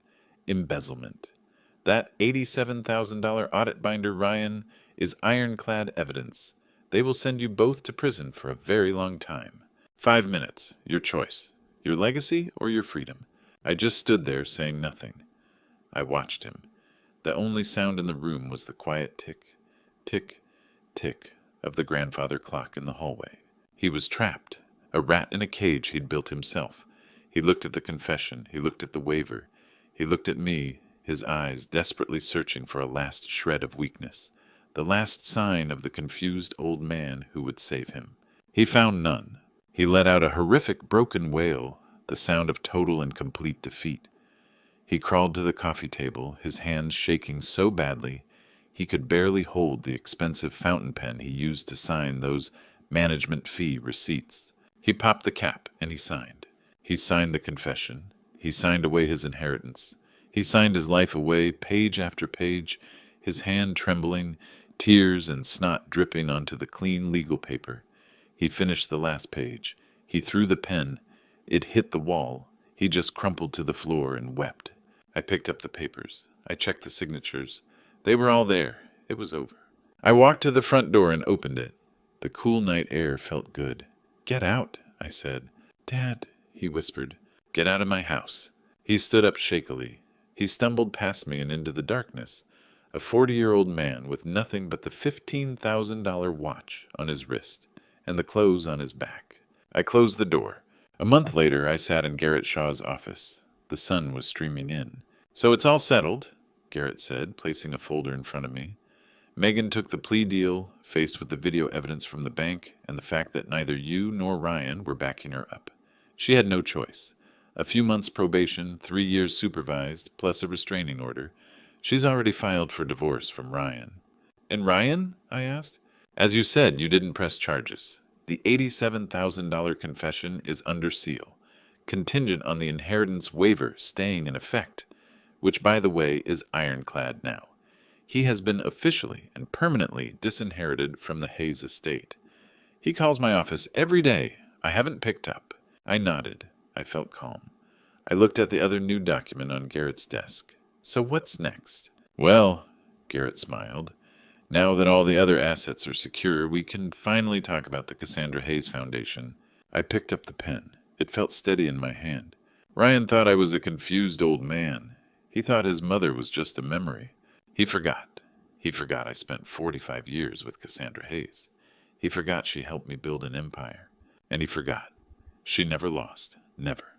embezzlement. That $87,000 audit binder, Ryan, is ironclad evidence. They will send you both to prison for a very long time. 5 minutes, your choice. Your legacy or your freedom. I just stood there saying nothing. I watched him. The only sound in the room was the quiet tick, tick, tick of the grandfather clock in the hallway. He was trapped, a rat in a cage he'd built himself. He looked at the confession. He looked at the waiver. He looked at me, his eyes desperately searching for a last shred of weakness, the last sign of the confused old man who would save him. He found none. He let out a horrific broken wail, the sound of total and complete defeat. He crawled to the coffee table, his hands shaking so badly he could barely hold the expensive fountain pen he used to sign those management fee receipts. He popped the cap, and he signed. He signed the confession. He signed away his inheritance. He signed his life away, page after page, his hand trembling, tears and snot dripping onto the clean legal paper. He finished the last page. He threw the pen. It hit the wall. He just crumpled to the floor and wept. I picked up the papers. I checked the signatures. They were all there. It was over. I walked to the front door and opened it. The cool night air felt good. "Get out," I said. "Dad," he whispered. "Get out of my house." He stood up shakily. He stumbled past me and into the darkness, a 40-year-old man with nothing but the $15,000 watch on his wrist and the clothes on his back. I closed the door. A month later, I sat in Garrett Shaw's office. The sun was streaming in. "So it's all settled," Garrett said, placing a folder in front of me. "Megan took the plea deal, faced with the video evidence from the bank and the fact that neither you nor Ryan were backing her up. She had no choice. A few months probation, 3 years supervised, plus a restraining order. She's already filed for divorce from Ryan." "And Ryan?" I asked. "As you said, you didn't press charges. The $87,000 confession is under seal, contingent on the inheritance waiver staying in effect, which, by the way, is ironclad now. He has been officially and permanently disinherited from the Hayes estate. He calls my office every day. I haven't picked up." I nodded. I felt calm. I looked at the other new document on Garrett's desk. "So what's next?" "Well," Garrett smiled, "now that all the other assets are secure, we can finally talk about the Cassandra Hayes Foundation." I picked up the pen. It felt steady in my hand. "Ryan thought I was a confused old man. He thought his mother was just a memory. He forgot. He forgot I spent 45 years with Cassandra Hayes. He forgot she helped me build an empire. And he forgot. She never lost. Never.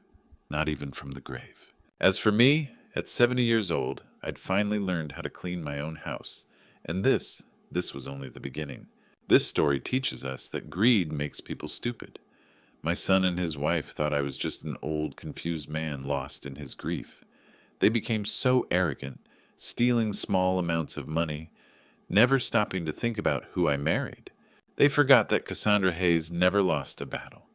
Not even from the grave. As for me, at 70 years old, I'd finally learned how to clean my own house. And this was only the beginning. This story teaches us that greed makes people stupid. My son and his wife thought I was just an old, confused man lost in his grief. They became so arrogant, stealing small amounts of money, never stopping to think about who I married. They forgot that Cassandra Hayes never lost a battle.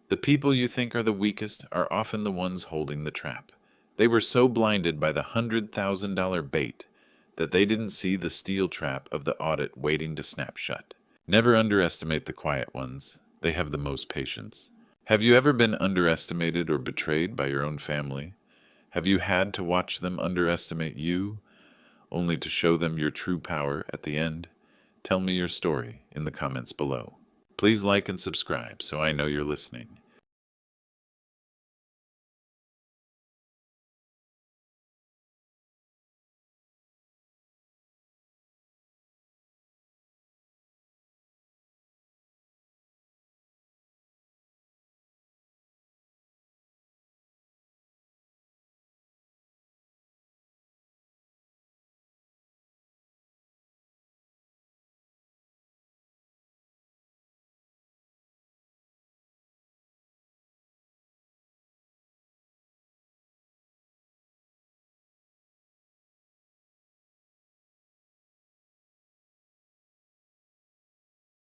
The people you think are the weakest are often the ones holding the trap. They were so blinded by the $100,000 bait that they didn't see the steel trap of the audit waiting to snap shut. Never underestimate the quiet ones. They have the most patience. Have you ever been underestimated or betrayed by your own family? Have you had to watch them underestimate you, only to show them your true power at the end? Tell me your story in the comments below. Please like and subscribe so I know you're listening.